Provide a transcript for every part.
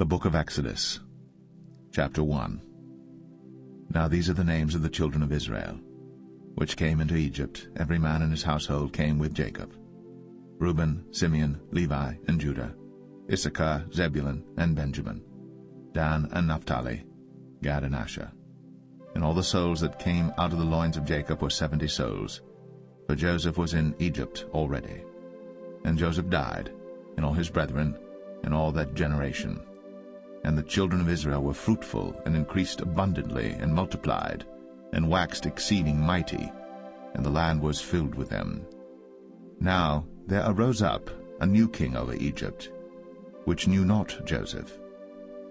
The Book of Exodus, Chapter 1. Now these are the names of the children of Israel, which came into Egypt. Every man in his household came with Jacob: Reuben, Simeon, Levi, and Judah, Issachar, Zebulun, and Benjamin, Dan and Naphtali, Gad and Asher. And all the souls that came out of the loins of Jacob were 70 souls, for Joseph was in Egypt already. And Joseph died, and all his brethren, and all that generation. And the children of Israel were fruitful, and increased abundantly, and multiplied, and waxed exceeding mighty, and the land was filled with them. Now there arose up a new king over Egypt, which knew not Joseph.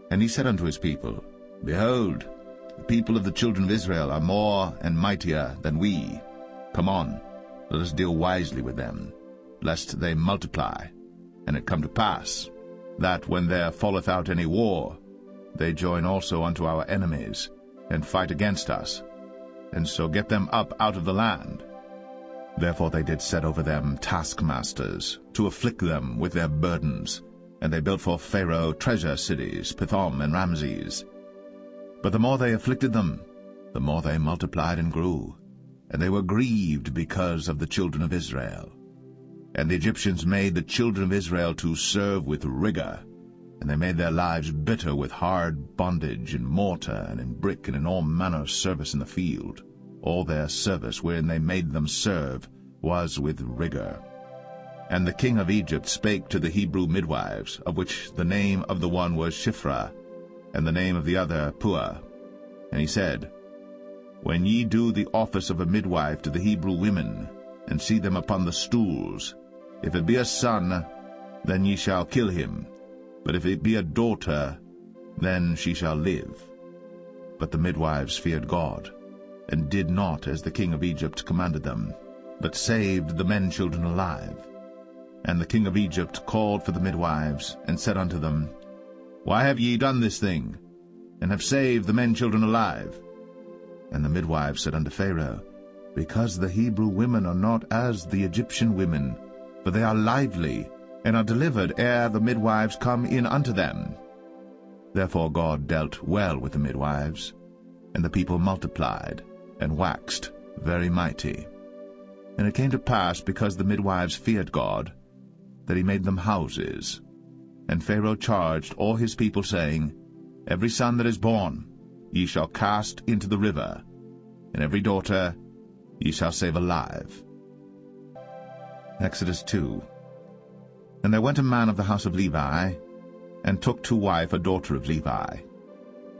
And he said unto his people, Behold, the people of the children of Israel are more and mightier than we. Come on, let us deal wisely with them, lest they multiply. And it come to pass, that when there falleth out any war, they join also unto our enemies, and fight against us, and so get them up out of the land. Therefore they did set over them taskmasters, to afflict them with their burdens, and they built for Pharaoh treasure cities, Pithom and Ramses. But the more they afflicted them, the more they multiplied and grew, and they were grieved because of the children of Israel. And the Egyptians made the children of Israel to serve with rigor, and they made their lives bitter with hard bondage, in mortar, and in brick, and in all manner of service in the field. All their service wherein they made them serve was with rigor. And the king of Egypt spake to the Hebrew midwives, of which the name of the one was Shiphrah, and the name of the other Puah. And he said, When ye do the office of a midwife to the Hebrew women, and see them upon the stools, if it be a son, then ye shall kill him, but if it be a daughter, then she shall live. But the midwives feared God, and did not as the king of Egypt commanded them, but saved the men children alive. And the king of Egypt called for the midwives, and said unto them, Why have ye done this thing, and have saved the men children alive? And the midwives said unto Pharaoh, Because the Hebrew women are not as the Egyptian women, for they are lively, and are delivered ere the midwives come in unto them. Therefore God dealt well with the midwives, and the people multiplied, and waxed very mighty. And it came to pass, because the midwives feared God, that he made them houses. And Pharaoh charged all his people, saying, Every son that is born ye shall cast into the river, and every daughter ye shall save alive. Exodus 2. And there went a man of the house of Levi, and took to wife a daughter of Levi.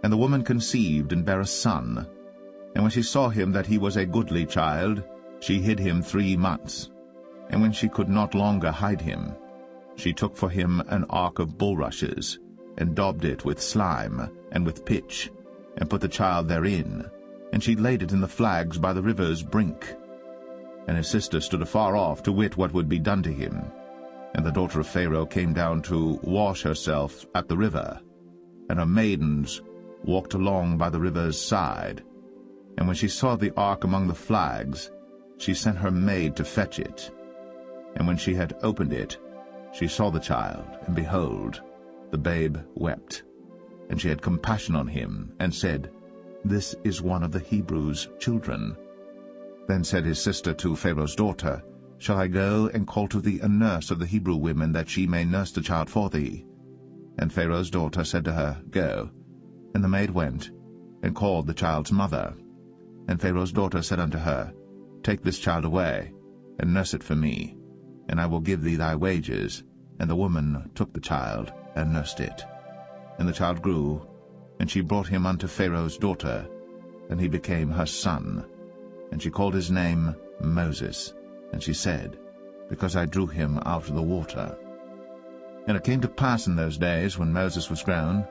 And the woman conceived, and bare a son. And when she saw him that he was a goodly child, she hid him 3 months. And when she could not longer hide him, she took for him an ark of bulrushes, and daubed it with slime, and with pitch, and put the child therein, and she laid it in the flags by the river's brink. And his sister stood afar off, to wit what would be done to him. And the daughter of Pharaoh came down to wash herself at the river, and her maidens walked along by the river's side. And when she saw the ark among the flags, she sent her maid to fetch it. And when she had opened it, she saw the child, and behold, the babe wept. And she had compassion on him, and said, This is one of the Hebrews' children. Then said his sister to Pharaoh's daughter, Shall I go and call to thee a nurse of the Hebrew women, that she may nurse the child for thee? And Pharaoh's daughter said to her, Go. And the maid went, and called the child's mother. And Pharaoh's daughter said unto her, Take this child away, and nurse it for me, and I will give thee thy wages. And the woman took the child, and nursed it. And the child grew, and she brought him unto Pharaoh's daughter, and he became her son. And she called his name Moses. And she said, Because I drew him out of the water. And it came to pass in those days, when Moses was grown,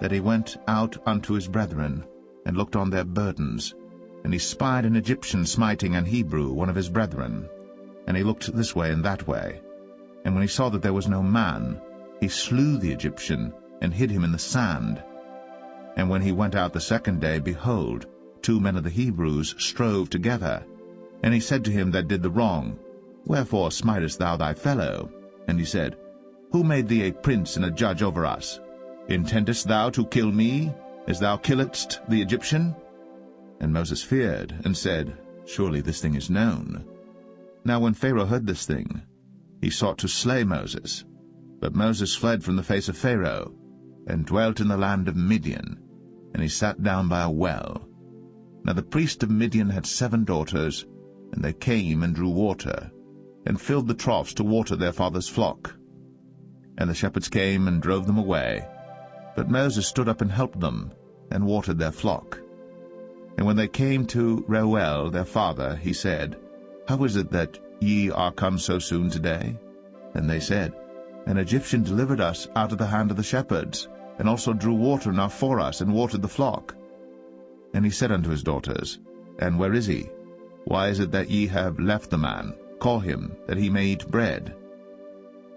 that he went out unto his brethren, and looked on their burdens. And he spied an Egyptian smiting an Hebrew, one of his brethren. And he looked this way and that way. And when he saw that there was no man, he slew the Egyptian, and hid him in the sand. And when he went out the second day, behold, 2 men of the Hebrews strove together. And he said to him that did the wrong, Wherefore smitest thou thy fellow? And he said, Who made thee a prince and a judge over us? Intendest thou to kill me, as thou killedst the Egyptian? And Moses feared, and said, Surely this thing is known. Now when Pharaoh heard this thing, he sought to slay Moses. But Moses fled from the face of Pharaoh, and dwelt in the land of Midian, and he sat down by a well. Now the priest of Midian had 7 daughters, and they came and drew water, and filled the troughs to water their father's flock. And the shepherds came and drove them away. But Moses stood up and helped them, and watered their flock. And when they came to Reuel their father, he said, How is it that ye are come so soon today? And they said, An Egyptian delivered us out of the hand of the shepherds, and also drew water enough for us, and watered the flock. And he said unto his daughters, And where is he? Why is it that ye have left the man? Call him, that he may eat bread.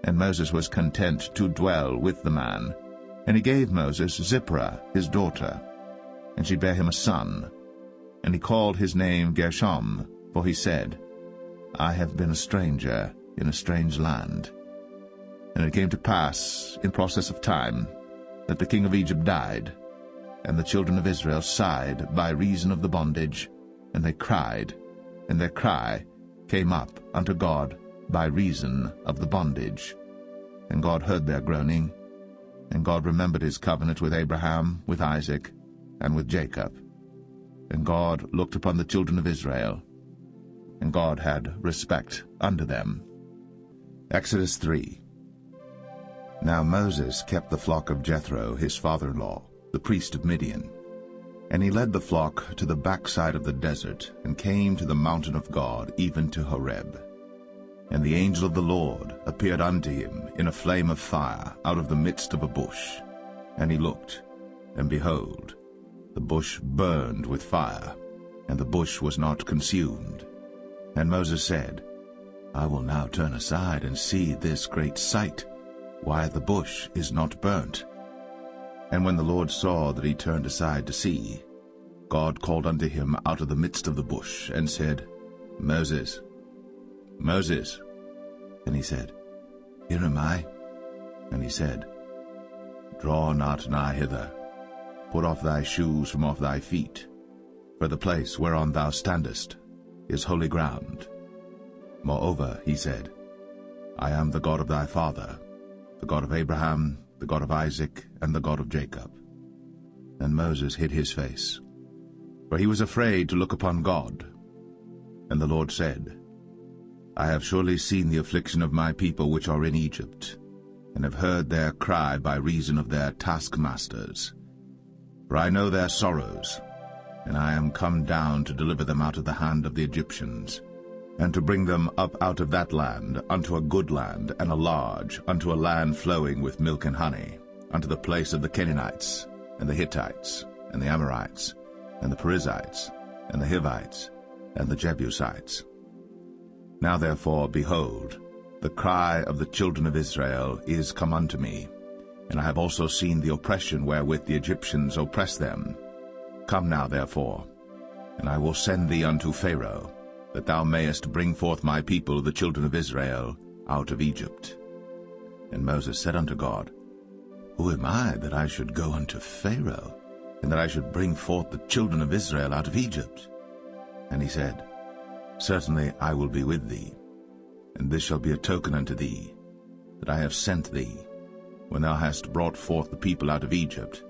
And Moses was content to dwell with the man. And he gave Moses Zipporah his daughter, and she bare him a son. And he called his name Gershom, for he said, I have been a stranger in a strange land. And it came to pass, in process of time, that the king of Egypt died, and the children of Israel sighed by reason of the bondage, and they cried, and their cry came up unto God by reason of the bondage. And God heard their groaning, and God remembered his covenant with Abraham, with Isaac, and with Jacob. And God looked upon the children of Israel, and God had respect unto them. Exodus 3. Now Moses kept the flock of Jethro his father-in-law, the priest of Midian. And he led the flock to the backside of the desert, and came to the mountain of God, even to Horeb. And the angel of the Lord appeared unto him in a flame of fire out of the midst of a bush. And he looked, and behold, the bush burned with fire, and the bush was not consumed. And Moses said, I will now turn aside and see this great sight, why the bush is not burnt. And when the Lord saw that he turned aside to see, God called unto him out of the midst of the bush, and said, Moses, Moses. And he said, Here am I. And he said, Draw not nigh hither. Put off thy shoes from off thy feet, for the place whereon thou standest is holy ground. Moreover, he said, I am the God of thy father, the God of Abraham, the God of Isaac, and the God of Jacob. And Moses hid his face, for he was afraid to look upon God. And the Lord said, I have surely seen the affliction of my people which are in Egypt, and have heard their cry by reason of their taskmasters. For I know their sorrows, and I am come down to deliver them out of the hand of the Egyptians, and to bring them up out of that land unto a good land, and a large, unto a land flowing with milk and honey, unto the place of the Canaanites, and the Hittites, and the Amorites, and the Perizzites, and the Hivites, and the Jebusites. Now therefore, behold, the cry of the children of Israel is come unto me, and I have also seen the oppression wherewith the Egyptians oppress them. Come now therefore, and I will send thee unto Pharaoh, that thou mayest bring forth my people the children of Israel out of Egypt. And Moses said unto God, Who am I that I should go unto Pharaoh, and that I should bring forth the children of Israel out of Egypt? And he said, Certainly I will be with thee, and this shall be a token unto thee, that I have sent thee. When thou hast brought forth the people out of Egypt,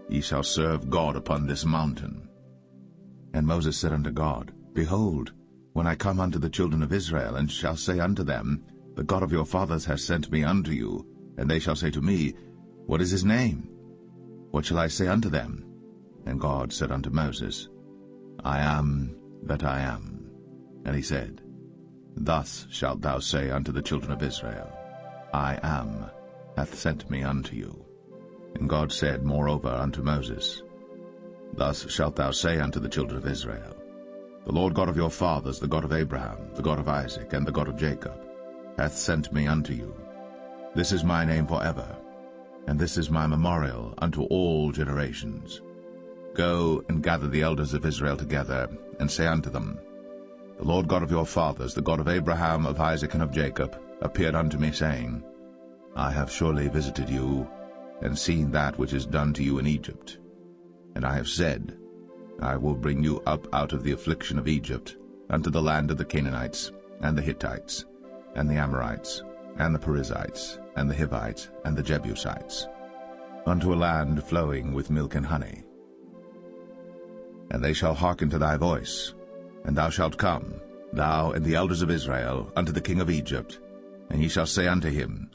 ye shall serve God upon this mountain. And Moses said unto God, Behold, when I come unto the children of Israel, and shall say unto them, The God of your fathers hath sent me unto you, and they shall say to me, What is his name? What shall I say unto them? And God said unto Moses, I am that I am. And he said, Thus shalt thou say unto the children of Israel, I am hath sent me unto you. And God said moreover unto Moses, Thus shalt thou say unto the children of Israel, The Lord God of your fathers, the God of Abraham, the God of Isaac, and the God of Jacob, hath sent me unto you. This is my name forever, and this is my memorial unto all generations. Go and gather the elders of Israel together, and say unto them, The Lord God of your fathers, the God of Abraham, of Isaac, and of Jacob, appeared unto me, saying, I have surely visited you, and seen that which is done to you in Egypt. And I have said, I will bring you up out of the affliction of Egypt unto the land of the Canaanites, and the Hittites, and the Amorites, and the Perizzites, and the Hivites, and the Jebusites, unto a land flowing with milk and honey. And they shall hearken to thy voice, and thou shalt come, thou and the elders of Israel, unto the king of Egypt, and ye shall say unto him,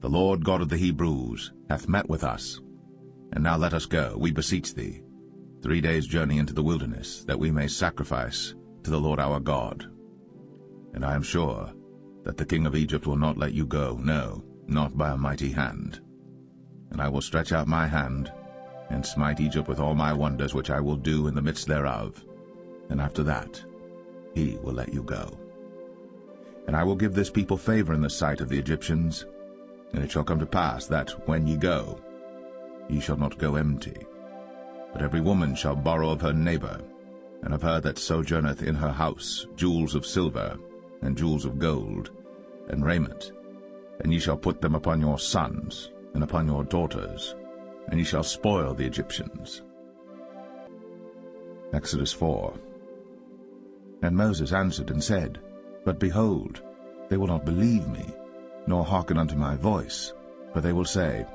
The Lord God of the Hebrews hath met with us. And now let us go, we beseech thee, 3 days' journey into the wilderness, that we may sacrifice to the Lord our God. And I am sure that the king of Egypt will not let you go, no, not by a mighty hand. And I will stretch out my hand, and smite Egypt with all my wonders which I will do in the midst thereof. And after that he will let you go. And I will give this people favor in the sight of the Egyptians. And it shall come to pass that, when ye go, ye shall not go empty. But every woman shall borrow of her neighbor, and of her that sojourneth in her house, jewels of silver, and jewels of gold, and raiment. And ye shall put them upon your sons, and upon your daughters, and ye shall spoil the Egyptians. Exodus 4. And Moses answered and said, But behold, they will not believe me, nor hearken unto my voice, for they will say,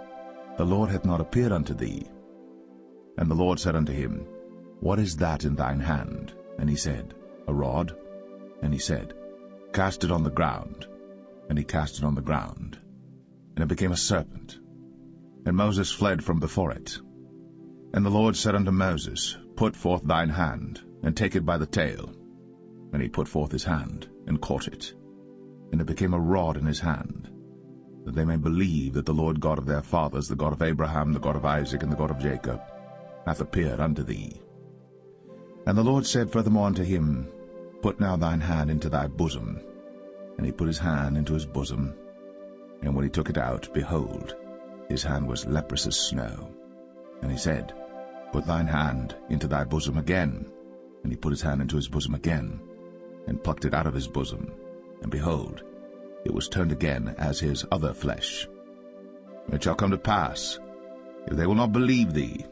The Lord hath not appeared unto thee. And the Lord said unto him, What is that in thine hand? And he said, A rod. And he said, Cast it on the ground. And he cast it on the ground, and it became a serpent. And Moses fled from before it. And the Lord said unto Moses, Put forth thine hand, and take it by the tail. And he put forth his hand, and caught it. And it became a rod in his hand, that they may believe that the Lord God of their fathers, the God of Abraham, the God of Isaac, and the God of Jacob, hath appeared unto thee. And the Lord said furthermore unto him, Put now thine hand into thy bosom. And he put his hand into his bosom, and when he took it out, behold, his hand was leprous as snow. And he said, Put thine hand into thy bosom again. And he put his hand into his bosom again, and plucked it out of his bosom, and behold, it was turned again as his other flesh. And it shall come to pass, if they will not believe thee,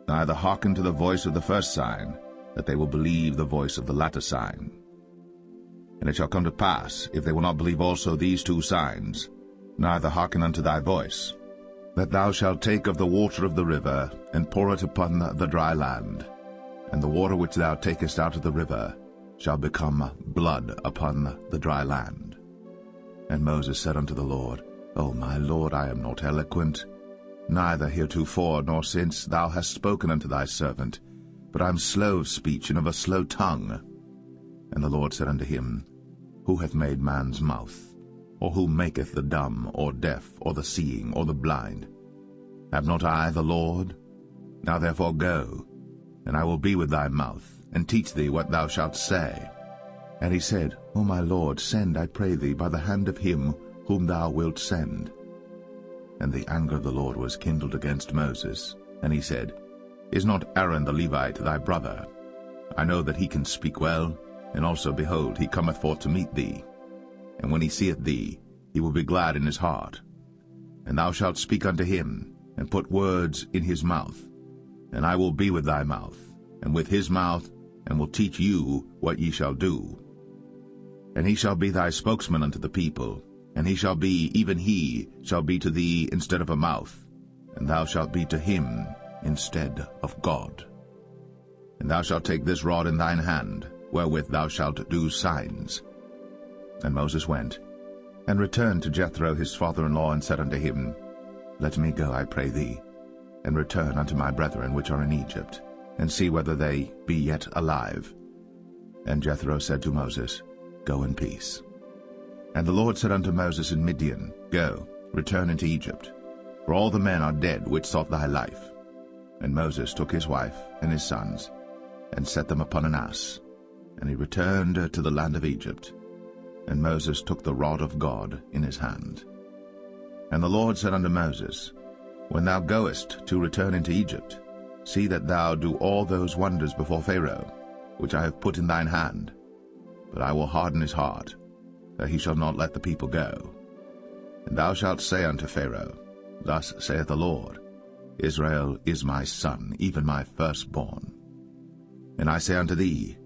neither hearken to the voice of the first sign, that they will believe the voice of the latter sign. And it shall come to pass, if they will not believe also these 2 signs, neither hearken unto thy voice, that thou shalt take of the water of the river, and pour it upon the dry land, and the water which thou takest out of the river shall become blood upon the dry land. And Moses said unto the Lord, O my Lord, I am not eloquent, neither heretofore nor since thou hast spoken unto thy servant, but I am slow of speech and of a slow tongue. And the Lord said unto him, Who hath made man's mouth? Or who maketh the dumb, or deaf, or the seeing, or the blind? Have not I the Lord? Now therefore go, and I will be with thy mouth, and teach thee what thou shalt say. And he said, O my Lord, send, I pray thee, by the hand of him whom thou wilt send. And the anger of the Lord was kindled against Moses, and he said, Is not Aaron the Levite thy brother? I know that he can speak well, and also, behold, he cometh forth to meet thee. And when he seeth thee, he will be glad in his heart. And thou shalt speak unto him, and put words in his mouth. And I will be with thy mouth, and with his mouth, and will teach you what ye shall do. And he shall be thy spokesman unto the people, and he shall be, even he shall be to thee instead of a mouth, and thou shalt be to him instead of God. And thou shalt take this rod in thine hand, wherewith thou shalt do signs. And Moses went, and returned to Jethro his father-in-law, and said unto him, Let me go, I pray thee, and return unto my brethren which are in Egypt, and see whether they be yet alive. And Jethro said to Moses, Go in peace. And the Lord said unto Moses in Midian, Go, return into Egypt, for all the men are dead which sought thy life. And Moses took his wife and his sons, and set them upon an ass, and he returned to the land of Egypt. And Moses took the rod of God in his hand. And the Lord said unto Moses, When thou goest to return into Egypt, see that thou do all those wonders before Pharaoh, which I have put in thine hand. But I will harden his heart, that he shall not let the people go. And thou shalt say unto Pharaoh, Thus saith the Lord, Israel is my son, even my firstborn. And I say unto thee,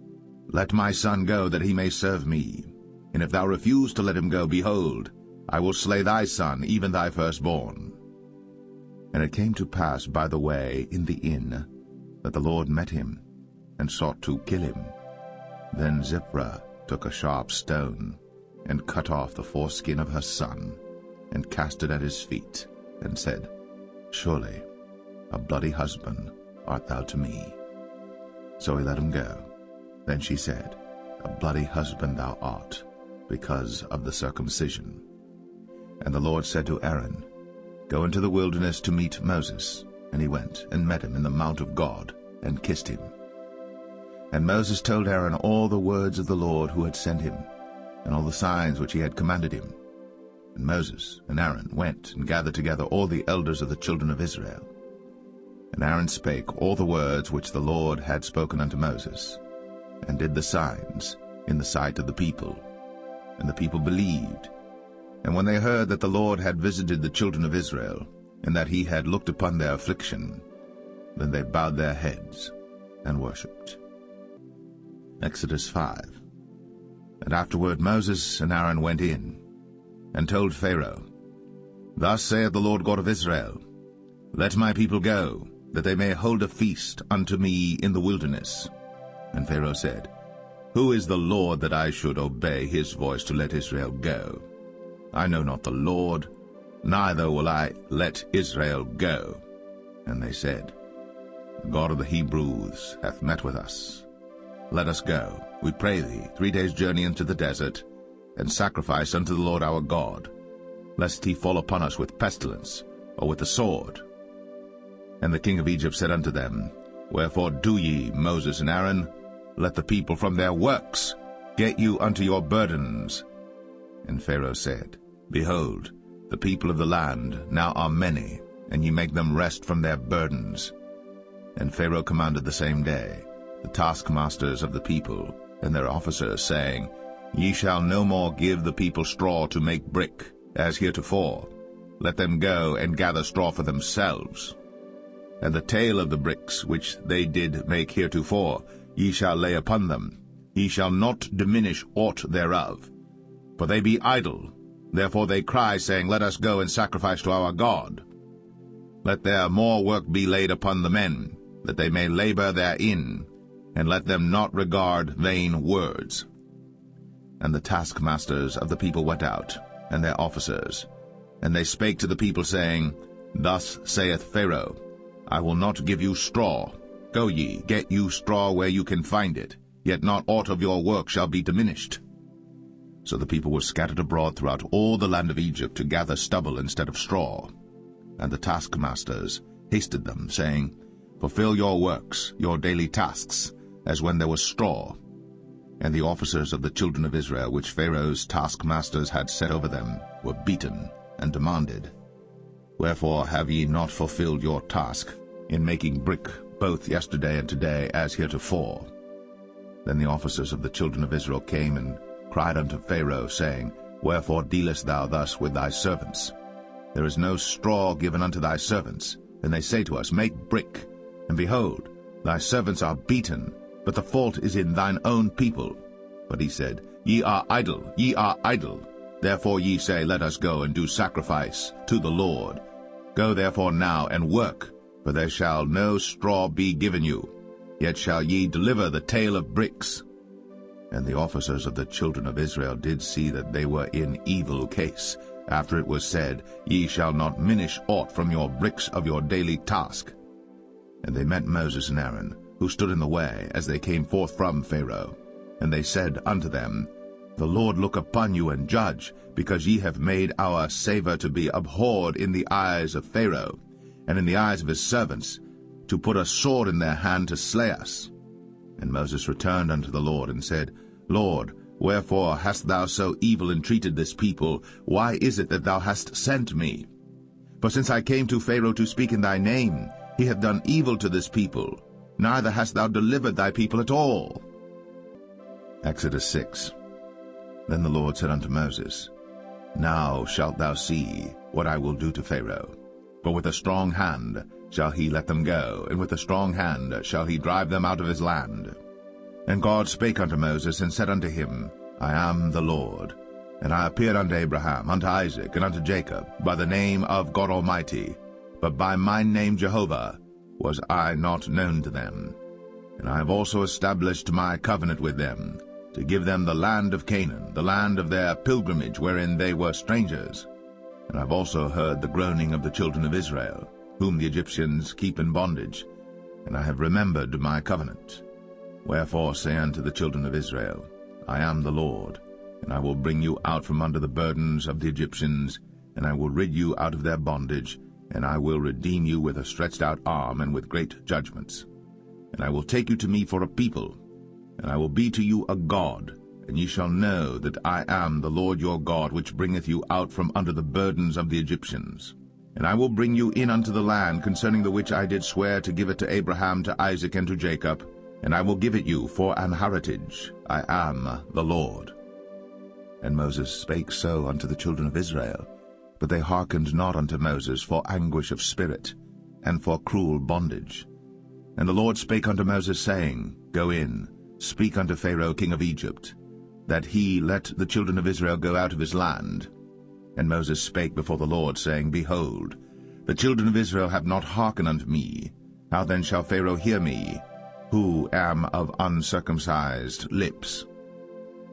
Let my son go, that he may serve me. And if thou refuse to let him go, behold, I will slay thy son, even thy firstborn. And it came to pass by the way in the inn, that the Lord met him, and sought to kill him. Then Zipporah took a sharp stone, and cut off the foreskin of her son, and cast it at his feet, and said, Surely a bloody husband art thou to me. So he let him go. Then she said, A bloody husband thou art, because of the circumcision. And the Lord said to Aaron, Go into the wilderness to meet Moses. And he went and met him in the mount of God, and kissed him. And Moses told Aaron all the words of the Lord who had sent him, and all the signs which he had commanded him. And Moses and Aaron went and gathered together all the elders of the children of Israel. And Aaron spake all the words which the Lord had spoken unto Moses, and did the signs in the sight of the people. And the people believed. And when they heard that the Lord had visited the children of Israel, and that he had looked upon their affliction, then they bowed their heads and worshipped. Exodus 5. And afterward Moses and Aaron went in, and told Pharaoh, Thus saith the Lord God of Israel, Let my people go, that they may hold a feast unto me in the wilderness. And Pharaoh said, Who is the Lord that I should obey his voice to let Israel go? I know not the Lord, neither will I let Israel go. And they said, The God of the Hebrews hath met with us. Let us go, we pray thee, 3 days' journey into the desert, and sacrifice unto the Lord our God, lest he fall upon us with pestilence, or with the sword. And the king of Egypt said unto them, Wherefore do ye, Moses and Aaron? Let the people from their works get you unto your burdens. And Pharaoh said, Behold, the people of the land now are many, and ye make them rest from their burdens. And Pharaoh commanded the same day the taskmasters of the people and their officers, saying, Ye shall no more give the people straw to make brick, as heretofore. Let them go and gather straw for themselves. And the tale of the bricks which they did make heretofore ye shall lay upon them. Ye shall not diminish aught thereof. For they be idle, therefore they cry, saying, Let us go and sacrifice to our God. Let their more work be laid upon the men, that they may labor therein, and let them not regard vain words. And the taskmasters of the people went out, and their officers, and they spake to the people, saying, Thus saith Pharaoh, I will not give you straw. Go ye, get you straw where you can find it, yet not aught of your work shall be diminished. So the people were scattered abroad throughout all the land of Egypt to gather stubble instead of straw. And the taskmasters hasted them, saying, Fulfill your works, your daily tasks, as when there was straw. And the officers of the children of Israel, which Pharaoh's taskmasters had set over them, were beaten and demanded, Wherefore have ye not fulfilled your task in making brick both yesterday and today as heretofore? Then the officers of the children of Israel came and cried unto Pharaoh, saying, Wherefore dealest thou thus with thy servants? There is no straw given unto thy servants. And they say to us, Make brick. And behold, thy servants are beaten, but the fault is in thine own people. But he said, Ye are idle, ye are idle. Therefore ye say, Let us go and do sacrifice to the Lord. Go therefore now and work, for there shall no straw be given you. Yet shall ye deliver the tale of bricks. And the officers of the children of Israel did see that they were in evil case, after it was said, Ye shall not minish aught from your bricks of your daily task. And they met Moses and Aaron, who stood in the way, as they came forth from Pharaoh. And they said unto them, The Lord look upon you and judge, because ye have made our savour to be abhorred in the eyes of Pharaoh, and in the eyes of his servants, to put a sword in their hand to slay us. And Moses returned unto the Lord, and said, Lord, wherefore hast thou so evil entreated this people? Why is it that thou hast sent me? For since I came to Pharaoh to speak in thy name, he hath done evil to this people, neither hast thou delivered thy people at all. Exodus 6. Then the Lord said unto Moses, Now shalt thou see what I will do to Pharaoh. For with a strong hand shall he let them go, and with a strong hand shall he drive them out of his land. And God spake unto Moses, and said unto him, I am the Lord. And I appeared unto Abraham, unto Isaac, and unto Jacob, by the name of God Almighty, but by my name Jehovah was I not known to them. And I have also established my covenant with them, to give them the land of Canaan, the land of their pilgrimage, wherein they were strangers. And I have also heard the groaning of the children of Israel, whom the Egyptians keep in bondage, and I have remembered my covenant. Wherefore say unto the children of Israel, I am the Lord, and I will bring you out from under the burdens of the Egyptians, and I will rid you out of their bondage, and I will redeem you with a stretched out arm and with great judgments. And I will take you to me for a people, and I will be to you a God, and ye shall know that I am the Lord your God, which bringeth you out from under the burdens of the Egyptians. And I will bring you in unto the land concerning the which I did swear to give it to Abraham, to Isaac, and to Jacob, and I will give it you for an heritage. I am the Lord. And Moses spake so unto the children of Israel, but they hearkened not unto Moses for anguish of spirit, and for cruel bondage. And the Lord spake unto Moses, saying, Go in, speak unto Pharaoh king of Egypt, that he let the children of Israel go out of his land. And Moses spake before the Lord, saying, Behold, the children of Israel have not hearkened unto me. How then shall Pharaoh hear me, who am of uncircumcised lips?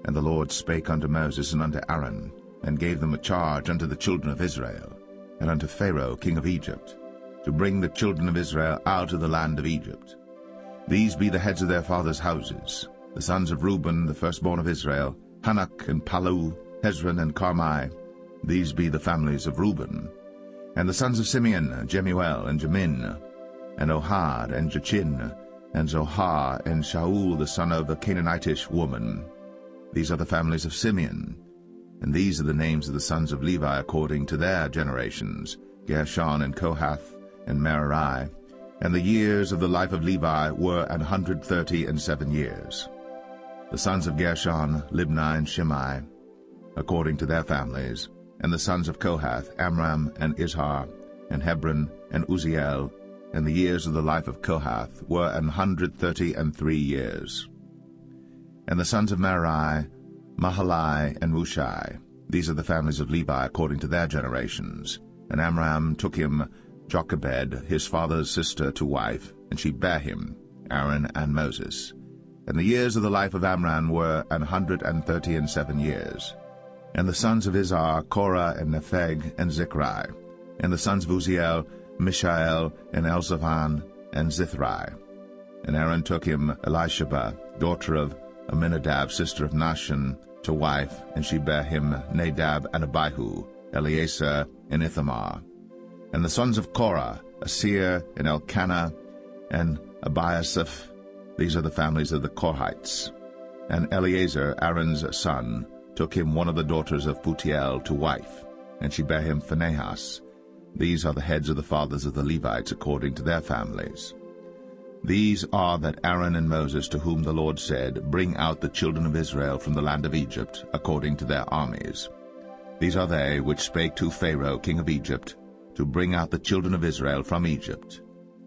And the Lord spake unto Moses and unto Aaron, and gave them a charge unto the children of Israel, and unto Pharaoh king of Egypt, to bring the children of Israel out of the land of Egypt. These be the heads of their fathers' houses, the sons of Reuben, the firstborn of Israel, Hanok and Palu, Hezron and Carmi. These be the families of Reuben. And the sons of Simeon, Jemuel and Jamin, and Ohad and Jachin, and Zohar and Shaul the son of a Canaanitish woman. These are the families of Simeon. And these are the names of the sons of Levi according to their generations, Gershon and Kohath and Merari. And the years of the life of Levi were 137 years. The sons of Gershon, Libni and Shimei, according to their families. And the sons of Kohath, Amram and Izhar, and Hebron and Uzziel. And the years of the life of Kohath were 133 years. And the sons of Merari, Mahalai and Mushai. These are the families of Levi according to their generations. And Amram took him Jochebed, his father's sister, to wife, and she bare him, Aaron and Moses. And the years of the life of Amram were 137 years. And the sons of Izhar, Korah and Nepheg and Zichri. And the sons of Uzziel, Mishael and Elzaphan and Zithri. And Aaron took him Elisheba, daughter of Aminadab, sister of Nahshon, to wife, and she bare him Nadab and Abihu, Eleazar and Ithamar. And the sons of Korah, Asir and Elkanah and Abiasaph. These are the families of the Korhites. And Eleazar, Aaron's son, took him one of the daughters of Putiel to wife, and she bare him Phinehas. These are the heads of the fathers of the Levites according to their families. These are that Aaron and Moses, to whom the Lord said, Bring out the children of Israel from the land of Egypt, according to their armies. These are they which spake to Pharaoh king of Egypt, to bring out the children of Israel from Egypt.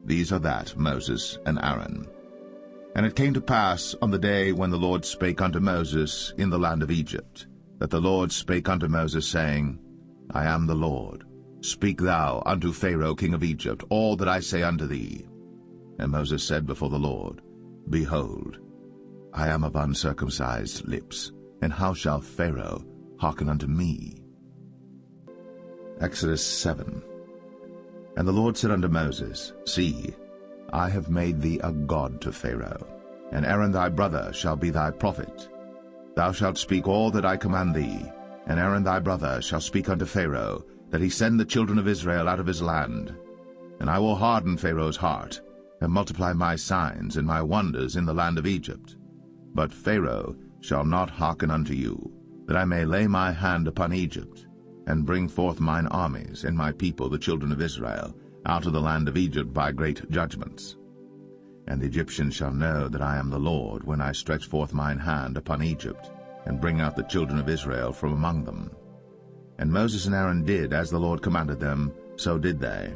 These are that Moses and Aaron. And it came to pass on the day when the Lord spake unto Moses in the land of Egypt, that the Lord spake unto Moses, saying, I am the Lord. Speak thou unto Pharaoh king of Egypt all that I say unto thee. And Moses said before the Lord, Behold, I am of uncircumcised lips, and how shall Pharaoh hearken unto me? Exodus 7. And the Lord said unto Moses, See, I have made thee a god to Pharaoh, and Aaron thy brother shall be thy prophet. Thou shalt speak all that I command thee, and Aaron thy brother shall speak unto Pharaoh, that he send the children of Israel out of his land. And I will harden Pharaoh's heart, and multiply my signs and my wonders in the land of Egypt. But Pharaoh shall not hearken unto you, that I may lay my hand upon Egypt, and bring forth mine armies and my people the children of Israel out of the land of Egypt by great judgments. And the Egyptians shall know that I am the Lord, when I stretch forth mine hand upon Egypt, and bring out the children of Israel from among them. And Moses and Aaron did as the Lord commanded them, so did they.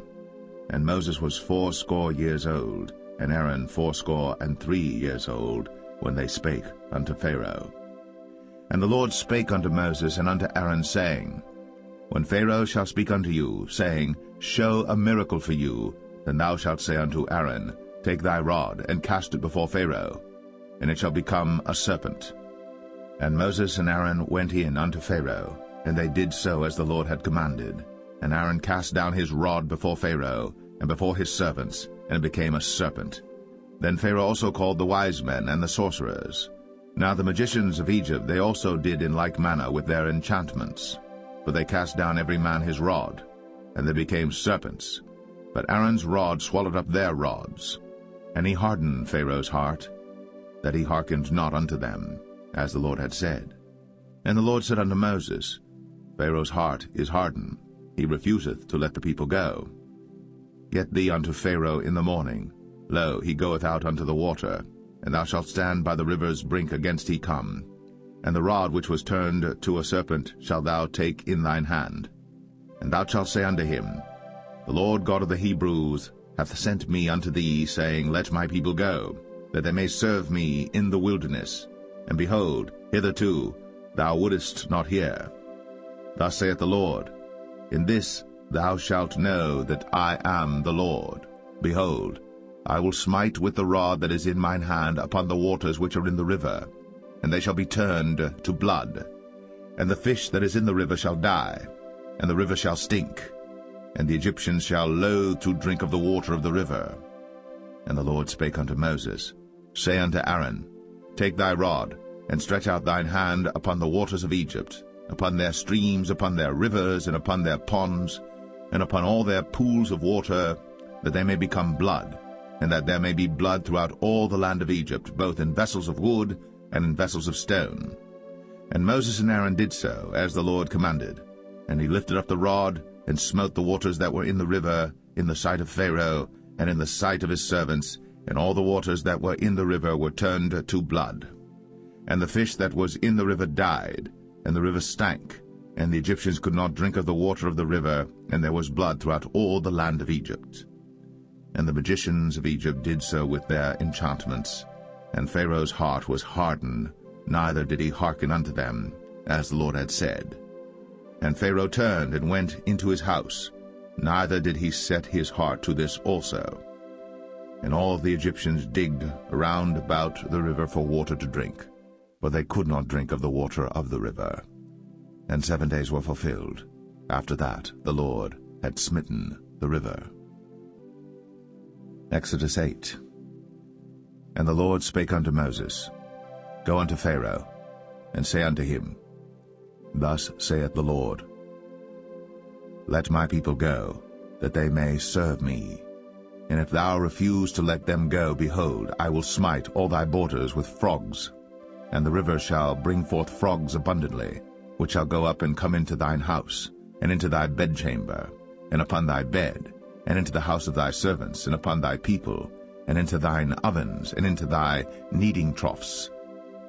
And Moses was 80 years old, and Aaron 83 years old, when they spake unto Pharaoh. And the Lord spake unto Moses and unto Aaron, saying, When Pharaoh shall speak unto you, saying, Show a miracle for you, then thou shalt say unto Aaron, Take thy rod, and cast it before Pharaoh, and it shall become a serpent. And Moses and Aaron went in unto Pharaoh, and they did so as the Lord had commanded. And Aaron cast down his rod before Pharaoh, and before his servants, and it became a serpent. Then Pharaoh also called the wise men and the sorcerers. Now the magicians of Egypt they also did in like manner with their enchantments. For they cast down every man his rod, and they became serpents. But Aaron's rod swallowed up their rods. And he hardened Pharaoh's heart, that he hearkened not unto them, as the Lord had said. And the Lord said unto Moses, Pharaoh's heart is hardened, he refuseth to let the people go. Get thee unto Pharaoh in the morning. Lo, he goeth out unto the water, and thou shalt stand by the river's brink against he come. And the rod which was turned to a serpent shalt thou take in thine hand. And thou shalt say unto him, The Lord God of the Hebrews hath sent me unto thee, saying, Let my people go, that they may serve me in the wilderness. And behold, hitherto thou wouldest not hear. Thus saith the Lord, In this thou shalt know that I am the Lord. Behold, I will smite with the rod that is in mine hand upon the waters which are in the river, and they shall be turned to blood. And the fish that is in the river shall die, and the river shall stink, and the Egyptians shall loathe to drink of the water of the river. And the Lord spake unto Moses, Say unto Aaron, Take thy rod, and stretch out thine hand upon the waters of Egypt, upon their streams, upon their rivers, and upon their ponds, and upon all their pools of water, that they may become blood, and that there may be blood throughout all the land of Egypt, both in vessels of wood and in vessels of stone. And Moses and Aaron did so, as the Lord commanded. And he lifted up the rod, and smote the waters that were in the river, in the sight of Pharaoh, and in the sight of his servants, and all the waters that were in the river were turned to blood. And the fish that was in the river died, and the river stank, and the Egyptians could not drink of the water of the river, and there was blood throughout all the land of Egypt. And the magicians of Egypt did so with their enchantments, and Pharaoh's heart was hardened, neither did he hearken unto them, as the Lord had said. And Pharaoh turned and went into his house, neither did he set his heart to this also. And all the Egyptians digged around about the river for water to drink, for they could not drink of the water of the river. And 7 days were fulfilled. After that the Lord had smitten the river. Exodus 8. And the Lord spake unto Moses, Go unto Pharaoh, and say unto him, Thus saith the Lord, Let my people go, that they may serve me. And if thou refuse to let them go, behold, I will smite all thy borders with frogs, and the river shall bring forth frogs abundantly, which shall go up and come into thine house, and into thy bedchamber, and upon thy bed, and into the house of thy servants, and upon thy people, and into thine ovens, and into thy kneading troughs.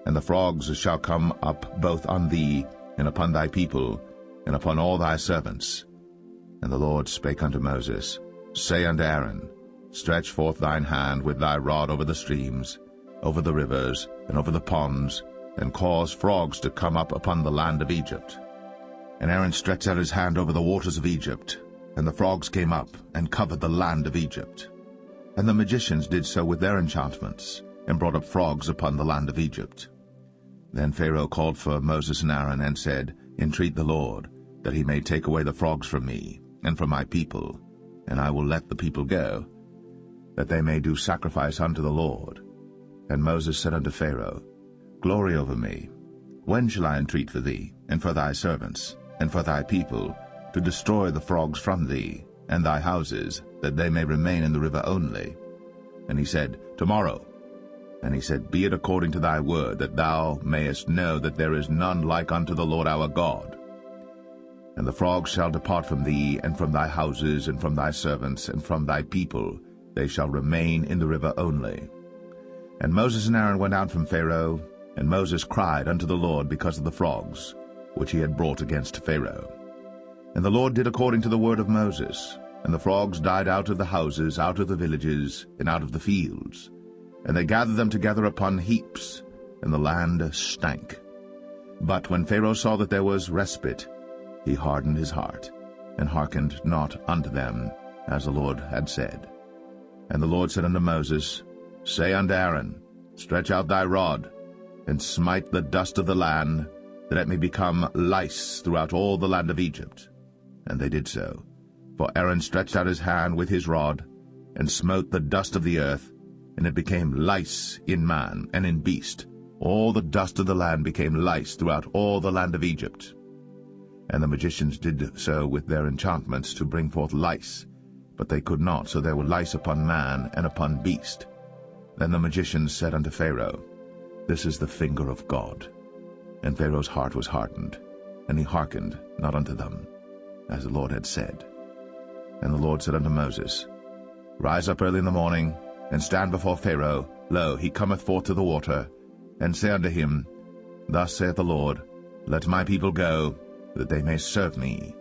And the frogs shall come up both on thee, and upon thy people, and upon all thy servants. And the Lord spake unto Moses, Say unto Aaron, Stretch forth thine hand with thy rod over the streams, over the rivers, and over the ponds, and cause frogs to come up upon the land of Egypt. And Aaron stretched out his hand over the waters of Egypt, and the frogs came up and covered the land of Egypt. And the magicians did so with their enchantments, and brought up frogs upon the land of Egypt. Then Pharaoh called for Moses and Aaron, and said, Entreat the Lord, that he may take away the frogs from me, and from my people, and I will let the people go, that they may do sacrifice unto the Lord. And Moses said unto Pharaoh, Glory over me. When shall I entreat for thee, and for thy servants, and for thy people, to destroy the frogs from thee, and thy houses, that they may remain in the river only? And he said, Tomorrow. And he said, Be it according to thy word, that thou mayest know that there is none like unto the Lord our God. And the frogs shall depart from thee, and from thy houses, and from thy servants, and from thy people. They shall remain in the river only. And Moses and Aaron went out from Pharaoh, and Moses cried unto the Lord because of the frogs, which he had brought against Pharaoh. And the Lord did according to the word of Moses, and the frogs died out of the houses, out of the villages, and out of the fields. And they gathered them together upon heaps, and the land stank. But when Pharaoh saw that there was respite, he hardened his heart, and hearkened not unto them, as the Lord had said. And the Lord said unto Moses, Say unto Aaron, Stretch out thy rod, and smite the dust of the land, that it may become lice throughout all the land of Egypt. And they did so. For Aaron stretched out his hand with his rod, and smote the dust of the earth, and it became lice in man and in beast. All the dust of the land became lice throughout all the land of Egypt. And the magicians did so with their enchantments to bring forth lice, but they could not, so there were lice upon man and upon beast. Then the magicians said unto Pharaoh, This is the finger of God. And Pharaoh's heart was hardened, and he hearkened not unto them, as the Lord had said. And the Lord said unto Moses, Rise up early in the morning, and stand before Pharaoh. Lo, he cometh forth to the water. And say unto him, Thus saith the Lord, Let my people go, that they may serve me.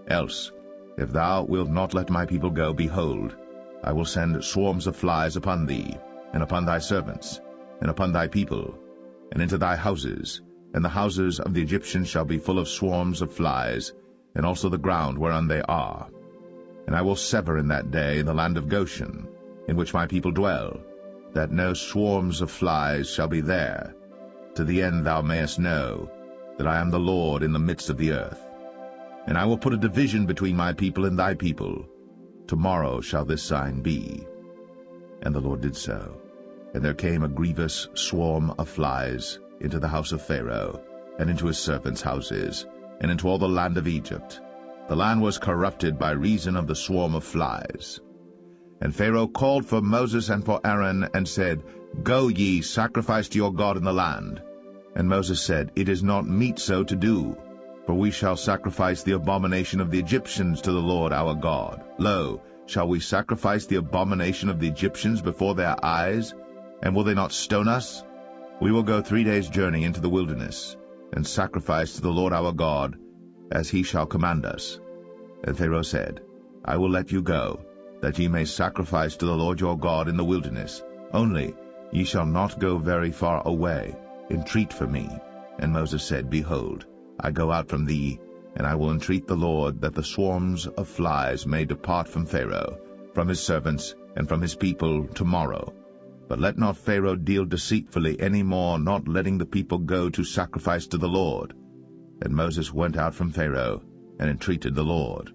Else, if thou wilt not let my people go, behold, I will send swarms of flies upon thee, and upon thy servants, and upon thy people, and into thy houses, and the houses of the Egyptians shall be full of swarms of flies, and also the ground whereon they are. And I will sever in that day the land of Goshen, in which my people dwell, that no swarms of flies shall be there, to the end thou mayest know that I am the Lord in the midst of the earth. And I will put a division between my people and thy people. Tomorrow shall this sign be. And the Lord did so. And there came a grievous swarm of flies into the house of Pharaoh, and into his servants' houses, and into all the land of Egypt. The land was corrupted by reason of the swarm of flies. And Pharaoh called for Moses and for Aaron, and said, Go ye, sacrifice to your God in the land. And Moses said, It is not meet so to do, for we shall sacrifice the abomination of the Egyptians to the Lord our God. Lo, shall we sacrifice the abomination of the Egyptians before their eyes? And will they not stone us? We will go 3 days' journey into the wilderness, and sacrifice to the Lord our God, as he shall command us. And Pharaoh said, I will let you go, that ye may sacrifice to the Lord your God in the wilderness. Only ye shall not go very far away. Entreat for me. And Moses said, Behold, I go out from thee, and I will entreat the Lord that the swarms of flies may depart from Pharaoh, from his servants, and from his people tomorrow. But let not Pharaoh deal deceitfully any more, not letting the people go to sacrifice to the Lord. And Moses went out from Pharaoh, and entreated the Lord.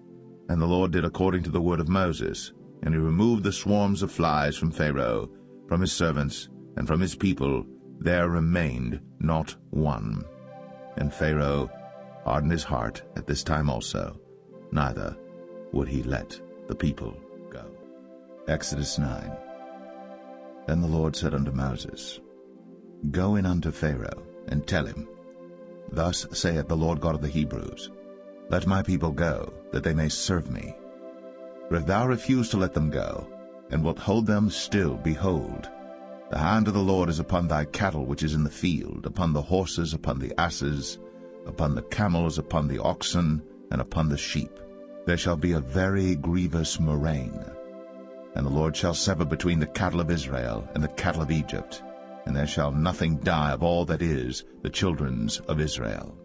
And the Lord did according to the word of Moses, and he removed the swarms of flies from Pharaoh, from his servants, and from his people. There remained not one. And Pharaoh hardened his heart at this time also, neither would he let the people go. Exodus 9. Then the Lord said unto Moses, Go in unto Pharaoh, and tell him, Thus saith the Lord God of the Hebrews, Let my people go, that they may serve me. For if thou refuse to let them go, and wilt hold them still, behold, the hand of the Lord is upon thy cattle which is in the field, upon the horses, upon the asses, upon the camels, upon the oxen, and upon the sheep. There shall be a very grievous murrain. And the Lord shall sever between the cattle of Israel and the cattle of Egypt, and there shall nothing die of all that is the children's of Israel.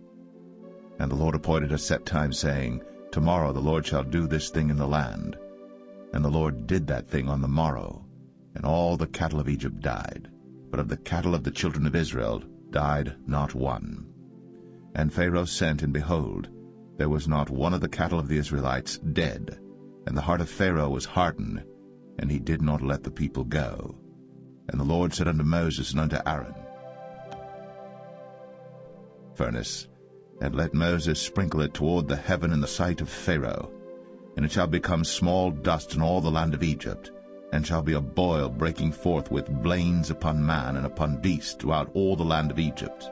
And the Lord appointed a set time, saying, Tomorrow the Lord shall do this thing in the land. And the Lord did that thing on the morrow, and all the cattle of Egypt died, but of the cattle of the children of Israel died not one. And Pharaoh sent, and behold, there was not one of the cattle of the Israelites dead, and the heart of Pharaoh was hardened, and he did not let the people go. And the Lord said unto Moses and unto Aaron, Furnace, and let Moses sprinkle it toward the heaven in the sight of Pharaoh, and it shall become small dust in all the land of Egypt, and shall be a boil breaking forth with blains upon man and upon beast throughout all the land of Egypt.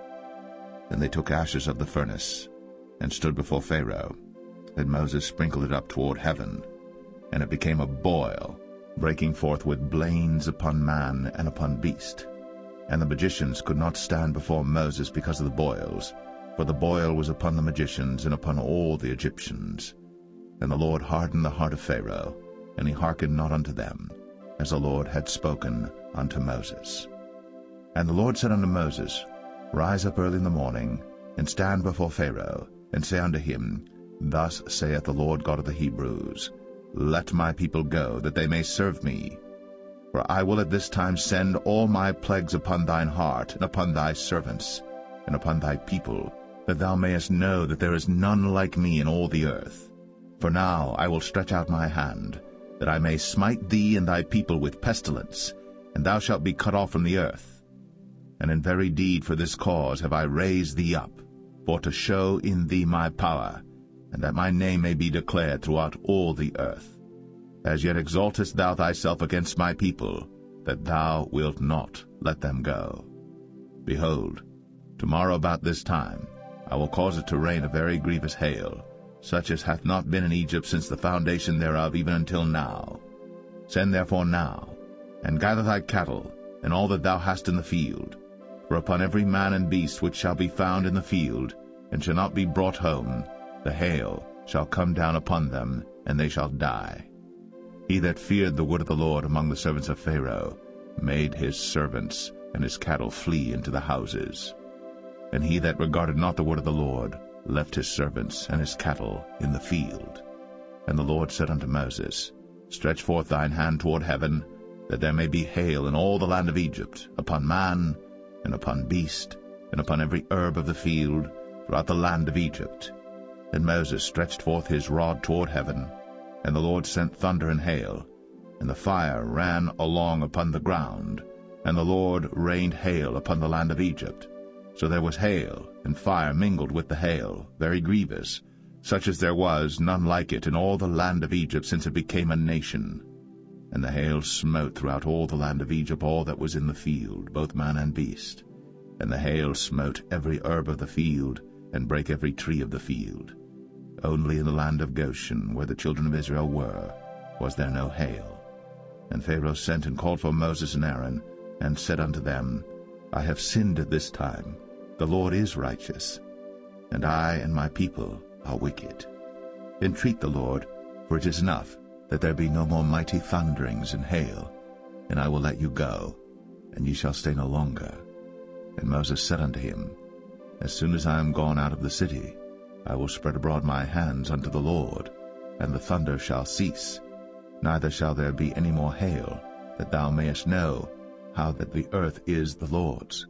Then they took ashes of the furnace, and stood before Pharaoh. Then Moses sprinkled it up toward heaven, and it became a boil, breaking forth with blains upon man and upon beast. And the magicians could not stand before Moses because of the boils, for the boil was upon the magicians and upon all the Egyptians. And the Lord hardened the heart of Pharaoh, and he hearkened not unto them, as the Lord had spoken unto Moses. And the Lord said unto Moses, Rise up early in the morning, and stand before Pharaoh, and say unto him, Thus saith the Lord God of the Hebrews, Let my people go, that they may serve me. For I will at this time send all my plagues upon thine heart, and upon thy servants, and upon thy people, that thou mayest know that there is none like me in all the earth. For now I will stretch out my hand, that I may smite thee and thy people with pestilence, and thou shalt be cut off from the earth. And in very deed for this cause have I raised thee up, for to show in thee my power, and that my name may be declared throughout all the earth. As yet exaltest thou thyself against my people, that thou wilt not let them go. Behold, tomorrow about this time I will cause it to rain a very grievous hail, such as hath not been in Egypt since the foundation thereof even until now. Send therefore now, and gather thy cattle, and all that thou hast in the field. For upon every man and beast which shall be found in the field, and shall not be brought home, the hail shall come down upon them, and they shall die. He that feared the word of the Lord among the servants of Pharaoh made his servants and his cattle flee into the houses. And he that regarded not the word of the Lord left his servants and his cattle in the field. And the Lord said unto Moses, Stretch forth thine hand toward heaven, that there may be hail in all the land of Egypt, upon man, and upon beast, and upon every herb of the field, throughout the land of Egypt. And Moses stretched forth his rod toward heaven, and the Lord sent thunder and hail, and the fire ran along upon the ground, and the Lord rained hail upon the land of Egypt. So there was hail and fire mingled with the hail, very grievous, such as there was none like it in all the land of Egypt since it became a nation. And the hail smote throughout all the land of Egypt all that was in the field, both man and beast. And the hail smote every herb of the field, and brake every tree of the field. Only in the land of Goshen, where the children of Israel were, was there no hail. And Pharaoh sent and called for Moses and Aaron, and said unto them, I have sinned at this time. The Lord is righteous, and I and my people are wicked. Entreat the Lord, for it is enough that there be no more mighty thunderings and hail, and I will let you go, and ye shall stay no longer. And Moses said unto him, As soon as I am gone out of the city, I will spread abroad my hands unto the Lord, and the thunder shall cease, neither shall there be any more hail, that thou mayest know how that the earth is the Lord's.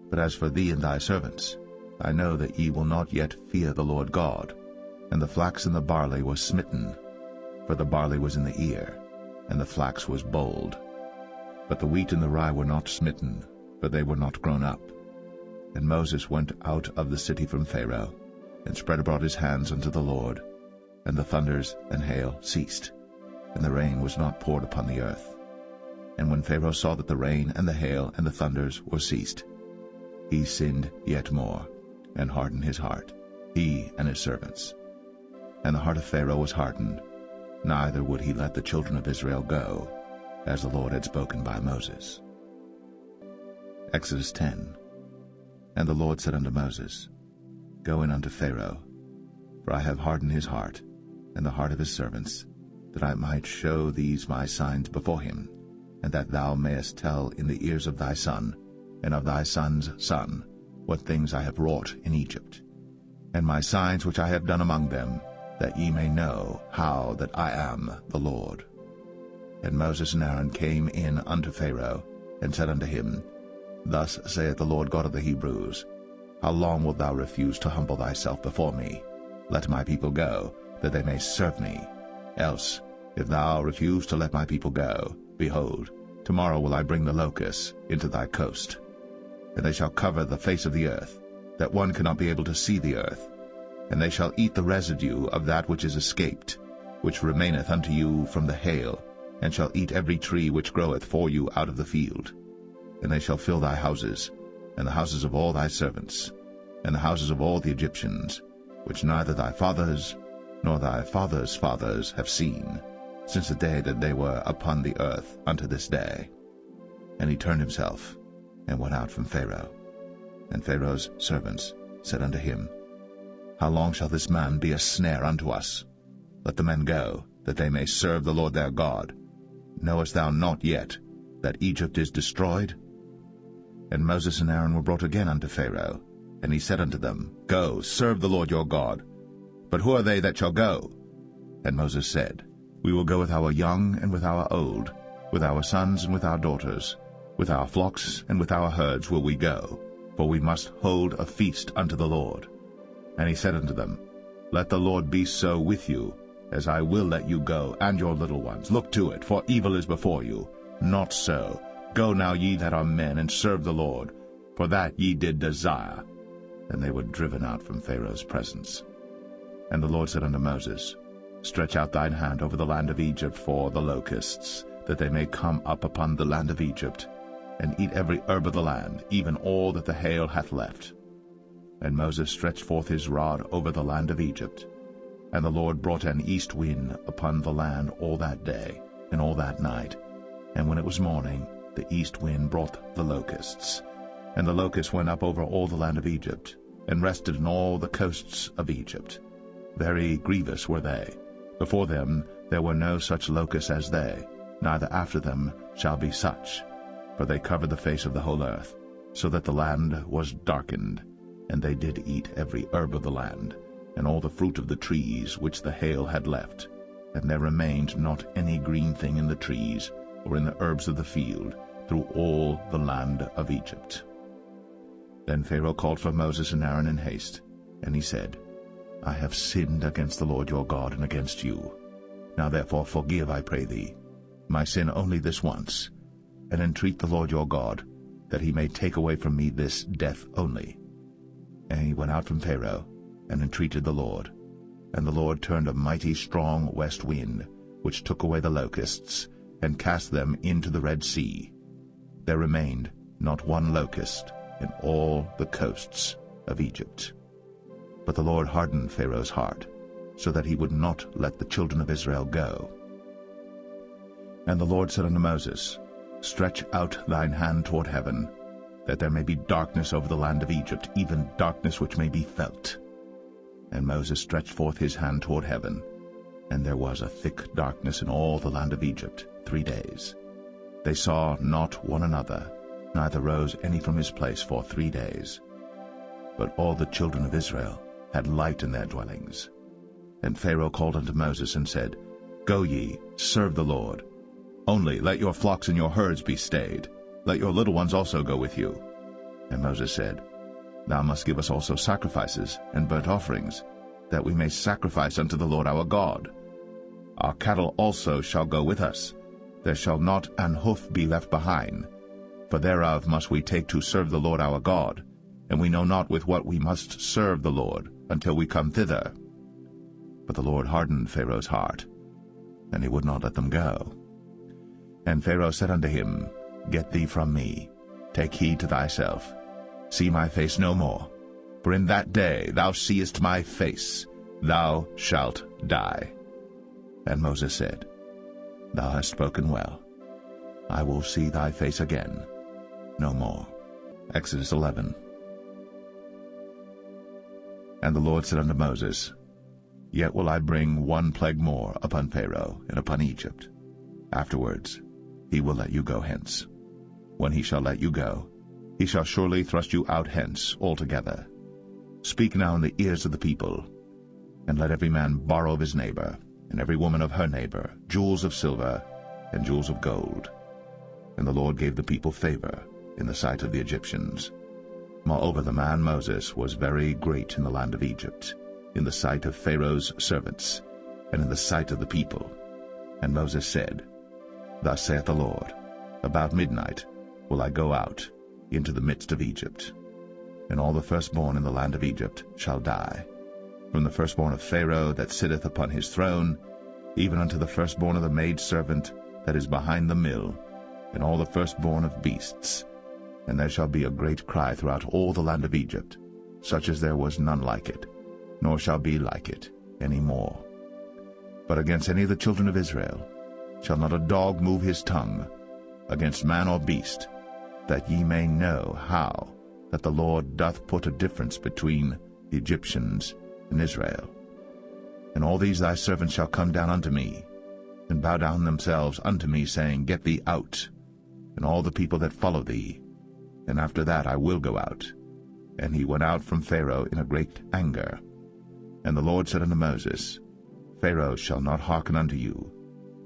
But as for thee and thy servants, I know that ye will not yet fear the Lord God. And the flax and the barley were smitten, for the barley was in the ear, and the flax was bold. But the wheat and the rye were not smitten, for they were not grown up. And Moses went out of the city from Pharaoh, and spread abroad his hands unto the Lord, and the thunders and hail ceased, and the rain was not poured upon the earth. And when Pharaoh saw that the rain and the hail and the thunders were ceased, he sinned yet more, and hardened his heart, he and his servants. And the heart of Pharaoh was hardened, neither would he let the children of Israel go, as the Lord had spoken by Moses. Exodus 10. And the Lord said unto Moses, Go in unto Pharaoh, for I have hardened his heart, and the heart of his servants, that I might show these my signs before him, and that thou mayest tell in the ears of thy son, and of thy son's son, what things I have wrought in Egypt, and my signs which I have done among them, that ye may know how that I am the Lord. And Moses and Aaron came in unto Pharaoh, and said unto him, Thus saith the Lord God of the Hebrews, How long wilt thou refuse to humble thyself before me? Let my people go, that they may serve me. Else, if thou refuse to let my people go, behold, tomorrow will I bring the locusts into thy coast. And they shall cover the face of the earth, that one cannot be able to see the earth. And they shall eat the residue of that which is escaped, which remaineth unto you from the hail, and shall eat every tree which groweth for you out of the field. And they shall fill thy houses, and the houses of all thy servants, and the houses of all the Egyptians, which neither thy fathers nor thy fathers' fathers have seen, since the day that they were upon the earth unto this day. And he turned himself, and went out from Pharaoh. And Pharaoh's servants said unto him, How long shall this man be a snare unto us? let the men go, that they may serve the Lord their God. Knowest thou not yet that Egypt is destroyed? And Moses and Aaron were brought again unto Pharaoh, and he said unto them, Go, serve the Lord your God. But who are they that shall go? And Moses said, We will go with our young and with our old, with our sons and with our daughters, with our flocks and with our herds will we go, for we must hold a feast unto the Lord. And he said unto them, Let the Lord be so with you, as I will let you go, and your little ones. Look to it, for evil is before you. Not so. Go now, ye that are men, and serve the Lord, for that ye did desire. And they were driven out from Pharaoh's presence. And the Lord said unto Moses, Stretch out thine hand over the land of Egypt for the locusts, that they may come up upon the land of Egypt, and eat every herb of the land, even all that the hail hath left. And Moses stretched forth his rod over the land of Egypt. And the Lord brought an east wind upon the land all that day, and all that night. And when it was morning, the east wind brought the locusts. And the locusts went up over all the land of Egypt, and rested in all the coasts of Egypt. Very grievous were they. Before them there were no such locusts as they, neither after them shall be such. For they covered the face of the whole earth, so that the land was darkened. And they did eat every herb of the land, and all the fruit of the trees which the hail had left. And there remained not any green thing in the trees, or in the herbs of the field, through all the land of Egypt. Then Pharaoh called for Moses and Aaron in haste, and he said, I have sinned against the Lord your God and against you. Now therefore forgive, I pray thee, my sin only this once, and entreat the Lord your God, that he may take away from me this death only. And he went out from Pharaoh, and entreated the Lord. And the Lord turned a mighty strong west wind, which took away the locusts, and cast them into the Red Sea. There remained not one locust in all the coasts of Egypt. But the Lord hardened Pharaoh's heart, so that he would not let the children of Israel go. And the Lord said unto Moses, Stretch out thine hand toward heaven, that there may be darkness over the land of Egypt, even darkness which may be felt. And Moses stretched forth his hand toward heaven, and there was a thick darkness in all the land of Egypt 3 days. They saw not one another, neither rose any from his place for 3 days. But all the children of Israel had light in their dwellings. And Pharaoh called unto Moses and said, Go ye, serve the Lord. Only let your flocks and your herds be stayed. Let your little ones also go with you. And Moses said, Thou must give us also sacrifices and burnt offerings, that we may sacrifice unto the Lord our God. Our cattle also shall go with us. There shall not an hoof be left behind, for thereof must we take to serve the Lord our God, and we know not with what we must serve the Lord until we come thither. But the Lord hardened Pharaoh's heart, and he would not let them go. And Pharaoh said unto him, Get thee from me, take heed to thyself, see my face no more, for in that day thou seest my face, thou shalt die. And Moses said, Thou hast spoken well. I will see thy face again no more. Exodus 11. And the Lord said unto Moses, Yet will I bring one plague more upon Pharaoh and upon Egypt. Afterwards he will let you go hence. When he shall let you go, he shall surely thrust you out hence altogether. Speak now in the ears of the people, and let every man borrow of his neighbor, and every woman of her neighbor, jewels of silver and jewels of gold. And the Lord gave the people favor in the sight of the Egyptians. Moreover, the man Moses was very great in the land of Egypt, in the sight of Pharaoh's servants, and in the sight of the people. And Moses said, Thus saith the Lord, About midnight will I go out into the midst of Egypt, and all the firstborn in the land of Egypt shall die, from the firstborn of Pharaoh that sitteth upon his throne, even unto the firstborn of the maidservant that is behind the mill, and all the firstborn of beasts. And there shall be a great cry throughout all the land of Egypt, such as there was none like it, nor shall be like it any more. But against any of the children of Israel shall not a dog move his tongue, against man or beast, that ye may know how that the Lord doth put a difference between the Egyptians and Israel. And all these thy servants shall come down unto me, and bow down themselves unto me, saying, Get thee out, and all the people that follow thee, and after that I will go out. And he went out from Pharaoh in a great anger. And the Lord said unto Moses, Pharaoh shall not hearken unto you,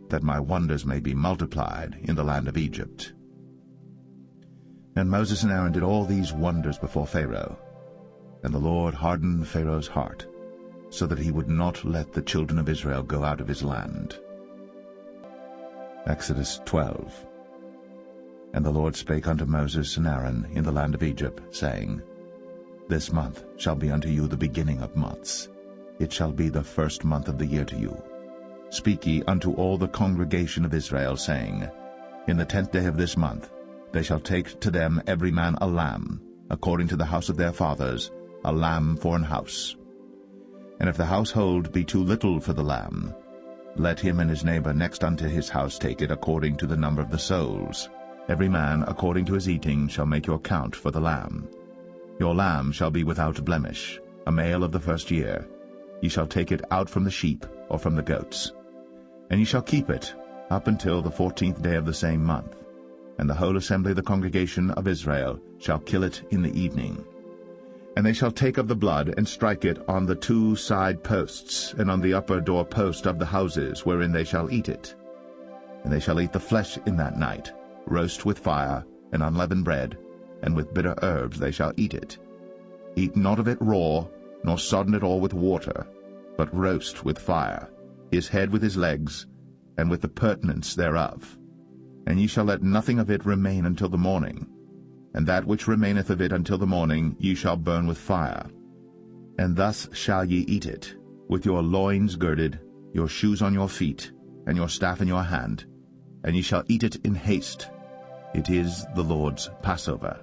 that my wonders may be multiplied in the land of Egypt. And Moses and Aaron did all these wonders before Pharaoh. And the Lord hardened Pharaoh's heart, so that he would not let the children of Israel go out of his land. Exodus 12. And the Lord spake unto Moses and Aaron in the land of Egypt, saying, This month shall be unto you the beginning of months. It shall be the first month of the year to you. Speak ye unto all the congregation of Israel, saying, In the 10th day of this month they shall take to them every man a lamb, according to the house of their fathers, a lamb for an house. And if the household be too little for the lamb, let him and his neighbor next unto his house take it according to the number of the souls. Every man according to his eating shall make your count for the lamb. Your lamb shall be without blemish, a male of the first year. Ye shall take it out from the sheep or from the goats. And ye shall keep it up until the 14th day of the same month. And the whole assembly of the congregation of Israel shall kill it in the evening. And they shall take of the blood, and strike it on the 2 side posts, and on the upper door post of the houses wherein they shall eat it. And they shall eat the flesh in that night, roast with fire, and unleavened bread, and with bitter herbs they shall eat it. Eat not of it raw, nor sodden it all with water, but roast with fire, his head with his legs, and with the purtenance thereof. And ye shall let nothing of it remain until the morning. And that which remaineth of it until the morning ye shall burn with fire. And thus shall ye eat it, with your loins girded, your shoes on your feet, and your staff in your hand, and ye shall eat it in haste. It is the Lord's Passover.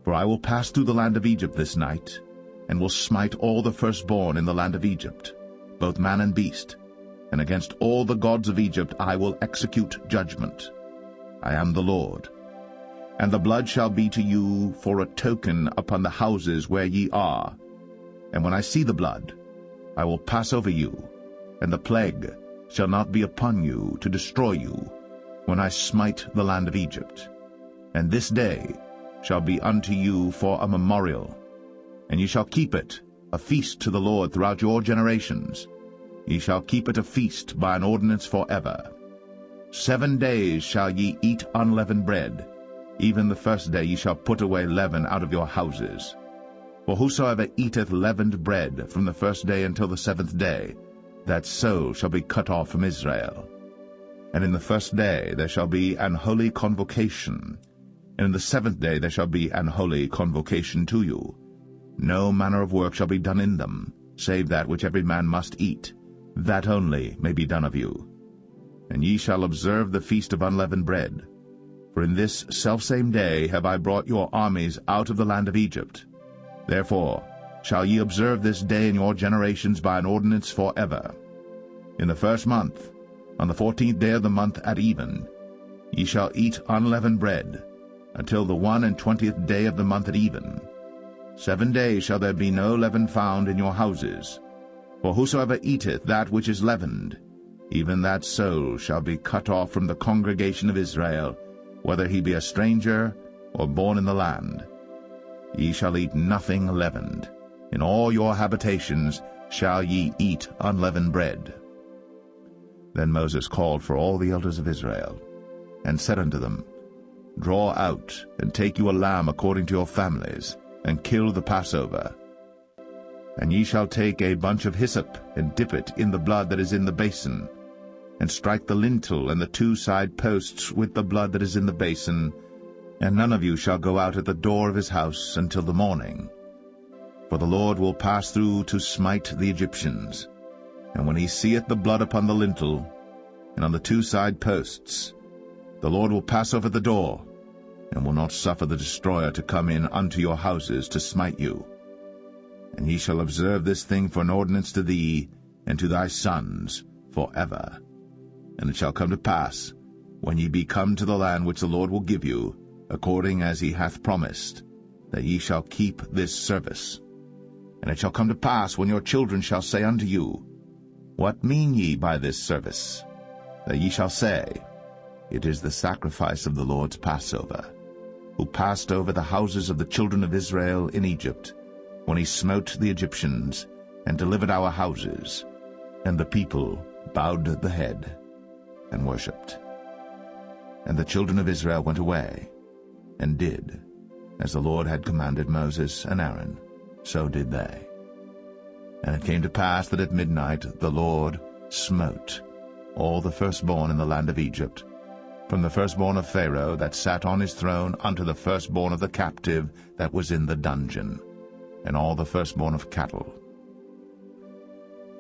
For I will pass through the land of Egypt this night, and will smite all the firstborn in the land of Egypt, both man and beast, and against all the gods of Egypt I will execute judgment. I am the Lord. And the blood shall be to you for a token upon the houses where ye are. And when I see the blood, I will pass over you, and the plague shall not be upon you to destroy you, when I smite the land of Egypt. And this day shall be unto you for a memorial, and ye shall keep it a feast to the Lord throughout your generations. Ye shall keep it a feast by an ordinance forever. 7 days shall ye eat unleavened bread. Even the first day ye shall put away leaven out of your houses. For whosoever eateth leavened bread from the first day until the 7th day, that soul shall be cut off from Israel. And in the first day there shall be an holy convocation, and in the 7th day there shall be an holy convocation to you. No manner of work shall be done in them, save that which every man must eat, that only may be done of you. And ye shall observe the feast of unleavened bread. For in this selfsame day have I brought your armies out of the land of Egypt. Therefore shall ye observe this day in your generations by an ordinance forever. In the 1st month, on the 14th day of the month at even, ye shall eat unleavened bread, until the 21st day of the month at even. 7 days shall there be no leaven found in your houses. For whosoever eateth that which is leavened, even that soul shall be cut off from the congregation of Israel, whether he be a stranger or born in the land. Ye shall eat nothing leavened. In all your habitations shall ye eat unleavened bread. Then Moses called for all the elders of Israel, and said unto them, Draw out, and take you a lamb according to your families, and kill the Passover. And ye shall take a bunch of hyssop, and dip it in the blood that is in the basin, and strike the lintel and the 2 side posts with the blood that is in the basin, and none of you shall go out at the door of his house until the morning. For the Lord will pass through to smite the Egyptians. And when he seeth the blood upon the lintel, and on the 2 side posts, the Lord will pass over the door, and will not suffer the destroyer to come in unto your houses to smite you. And ye shall observe this thing for an ordinance to thee and to thy sons forever. And it shall come to pass, when ye be come to the land which the Lord will give you, according as he hath promised, that ye shall keep this service. And it shall come to pass, when your children shall say unto you, What mean ye by this service? That ye shall say, It is the sacrifice of the Lord's Passover, who passed over the houses of the children of Israel in Egypt, when he smote the Egyptians, and delivered our houses. And the people bowed the head, and worshipped. And the children of Israel went away, and did, as the Lord had commanded Moses and Aaron, so did they. And it came to pass that at midnight the Lord smote all the firstborn in the land of Egypt, from the firstborn of Pharaoh that sat on his throne unto the firstborn of the captive that was in the dungeon, and all the firstborn of cattle.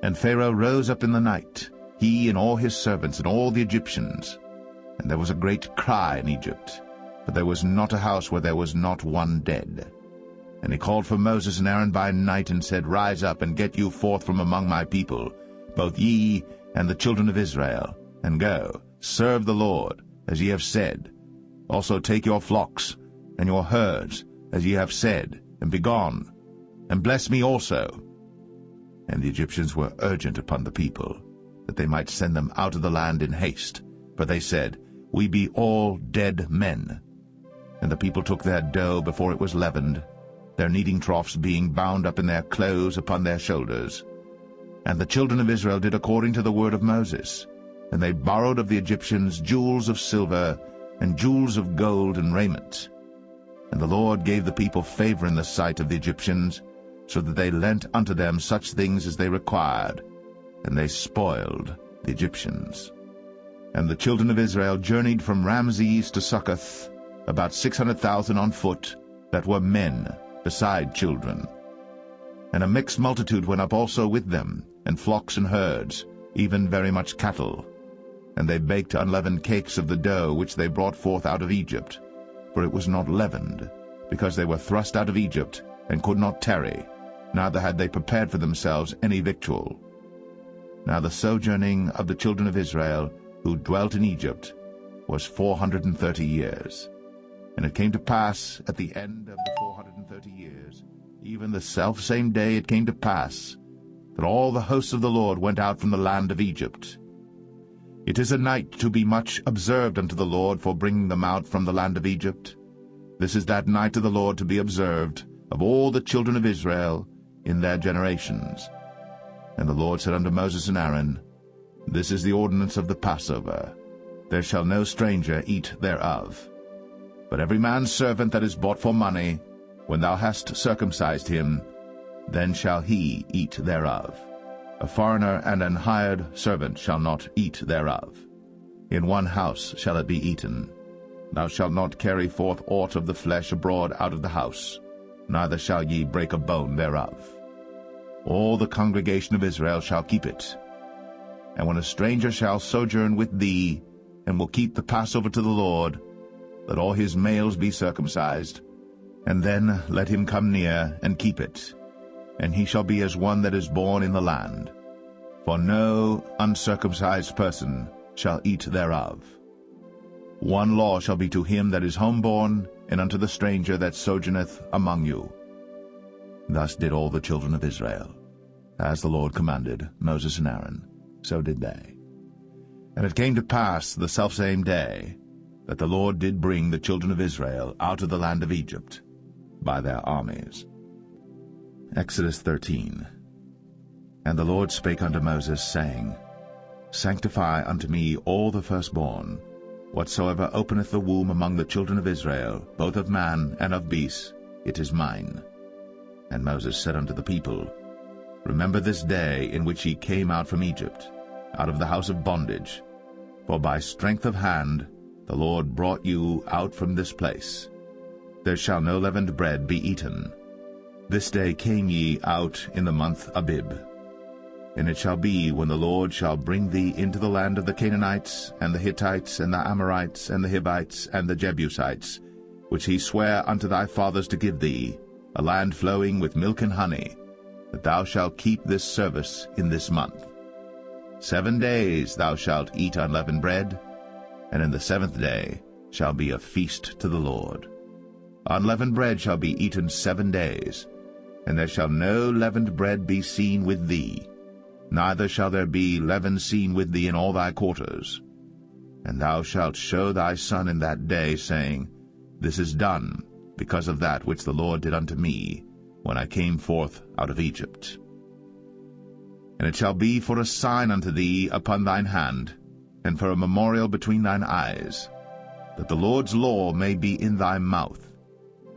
And Pharaoh rose up in the night, he and all his servants and all the Egyptians. And there was a great cry in Egypt, but there was not a house where there was not one dead. And he called for Moses and Aaron by night, and said, Rise up, and get you forth from among my people, both ye and the children of Israel, and go, serve the Lord, as ye have said. Also take your flocks and your herds, as ye have said, and be gone, and bless me also. And the Egyptians were urgent upon the people, that they might send them out of the land in haste. For they said, We be all dead men. And the people took their dough before it was leavened, their kneading troughs being bound up in their clothes upon their shoulders. And the children of Israel did according to the word of Moses. And they borrowed of the Egyptians jewels of silver, and jewels of gold and raiment. And the Lord gave the people favor in the sight of the Egyptians, so that they lent unto them such things as they required, and they spoiled the Egyptians. And the children of Israel journeyed from Ramses to Succoth, about 600,000 on foot, that were men, beside children. And a mixed multitude went up also with them, and flocks and herds, even very much cattle. And they baked unleavened cakes of the dough which they brought forth out of Egypt, for it was not leavened, because they were thrust out of Egypt, and could not tarry, neither had they prepared for themselves any victual. Now the sojourning of the children of Israel, who dwelt in Egypt, was 430 years. And it came to pass at the end of the 430 years, even the selfsame day it came to pass, that all the hosts of the Lord went out from the land of Egypt. It is a night to be much observed unto the Lord for bringing them out from the land of Egypt. This is that night of the Lord to be observed of all the children of Israel in their generations. And the Lord said unto Moses and Aaron, This is the ordinance of the Passover. There shall no stranger eat thereof. But every man's servant that is bought for money, when thou hast circumcised him, then shall he eat thereof. A foreigner and an hired servant shall not eat thereof. In one house shall it be eaten. Thou shalt not carry forth aught of the flesh abroad out of the house, neither shall ye break a bone thereof. All the congregation of Israel shall keep it. And when a stranger shall sojourn with thee, and will keep the Passover to the Lord, let all his males be circumcised, and then let him come near and keep it, and he shall be as one that is born in the land. For no uncircumcised person shall eat thereof. One law shall be to him that is homeborn, and unto the stranger that sojourneth among you. Thus did all the children of Israel. As the Lord commanded Moses and Aaron, so did they. And it came to pass the selfsame day, that the Lord did bring the children of Israel out of the land of Egypt by their armies. Exodus 13. And the Lord spake unto Moses, saying, Sanctify unto me all the firstborn, whatsoever openeth the womb among the children of Israel, both of man and of beast, it is mine. And Moses said unto the people, Remember this day in which ye came out from Egypt, out of the house of bondage, for by strength of hand the Lord brought you out from this place. There shall no leavened bread be eaten. This day came ye out in the month Abib. And it shall be, when the Lord shall bring thee into the land of the Canaanites, and the Hittites, and the Amorites, and the Hivites, and the Jebusites, which he sware unto thy fathers to give thee, a land flowing with milk and honey, that thou shalt keep this service in this month. 7 days thou shalt eat unleavened bread, and in the 7th day shall be a feast to the Lord. Unleavened bread shall be eaten 7 days, and there shall no leavened bread be seen with thee. neither shall there be leaven seen with thee in all thy quarters. And thou shalt show thy son in that day, saying, This is done because of that which the Lord did unto me, when I came forth out of Egypt. And it shall be for a sign unto thee upon thine hand, and for a memorial between thine eyes, that the Lord's law may be in thy mouth.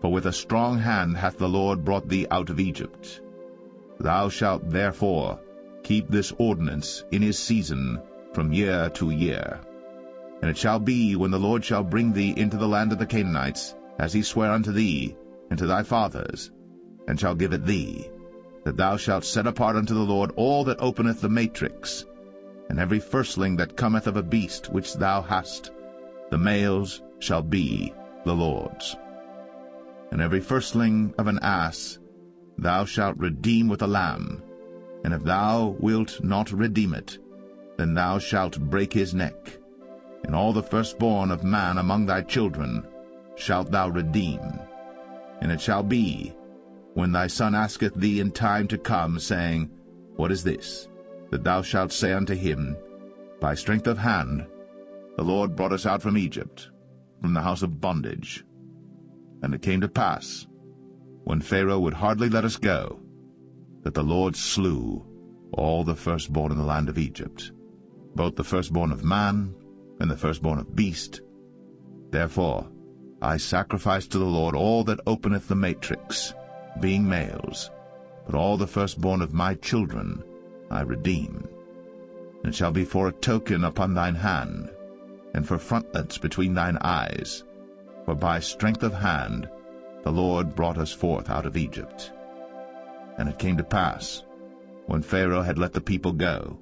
For with a strong hand hath the Lord brought thee out of Egypt. Thou shalt therefore keep this ordinance in his season from year to year. And it shall be, when the Lord shall bring thee into the land of the Canaanites, as he sware unto thee and to thy fathers, and shall give it thee, that thou shalt set apart unto the Lord all that openeth the matrix, and every firstling that cometh of a beast which thou hast, the males shall be the Lord's. And every firstling of an ass thou shalt redeem with a lamb, and if thou wilt not redeem it, then thou shalt break his neck. And all the firstborn of man among thy children shalt thou redeem. And it shall be, when thy son asketh thee in time to come, saying, What is this? That thou shalt say unto him, By strength of hand the Lord brought us out from Egypt, from the house of bondage. And it came to pass, when Pharaoh would hardly let us go, that the Lord slew all the firstborn in the land of Egypt, both the firstborn of man and the firstborn of beast. Therefore I sacrifice to the Lord all that openeth the matrix, being males, but all the firstborn of my children I redeem. And it shall be for a token upon thine hand, and for frontlets between thine eyes, for by strength of hand the Lord brought us forth out of Egypt. And it came to pass, when Pharaoh had let the people go,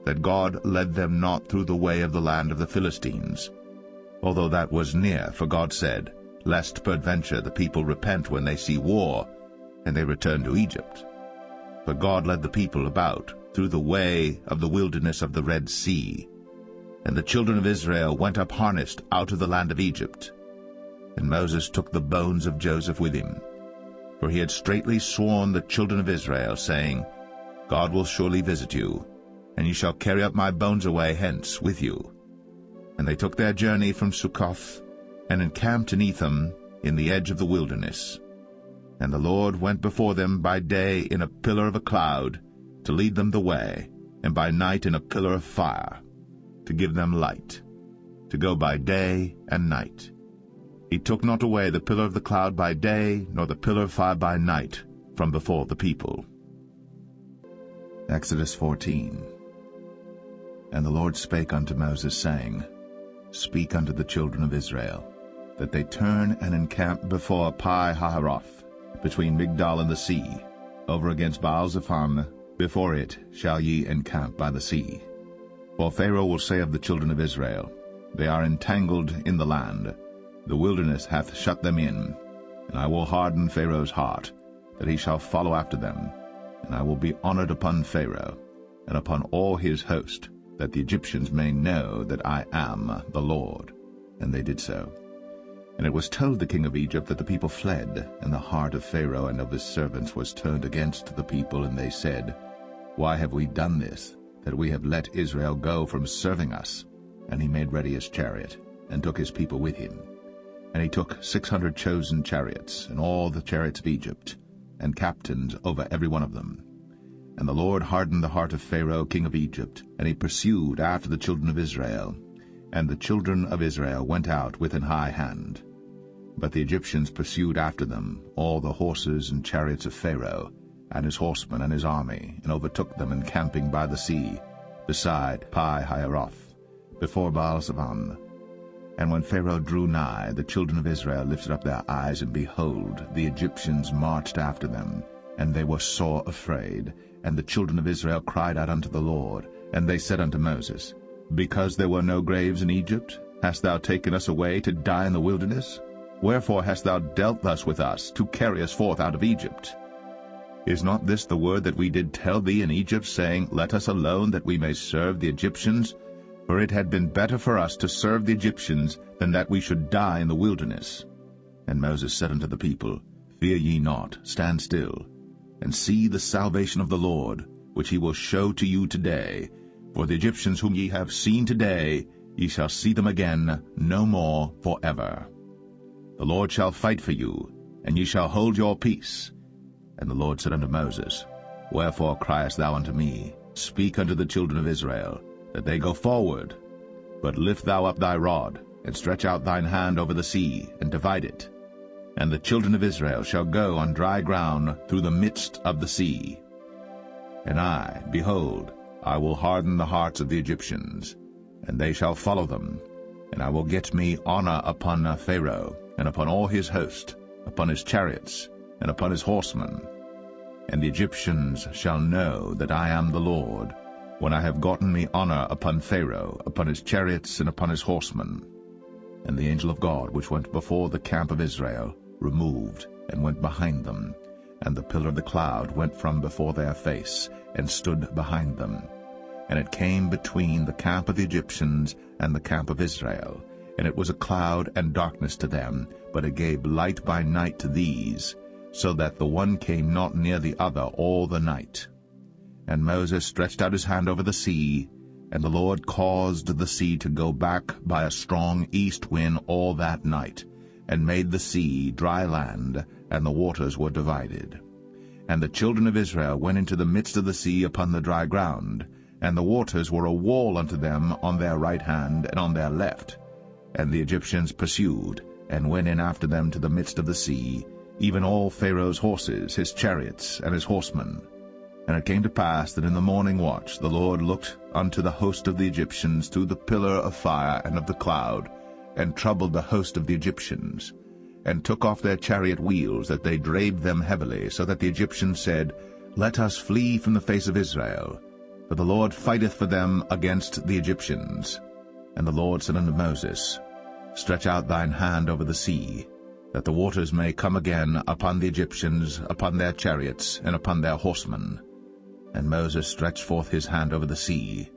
that God led them not through the way of the land of the Philistines, although that was near, for God said, Lest peradventure the people repent when they see war, and they return to Egypt. But God led the people about through the way of the wilderness of the Red Sea. And the children of Israel went up harnessed out of the land of Egypt. And Moses took the bones of Joseph with him, for he had straitly sworn the children of Israel, saying, God will surely visit you, and ye shall carry up my bones away hence with you. And they took their journey from Succoth, and encamped in Etham in the edge of the wilderness. And the Lord went before them by day in a pillar of a cloud, to lead them the way, and by night in a pillar of fire, to give them light, to go by day and night. He took not away the pillar of the cloud by day, nor the pillar of fire by night, from before the people. Exodus 14. And the Lord spake unto Moses, saying, Speak unto the children of Israel, that they turn and encamp before Pi-hahiroth, between Migdol and the sea, over against Baal-zephon. Before it shall ye encamp by the sea. For Pharaoh will say of the children of Israel, They are entangled in the land, the wilderness hath shut them in. And I will harden Pharaoh's heart, that he shall follow after them. And I will be honored upon Pharaoh, and upon all his host, that the Egyptians may know that I am the Lord. And they did so. And it was told the king of Egypt that the people fled, and the heart of Pharaoh and of his servants was turned against the people, and they said, Why have we done this, that we have let Israel go from serving us? And he made ready his chariot, and took his people with him. And he took 600 chosen chariots, and all the chariots of Egypt, and captains over every one of them. And the Lord hardened the heart of Pharaoh king of Egypt, and he pursued after the children of Israel. And the children of Israel went out with an high hand. But the Egyptians pursued after them all the horses and chariots of Pharaoh, and his horsemen and his army, and overtook them encamping by the sea, beside Pi-hahiroth, before Baal-zephon. And when Pharaoh drew nigh, the children of Israel lifted up their eyes, and behold, the Egyptians marched after them, and they were sore afraid. And the children of Israel cried out unto the Lord, and they said unto Moses, Because there were no graves in Egypt, hast thou taken us away to die in the wilderness? Wherefore hast thou dealt thus with us, to carry us forth out of Egypt? Is not this the word that we did tell thee in Egypt, saying, Let us alone, that we may serve the Egyptians? For it had been better for us to serve the Egyptians, than that we should die in the wilderness. And Moses said unto the people, Fear ye not, stand still, and see the salvation of the Lord, which he will show to you today. For the Egyptians whom ye have seen today, ye shall see them again no more forever. The Lord shall fight for you, and ye shall hold your peace. And the Lord said unto Moses, Wherefore criest thou unto me? Speak unto the children of Israel, that they go forward. But lift thou up thy rod, and stretch out thine hand over the sea, and divide it. And the children of Israel shall go on dry ground through the midst of the sea. And I, behold, I will harden the hearts of the Egyptians, and they shall follow them. And I will get me honor upon Pharaoh, and upon all his host, upon his chariots, and upon his horsemen. And the Egyptians shall know that I am the Lord, when I have gotten me honor upon Pharaoh, upon his chariots, and upon his horsemen. And the angel of God, which went before the camp of Israel, removed, and went behind them. And the pillar of the cloud went from before their face, and stood behind them. And it came between the camp of the Egyptians and the camp of Israel. And it was a cloud and darkness to them, but it gave light by night to these, so that the one came not near the other all the night. And Moses stretched out his hand over the sea, and the Lord caused the sea to go back by a strong east wind all that night, and made the sea dry land, and the waters were divided. And the children of Israel went into the midst of the sea upon the dry ground, and the waters were a wall unto them on their right hand and on their left. And the Egyptians pursued, and went in after them to the midst of the sea, even all Pharaoh's horses, his chariots, and his horsemen. And it came to pass that in the morning watch the Lord looked unto the host of the Egyptians through the pillar of fire and of the cloud, and troubled the host of the Egyptians, and took off their chariot wheels, that they drave them heavily, so that the Egyptians said, Let us flee from the face of Israel, for the Lord fighteth for them against the Egyptians. And the Lord said unto Moses, Stretch out thine hand over the sea, that the waters may come again upon the Egyptians, upon their chariots, and upon their horsemen. And Moses stretched forth his hand over the sea,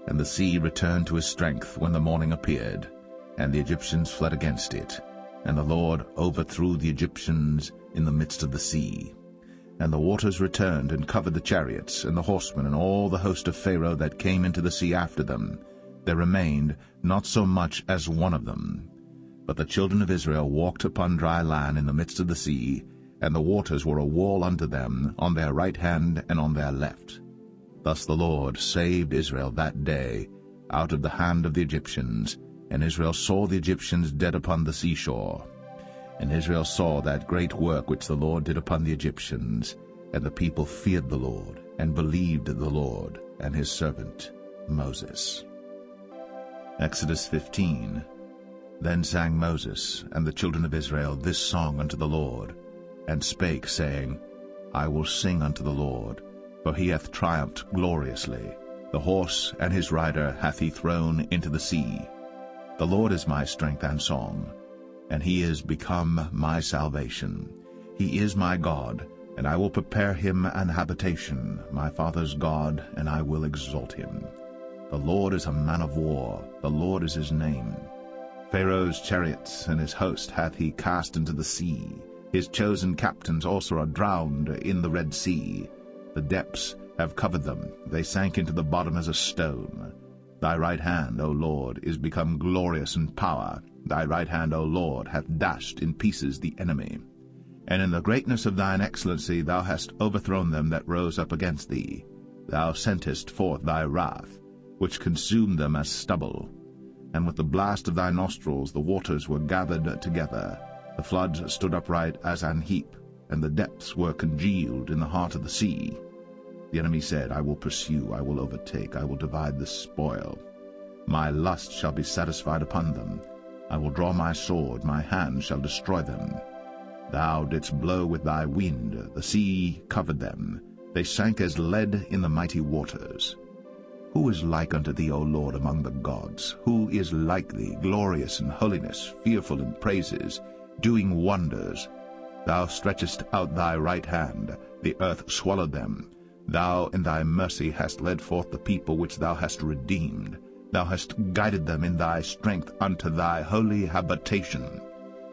and the sea returned to his strength when the morning appeared, and the Egyptians fled against it. And the Lord overthrew the Egyptians in the midst of the sea. And the waters returned and covered the chariots, and the horsemen, and all the host of Pharaoh that came into the sea after them. There remained not so much as one of them. But the children of Israel walked upon dry land in the midst of the sea, and the waters were a wall unto them on their right hand and on their left. Thus the Lord saved Israel that day out of the hand of the Egyptians, and Israel saw the Egyptians dead upon the seashore. And Israel saw that great work which the Lord did upon the Egyptians, and the people feared the Lord, and believed the Lord and his servant Moses. Exodus 15. Then sang Moses and the children of Israel this song unto the Lord, and spake, saying, I will sing unto the Lord, for he hath triumphed gloriously. The horse and his rider hath he thrown into the sea. The Lord is my strength and song, and he is become my salvation. He is my God, and I will prepare him an habitation, my father's God, and I will exalt him. The Lord is a man of war, the Lord is his name. Pharaoh's chariots and his host hath he cast into the sea. His chosen captains also are drowned in the Red Sea. The depths have covered them, they sank into the bottom as a stone. Thy right hand, O Lord, is become glorious in power. Thy right hand, O Lord, hath dashed in pieces the enemy. And in the greatness of thine excellency thou hast overthrown them that rose up against thee. Thou sentest forth thy wrath, which consumed them as stubble. And with the blast of thy nostrils the waters were gathered together. The floods stood upright as an heap, and the depths were congealed in the heart of the sea. The enemy said, I will pursue, I will overtake, I will divide the spoil. My lust shall be satisfied upon them. I will draw my sword, my hand shall destroy them. Thou didst blow with thy wind, the sea covered them. They sank as lead in the mighty waters. Who is like unto thee, O Lord, among the gods? Who is like thee, glorious in holiness, fearful in praises, doing wonders? Thou stretchest out thy right hand, the earth swallowed them. Thou in thy mercy hast led forth the people which thou hast redeemed. Thou hast guided them in thy strength unto thy holy habitation.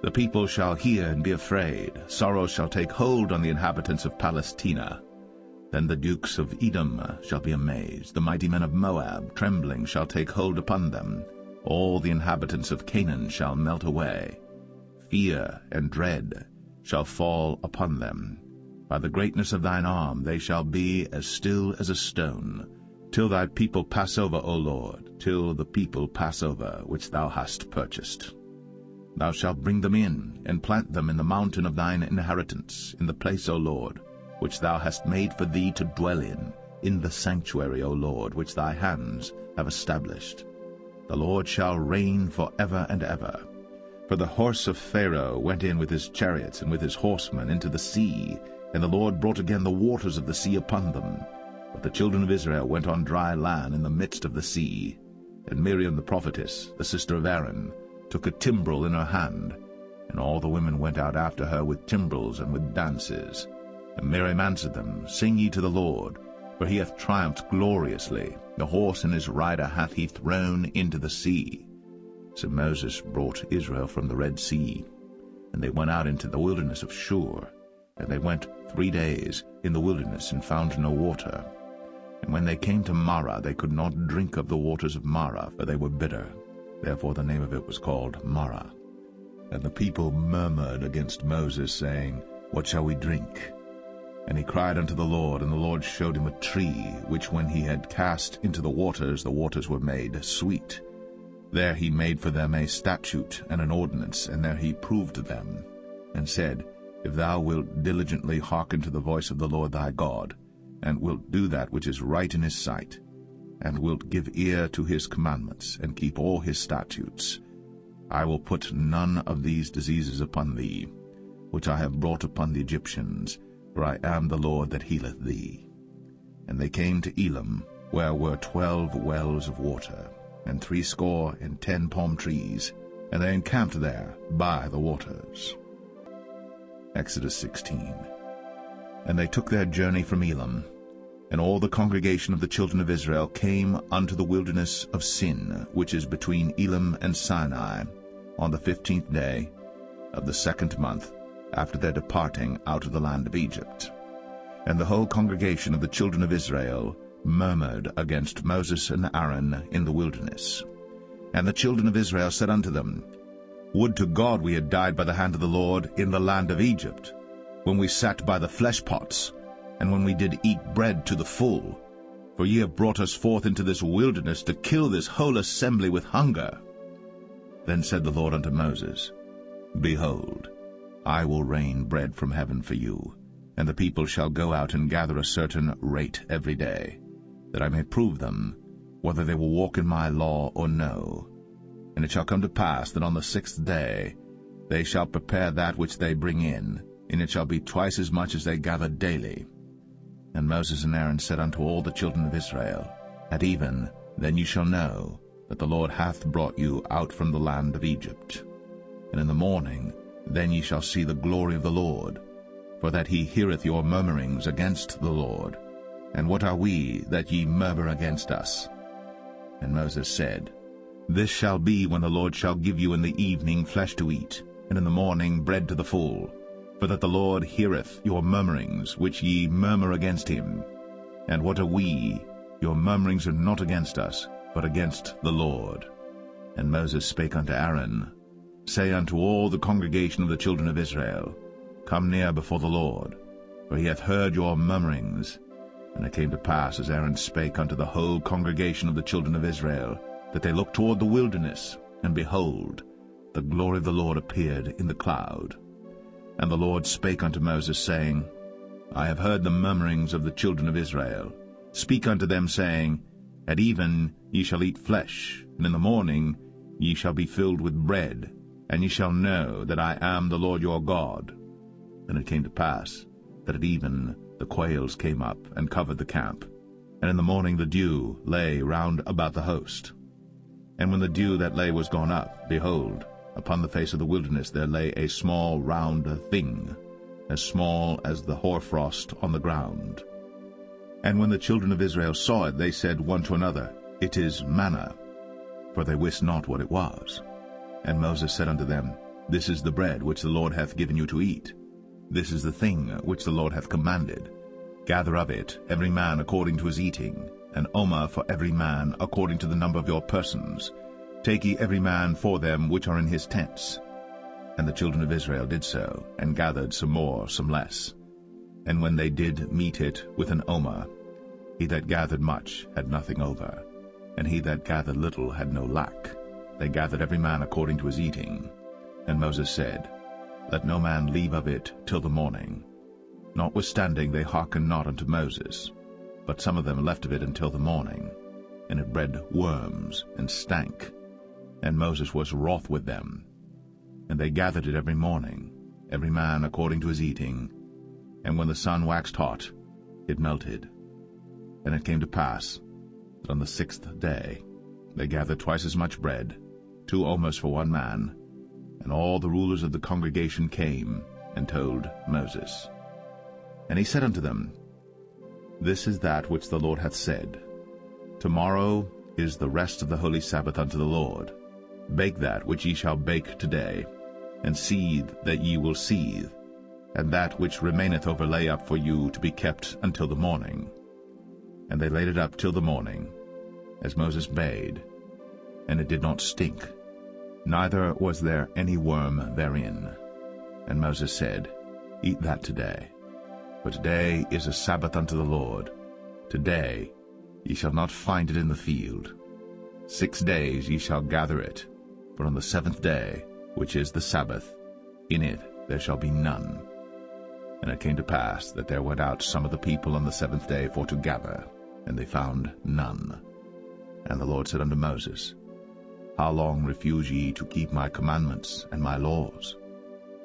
The people shall hear and be afraid. Sorrow shall take hold on the inhabitants of Palestina. Then the dukes of Edom shall be amazed, the mighty men of Moab, trembling, shall take hold upon them. All the inhabitants of Canaan shall melt away. Fear and dread shall fall upon them. By the greatness of thine arm they shall be as still as a stone, till thy people pass over, O Lord, till the people pass over which thou hast purchased. Thou shalt bring them in, and plant them in the mountain of thine inheritance, in the place, O Lord, which thou hast made for thee to dwell in the sanctuary, O Lord, which thy hands have established. The Lord shall reign for ever and ever. For the horse of Pharaoh went in with his chariots and with his horsemen into the sea, and the Lord brought again the waters of the sea upon them. But the children of Israel went on dry land in the midst of the sea. And Miriam the prophetess, the sister of Aaron, took a timbrel in her hand, and all the women went out after her with timbrels and with dances. And Miriam answered them, Sing ye to the Lord, for he hath triumphed gloriously. The horse and his rider hath he thrown into the sea. So Moses brought Israel from the Red Sea, and they went out into the wilderness of Shur. And they went 3 days in the wilderness, and found no water. And when they came to Marah, they could not drink of the waters of Marah, for they were bitter. Therefore the name of it was called Marah. And the people murmured against Moses, saying, What shall we drink? And he cried unto the Lord, and the Lord showed him a tree, which when he had cast into the waters were made sweet. There he made for them a statute and an ordinance, and there he proved them, and said, If thou wilt diligently hearken to the voice of the Lord thy God, and wilt do that which is right in his sight, and wilt give ear to his commandments, and keep all his statutes, I will put none of these diseases upon thee, which I have brought upon the Egyptians, for I am the Lord that healeth thee. And they came to Elim, where were 12 wells of water, and 70 palm trees, and they encamped there by the waters. Exodus 16. And they took their journey from Elim, and all the congregation of the children of Israel came unto the wilderness of Sin, which is between Elim and Sinai, on the 15th day of the 2nd month, after their departing out of the land of Egypt. And the whole congregation of the children of Israel murmured against Moses and Aaron in the wilderness. And the children of Israel said unto them, Would to God we had died by the hand of the Lord in the land of Egypt, when we sat by the flesh pots, and when we did eat bread to the full. For ye have brought us forth into this wilderness to kill this whole assembly with hunger. Then said the Lord unto Moses, Behold, I will rain bread from heaven for you, and the people shall go out and gather a certain rate every day, that I may prove them, whether they will walk in my law or no. And it shall come to pass that on the 6th day they shall prepare that which they bring in, and it shall be twice as much as they gather daily. And Moses and Aaron said unto all the children of Israel, At even then ye shall know that the Lord hath brought you out from the land of Egypt. And in the morning then ye shall see the glory of the Lord, for that he heareth your murmurings against the Lord. And what are we that ye murmur against us? And Moses said, This shall be when the Lord shall give you in the evening flesh to eat, and in the morning bread to the full, for that the Lord heareth your murmurings, which ye murmur against him. And what are we? Your murmurings are not against us, but against the Lord. And Moses spake unto Aaron, Say unto all the congregation of the children of Israel, Come near before the Lord, for he hath heard your murmurings. And it came to pass, as Aaron spake unto the whole congregation of the children of Israel, that they looked toward the wilderness, and behold, the glory of the Lord appeared in the cloud. And the Lord spake unto Moses, saying, I have heard the murmurings of the children of Israel. Speak unto them, saying, At even ye shall eat flesh, and in the morning ye shall be filled with bread, and ye shall know that I am the Lord your God. And it came to pass that at even the quails came up and covered the camp, and in the morning the dew lay round about the host. And when the dew that lay was gone up, behold, upon the face of the wilderness there lay a small round thing, as small as the hoarfrost on the ground. And when the children of Israel saw it, they said one to another, It is manna, for they wist not what it was. And Moses said unto them, This is the bread which the Lord hath given you to eat. This is the thing which the Lord hath commanded. Gather of it every man according to his eating, an omer for every man according to the number of your persons. Take ye every man for them which are in his tents. And the children of Israel did so, and gathered some more, some less. And when they did meet it with an omer, he that gathered much had nothing over, and he that gathered little had no lack. They gathered every man according to his eating. And Moses said, Let no man leave of it till the morning. Notwithstanding they hearkened not unto Moses, but some of them left of it until the morning, and it bred worms, and stank. And Moses was wroth with them. And they gathered it every morning, every man according to his eating. And when the sun waxed hot, it melted. And it came to pass that on the 6th day they gathered twice as much bread, 2 omers for one man. And all the rulers of the congregation came and told Moses. And he said unto them, This is that which the Lord hath said. Tomorrow is the rest of the holy Sabbath unto the Lord. Bake that which ye shall bake today, and seethe that ye will seethe, and that which remaineth over lay up for you to be kept until the morning. And they laid it up till the morning, as Moses bade, and it did not stink, neither was there any worm therein. And Moses said, Eat that today, for today is a Sabbath unto the Lord. Today ye shall not find it in the field. 6 days ye shall gather it, but on the 7th day, which is the Sabbath, in it there shall be none. And it came to pass that there went out some of the people on the 7th day for to gather, and they found none. And the Lord said unto Moses, How long refuse ye to keep my commandments and my laws?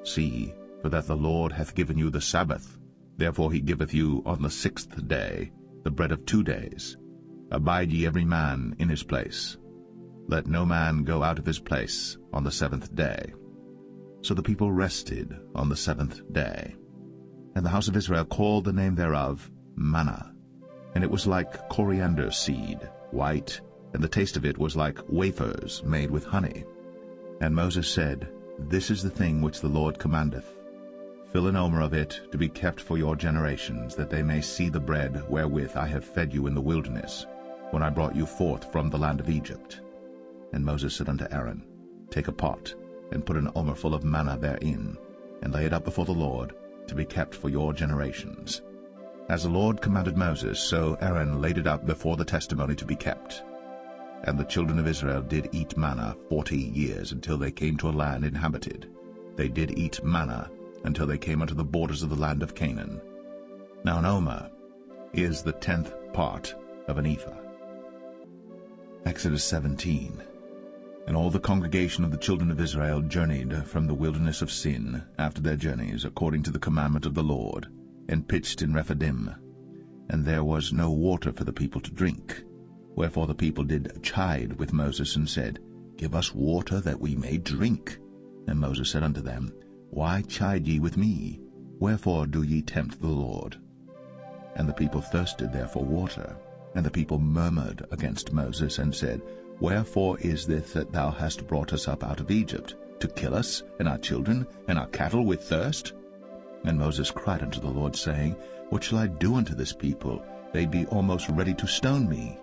See, for that the Lord hath given you the Sabbath. Therefore he giveth you on the 6th day the bread of 2 days. Abide ye every man in his place. Let no man go out of his place on the 7th day. So the people rested on the 7th day. And the house of Israel called the name thereof manna. And it was like coriander seed, white, and the taste of it was like wafers made with honey. And Moses said, This is the thing which the Lord commandeth. Fill an omer of it to be kept for your generations, that they may see the bread wherewith I have fed you in the wilderness, when I brought you forth from the land of Egypt. And Moses said unto Aaron, Take a pot, and put an omer full of manna therein, and lay it up before the Lord, to be kept for your generations. As the Lord commanded Moses, so Aaron laid it up before the testimony to be kept. And the children of Israel did eat manna 40 years, until they came to a land inhabited. They did eat manna until they came unto the borders of the land of Canaan. Now an omer is the 10th part of an ephah. Exodus 17. And all the congregation of the children of Israel journeyed from the wilderness of Sin after their journeys, according to the commandment of the Lord, and pitched in Rephidim. And there was no water for the people to drink. Wherefore the people did chide with Moses, and said, Give us water that we may drink. And Moses said unto them, Why chide ye with me? Wherefore do ye tempt the Lord? And the people thirsted there for water. And the people murmured against Moses, and said, Wherefore is this that thou hast brought us up out of Egypt, to kill us, and our children, and our cattle with thirst? And Moses cried unto the Lord, saying, What shall I do unto this people? They be almost ready to stone me.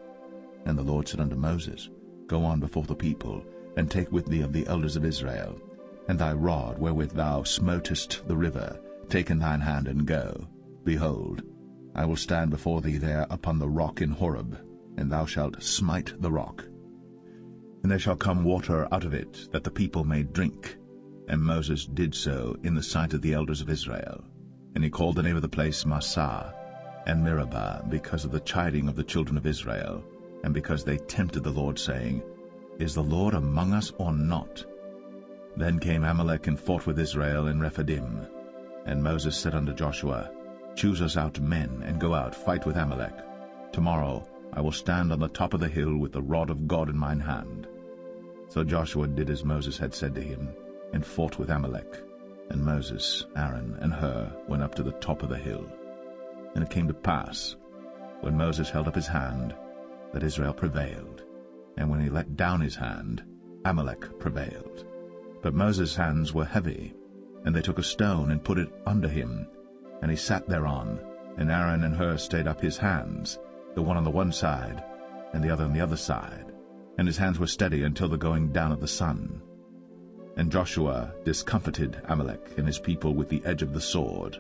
And the Lord said unto Moses, Go on before the people, and take with thee of the elders of Israel, and thy rod wherewith thou smotest the river, take in thine hand, and go. Behold, I will stand before thee there upon the rock in Horeb, and thou shalt smite the rock. And there shall come water out of it, that the people may drink. And Moses did so in the sight of the elders of Israel. And he called the name of the place Massah and Meribah, because of the chiding of the children of Israel, and because they tempted the Lord, saying, Is the Lord among us or not? Then came Amalek and fought with Israel in Rephidim. And Moses said unto Joshua, Choose us out men, and go out, fight with Amalek. Tomorrow I will stand on the top of the hill with the rod of God in mine hand. So Joshua did as Moses had said to him, and fought with Amalek. And Moses, Aaron, and Hur went up to the top of the hill. And it came to pass, when Moses held up his hand, that Israel prevailed. And when he let down his hand, Amalek prevailed. But Moses' hands were heavy, and they took a stone and put it under him, and he sat thereon, And Aaron and Hur stayed up his hands, the one on the one side, and the other on the other side, and his hands were steady until the going down of the sun. And Joshua discomfited Amalek and his people with the edge of the sword.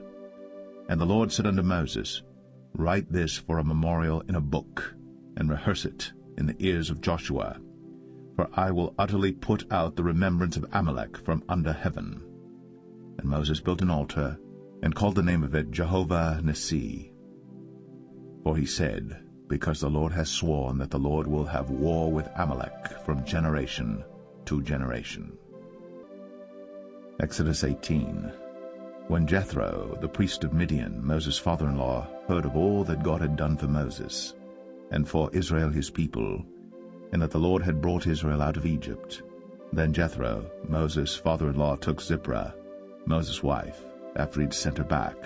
And the Lord said unto Moses, Write this for a memorial in a book, and rehearse it in the ears of Joshua. For I will utterly put out the remembrance of Amalek from under heaven. And Moses built an altar, and called the name of it Jehovah Nissi. For he said, Because the Lord has sworn that the Lord will have war with Amalek from generation to generation. Exodus 18. When Jethro, the priest of Midian, Moses' father-in-law, heard of all that God had done for Moses, and for Israel his people, and that the Lord had brought Israel out of Egypt, then Jethro, Moses' father-in-law, took Zipporah, Moses' wife, after he'd sent her back,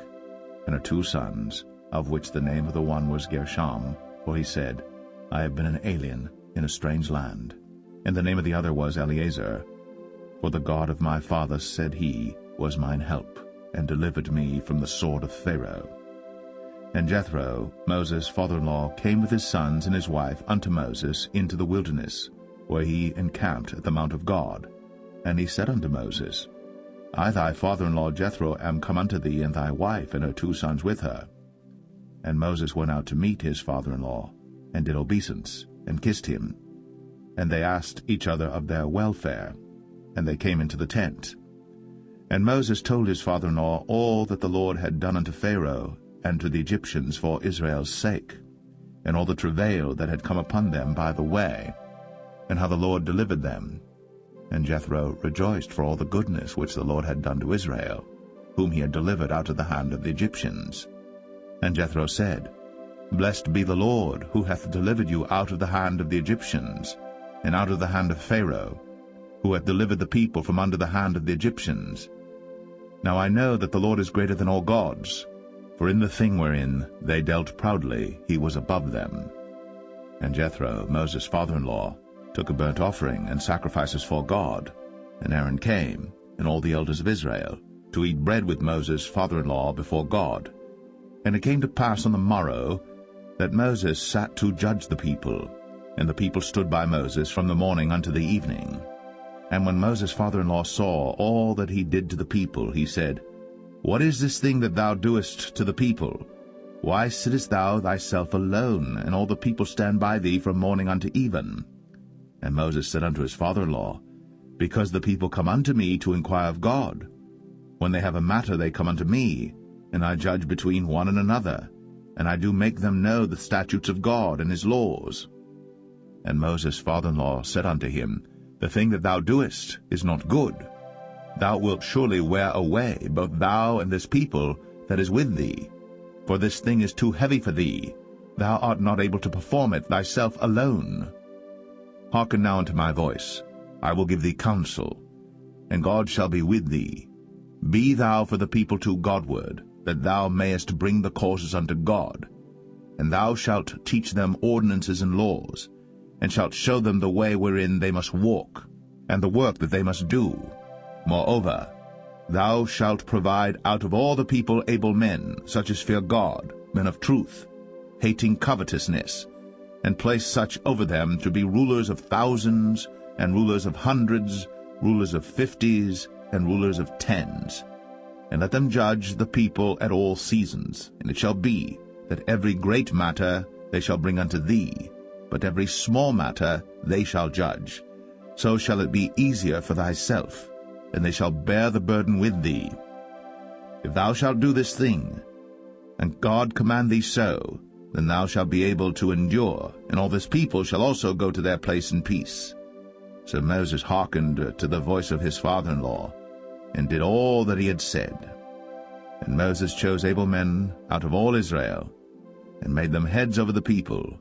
and her 2 sons, of which the name of the one was Gershom, for he said, I have been an alien in a strange land. And the name of the other was Eleazar, for the God of my father, said he, was mine help, and delivered me from the sword of Pharaoh. And Jethro, Moses' father-in-law, came with his sons and his wife unto Moses into the wilderness, where he encamped at the mount of God. And he said unto Moses, I thy father-in-law Jethro am come unto thee, and thy wife and her 2 sons with her. And Moses went out to meet his father-in-law, and did obeisance, and kissed him. And they asked each other of their welfare, and they came into the tent. And Moses told his father-in-law all that the Lord had done unto Pharaoh and to the Egyptians for Israel's sake, and all the travail that had come upon them by the way, and how the Lord delivered them. And Jethro rejoiced for all the goodness which the Lord had done to Israel, whom he had delivered out of the hand of the Egyptians. And Jethro said, Blessed be the Lord, who hath delivered you out of the hand of the Egyptians, and out of the hand of Pharaoh, who hath delivered the people from under the hand of the Egyptians. Now I know that the Lord is greater than all gods, for in the thing wherein they dealt proudly he was above them. And Jethro, Moses' father-in-law, took a burnt offering and sacrifices for God. And Aaron came, and all the elders of Israel, to eat bread with Moses' father-in-law before God. And it came to pass on the morrow that Moses sat to judge the people, and the people stood by Moses from the morning unto the evening. And when Moses' father-in-law saw all that he did to the people, he said, What is this thing that thou doest to the people? Why sittest thou thyself alone, and all the people stand by thee from morning unto even? And Moses said unto his father-in-law, Because the people come unto me to inquire of God. When they have a matter they come unto me, and I judge between one and another, and I do make them know the statutes of God and his laws. And Moses' father-in-law said unto him, The thing that thou doest is not good. Thou wilt surely wear away both thou and this people that is with thee. For this thing is too heavy for thee. Thou art not able to perform it thyself alone. Hearken now unto my voice. I will give thee counsel, and God shall be with thee. Be thou for the people to Godward, that thou mayest bring the causes unto God. And thou shalt teach them ordinances and laws, and shalt show them the way wherein they must walk, and the work that they must do. Moreover, thou shalt provide out of all the people able men, such as fear God, men of truth, hating covetousness, and place such over them to be rulers of thousands, and rulers of hundreds, rulers of 50s, and rulers of 10s. And let them judge the people at all seasons. And it shall be, that every great matter they shall bring unto thee, but every small matter they shall judge. So shall it be easier for thyself, and they shall bear the burden with thee. If thou shalt do this thing, and God command thee so, then thou shalt be able to endure, and all this people shall also go to their place in peace. So Moses hearkened to the voice of his father-in-law, and did all that he had said. And Moses chose able men out of all Israel, and made them heads over the people,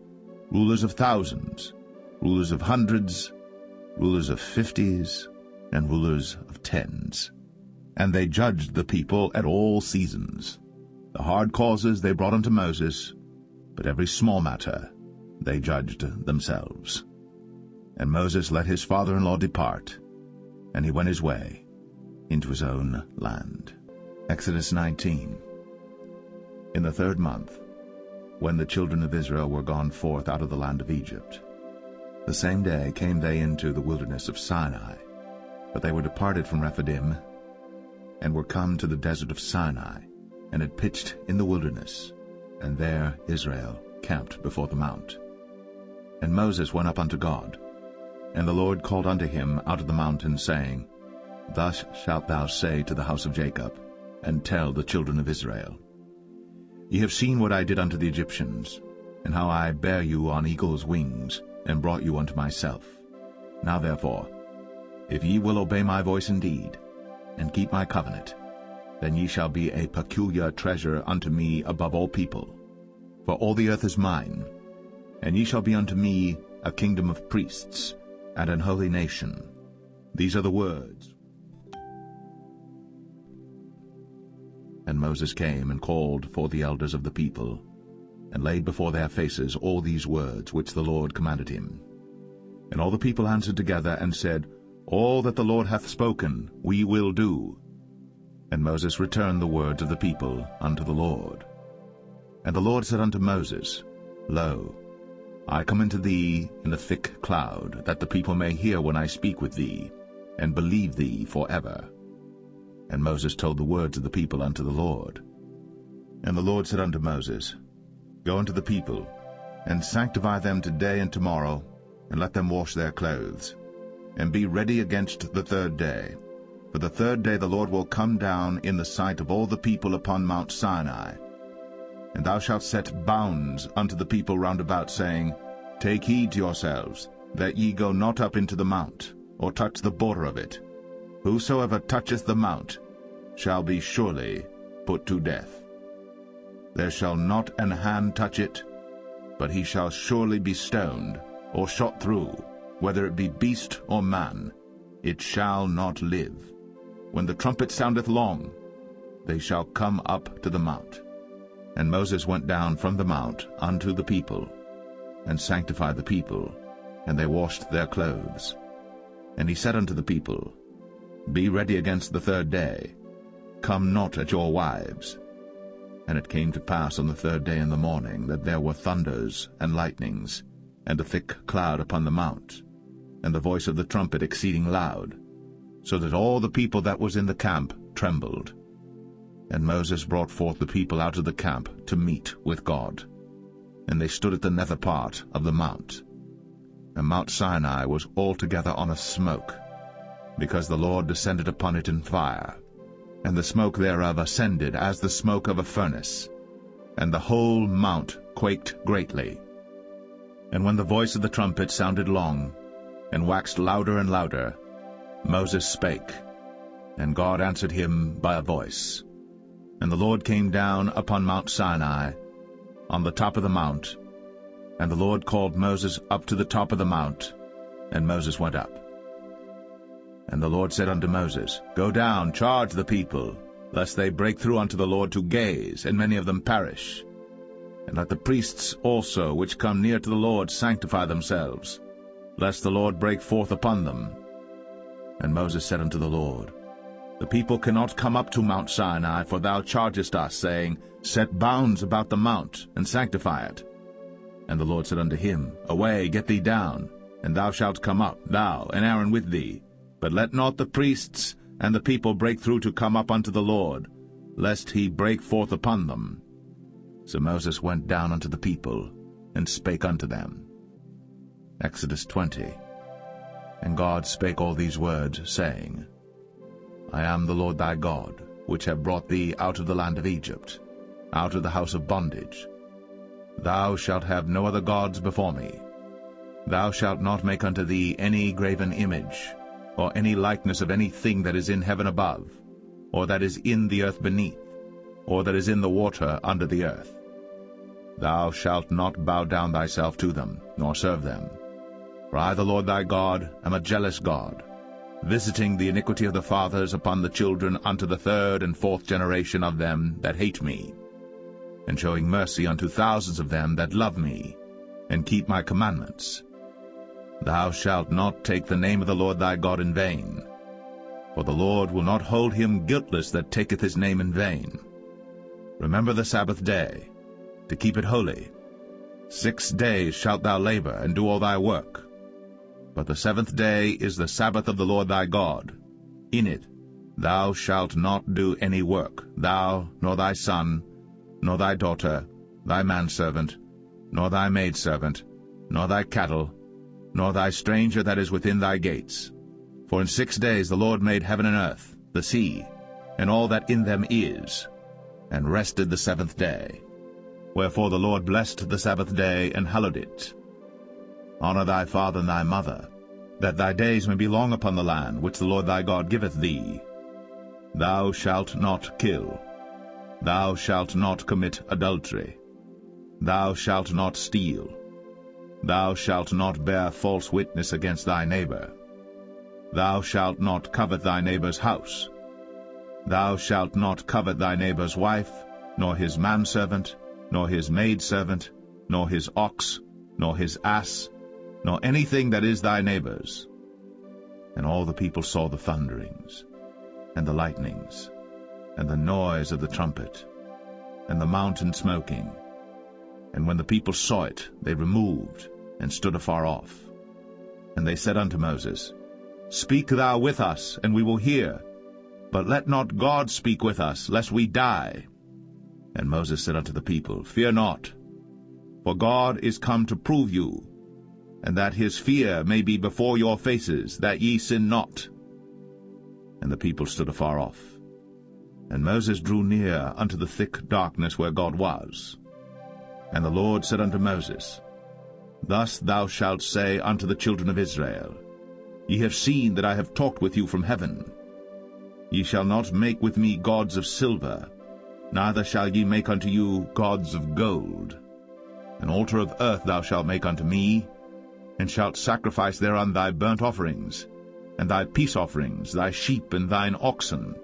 rulers of thousands, rulers of hundreds, rulers of 50s, and rulers of 10s. And they judged the people at all seasons. The hard causes they brought unto Moses, but every small matter they judged themselves. And Moses let his father-in-law depart, and he went his way into his own land. Exodus 19. In the 3rd month, when the children of Israel were gone forth out of the land of Egypt, the same day came they into the wilderness of Sinai. But they were departed from Rephidim, and were come to the desert of Sinai, and had pitched in the wilderness, and there Israel camped before the mount. And Moses went up unto God, and the Lord called unto him out of the mountain, saying, Thus shalt thou say to the house of Jacob, and tell the children of Israel, Ye have seen what I did unto the Egyptians, and how I bare you on eagle's wings, and brought you unto myself. Now therefore, if ye will obey my voice indeed, and keep my covenant, then ye shall be a peculiar treasure unto me above all people. For all the earth is mine, and ye shall be unto me a kingdom of priests, and an holy nation. These are the words. And Moses came and called for the elders of the people, and laid before their faces all these words which the Lord commanded him. And all the people answered together and said, All that the Lord hath spoken we will do. And Moses returned the words of the people unto the Lord. And the Lord said unto Moses, Lo, I come unto thee in a thick cloud, that the people may hear when I speak with thee, and believe thee forever. And Moses told the words of the people unto the Lord. And the Lord said unto Moses, Go unto the people, and sanctify them today and tomorrow, and let them wash their clothes, and be ready against the 3rd day. For the 3rd day the Lord will come down in the sight of all the people upon Mount Sinai. And thou shalt set bounds unto the people round about, saying, Take heed to yourselves, that ye go not up into the mount, or touch the border of it. Whosoever toucheth the mount shall be surely put to death. There shall not an hand touch it, but he shall surely be stoned, or shot through, whether it be beast or man, it shall not live. When the trumpet soundeth long, they shall come up to the mount. And Moses went down from the mount unto the people, and sanctified the people, and they washed their clothes. And he said unto the people, Be ready against the 3rd day, come not at your wives. And it came to pass on the 3rd day in the morning, that there were thunders and lightnings, and a thick cloud upon the mount, and the voice of the trumpet exceeding loud, so that all the people that was in the camp trembled. And Moses brought forth the people out of the camp to meet with God. And they stood at the nether part of the mount. And Mount Sinai was altogether on a smoke, because the Lord descended upon it in fire, and the smoke thereof ascended as the smoke of a furnace, and the whole mount quaked greatly. And when the voice of the trumpet sounded long, and waxed louder and louder, Moses spake, and God answered him by a voice. And the Lord came down upon Mount Sinai, on the top of the mount, and the Lord called Moses up to the top of the mount, and Moses went up. And the Lord said unto Moses, Go down, charge the people, lest they break through unto the Lord to gaze, and many of them perish. And let the priests also which come near to the Lord sanctify themselves, lest the Lord break forth upon them. And Moses said unto the Lord, The people cannot come up to Mount Sinai, for thou chargest us, saying, Set bounds about the mount, and sanctify it. And the Lord said unto him, Away, get thee down, and thou shalt come up, thou and Aaron with thee. But let not the priests and the people break through to come up unto the Lord, lest he break forth upon them. So Moses went down unto the people, and spake unto them. Exodus 20. And God spake all these words, saying, I am the Lord thy God, which have brought thee out of the land of Egypt, out of the house of bondage. Thou shalt have no other gods before me. Thou shalt not make unto thee any graven image, or any likeness of any thing that is in heaven above, or that is in the earth beneath, or that is in the water under the earth. Thou shalt not bow down thyself to them, nor serve them. For I, the Lord thy God, am a jealous God, visiting the iniquity of the fathers upon the children unto the 3rd and 4th generation of them that hate me, and showing mercy unto thousands of them that love me, and keep my commandments. Thou shalt not take the name of the Lord thy God in vain, for the Lord will not hold him guiltless that taketh his name in vain. Remember the Sabbath day, to keep it holy. 6 days shalt thou labor, and do all thy work. But the 7th day is the Sabbath of the Lord thy God. In it thou shalt not do any work, thou, nor thy son, nor thy daughter, thy manservant, nor thy maidservant, nor thy cattle, nor thy stranger that is within thy gates. For in 6 days the Lord made heaven and earth, the sea, and all that in them is, and rested the 7th day. Wherefore the Lord blessed the Sabbath day, and hallowed it. Honor thy father and thy mother, that thy days may be long upon the land which the Lord thy God giveth thee. Thou shalt not kill. Thou shalt not commit adultery. Thou shalt not steal. Thou shalt not bear false witness against thy neighbor. Thou shalt not covet thy neighbor's house. Thou shalt not covet thy neighbor's wife, nor his manservant, nor his maidservant, nor his ox, nor his ass, nor anything that is thy neighbor's. And all the people saw the thunderings, and the lightnings, and the noise of the trumpet, and the mountain smoking. And when the people saw it, they removed, and stood afar off. And they said unto Moses, Speak thou with us, and we will hear. But let not God speak with us, lest we die. And Moses said unto the people, Fear not, for God is come to prove you, and that his fear may be before your faces, that ye sin not. And the people stood afar off. And Moses drew near unto the thick darkness where God was. And the Lord said unto Moses, Thus thou shalt say unto the children of Israel, Ye have seen that I have talked with you from heaven. Ye shall not make with me gods of silver, neither shall ye make unto you gods of gold. An altar of earth thou shalt make unto me, and shalt sacrifice thereon thy burnt offerings, and thy peace offerings, thy sheep and thine oxen.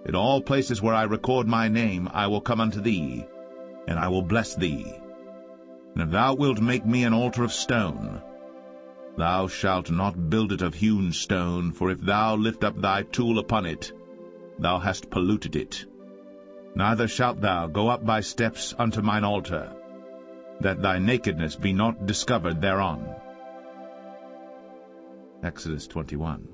In all places where I record my name I will come unto thee, and I will bless thee. And if thou wilt make me an altar of stone, thou shalt not build it of hewn stone, for if thou lift up thy tool upon it, thou hast polluted it. Neither shalt thou go up by steps unto mine altar, that thy nakedness be not discovered thereon. Exodus 21.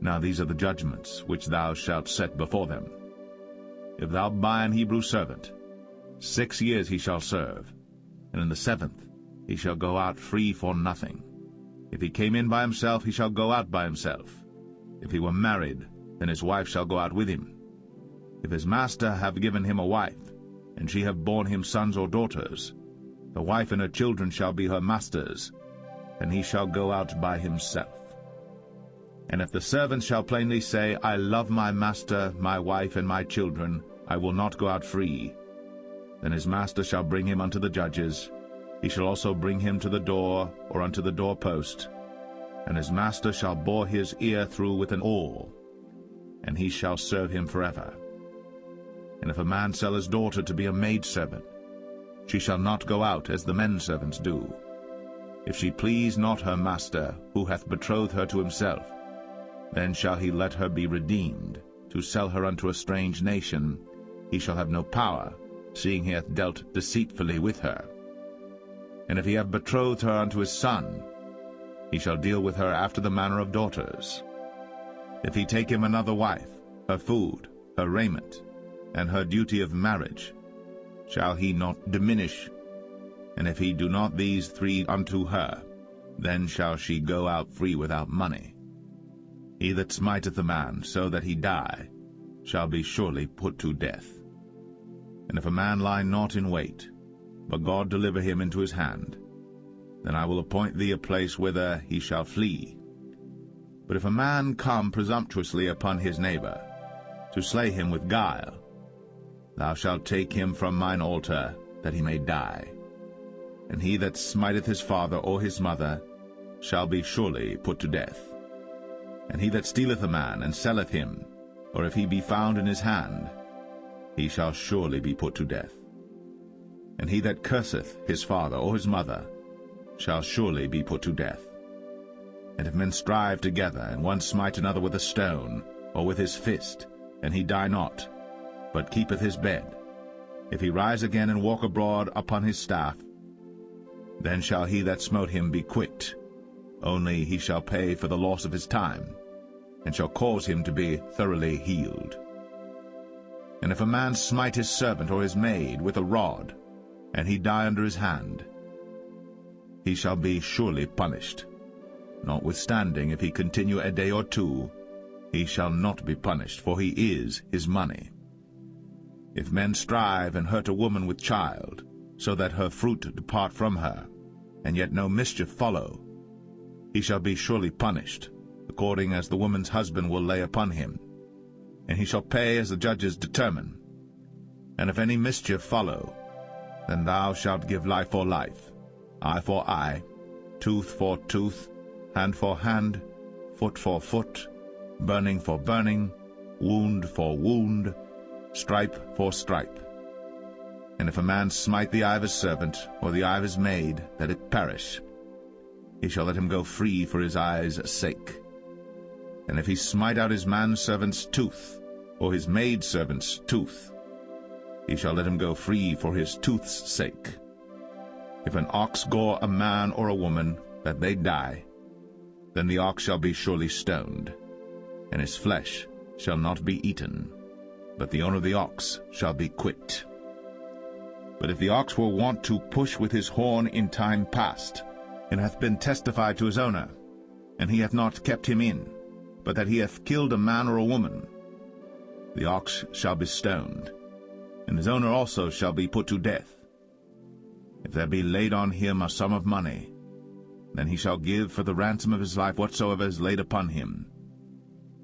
Now these are the judgments which thou shalt set before them. If thou buy an Hebrew servant, 6 years he shall serve, and in the 7th he shall go out free for nothing. If he came in by himself, he shall go out by himself. If he were married, then his wife shall go out with him. If his master have given him a wife, and she have borne him sons or daughters, the wife and her children shall be her master's, and he shall go out by himself. And if the servant shall plainly say, I love my master, my wife, and my children, I will not go out free, then his master shall bring him unto the judges. He shall also bring him to the door, or unto the doorpost, and his master shall bore his ear through with an awl, and he shall serve him forever. And if a man sell his daughter to be a maidservant, she shall not go out as the men servants do. If she please not her master, who hath betrothed her to himself, then shall he let her be redeemed. To sell her unto a strange nation, he shall have no power, seeing he hath dealt deceitfully with her. And if he have betrothed her unto his son, he shall deal with her after the manner of daughters. If he take him another wife, her food, her raiment, and her duty of marriage, shall he not diminish? And if he do not these 3 unto her, then shall she go out free without money. He that smiteth a man so that he die shall be surely put to death. And if a man lie not in wait, but God deliver him into his hand, then I will appoint thee a place whither he shall flee. But if a man come presumptuously upon his neighbor, to slay him with guile, thou shalt take him from mine altar, that he may die. And he that smiteth his father or his mother shall be surely put to death. And he that stealeth a man and selleth him, or if he be found in his hand, he shall surely be put to death. And he that curseth his father or his mother shall surely be put to death. And if men strive together, and one smite another with a stone, or with his fist, and he die not, but keepeth his bed, if he rise again and walk abroad upon his staff, then shall he that smote him be quit, only he shall pay for the loss of his time, and shall cause him to be thoroughly healed. And if a man smite his servant or his maid with a rod, and he die under his hand, he shall be surely punished. Notwithstanding, if he continue a day or two, he shall not be punished, for he is his money. If men strive and hurt a woman with child, so that her fruit depart from her, and yet no mischief follow, he shall be surely punished, according as the woman's husband will lay upon him, and he shall pay as the judges determine. And if any mischief follow, then thou shalt give life for life, eye for eye, tooth for tooth, hand for hand, foot for foot, burning for burning, wound for wound, stripe for stripe. And if a man smite the eye of his servant, or the eye of his maid, that it perish, he shall let him go free for his eye's sake. And if he smite out his manservant's tooth, or his maidservant's tooth, he shall let him go free for his tooth's sake. If an ox gore a man or a woman, that they die, then the ox shall be surely stoned, and his flesh shall not be eaten, but the owner of the ox shall be quit. But if the ox were wont to push with his horn in time past, and hath been testified to his owner, and he hath not kept him in, but that he hath killed a man or a woman, the ox shall be stoned, and his owner also shall be put to death. If there be laid on him a sum of money, then he shall give for the ransom of his life whatsoever is laid upon him.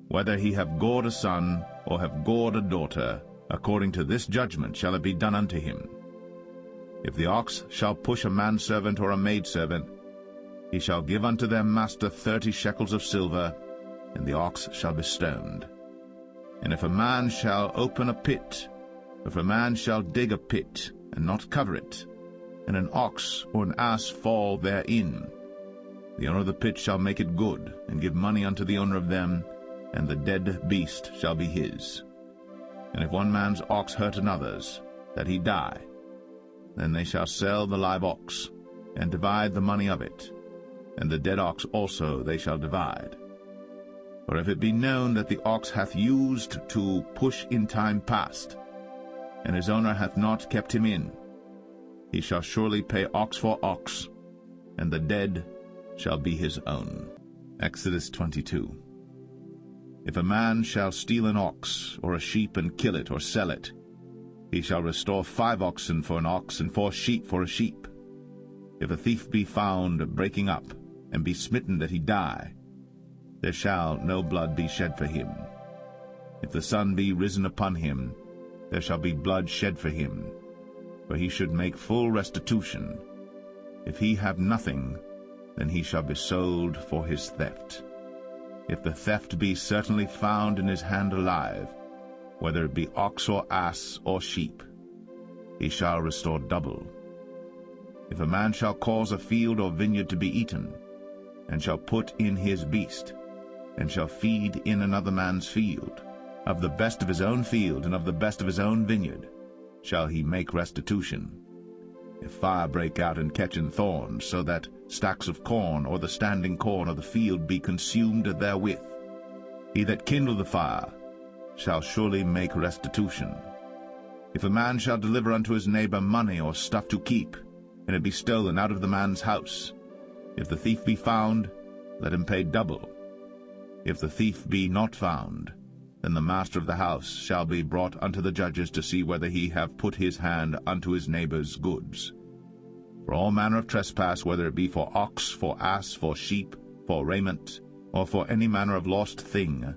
Whether he have gored a son, or have gored a daughter, according to this judgment shall it be done unto him. If the ox shall push a manservant or a maidservant, he shall give unto their master 30 shekels of silver, and the ox shall be stoned. And if a man shall open a pit, if a man shall dig a pit, and not cover it, and an ox or an ass fall therein, the owner of the pit shall make it good, and give money unto the owner of them, and the dead beast shall be his. And if one man's ox hurt another's, that he die, then they shall sell the live ox, and divide the money of it, and the dead ox also they shall divide. For if it be known that the ox hath used to push in time past, and his owner hath not kept him in, he shall surely pay ox for ox, and the dead shall be his own. Exodus 22. If a man shall steal an ox or a sheep and kill it or sell it, he shall restore 5 oxen for an ox and 4 sheep for a sheep. If a thief be found breaking up, and be smitten that he die, there shall no blood be shed for him. If the sun be risen upon him, there shall be blood shed for him, for he should make full restitution. If he have nothing, then he shall be sold for his theft. If the theft be certainly found in his hand alive, whether it be ox or ass or sheep, he shall restore double. If a man shall cause a field or vineyard to be eaten, and shall put in his beast, and shall feed in another man's field, of the best of his own field and of the best of his own vineyard shall he make restitution. If fire break out and catch in thorns, so that stacks of corn or the standing corn of the field be consumed therewith, he that kindled the fire shall surely make restitution. If a man shall deliver unto his neighbor money or stuff to keep, and it be stolen out of the man's house, if the thief be found, let him pay double. If the thief be not found, then the master of the house shall be brought unto the judges to see whether he have put his hand unto his neighbor's goods. For all manner of trespass, whether it be for ox, for ass, for sheep, for raiment, or for any manner of lost thing,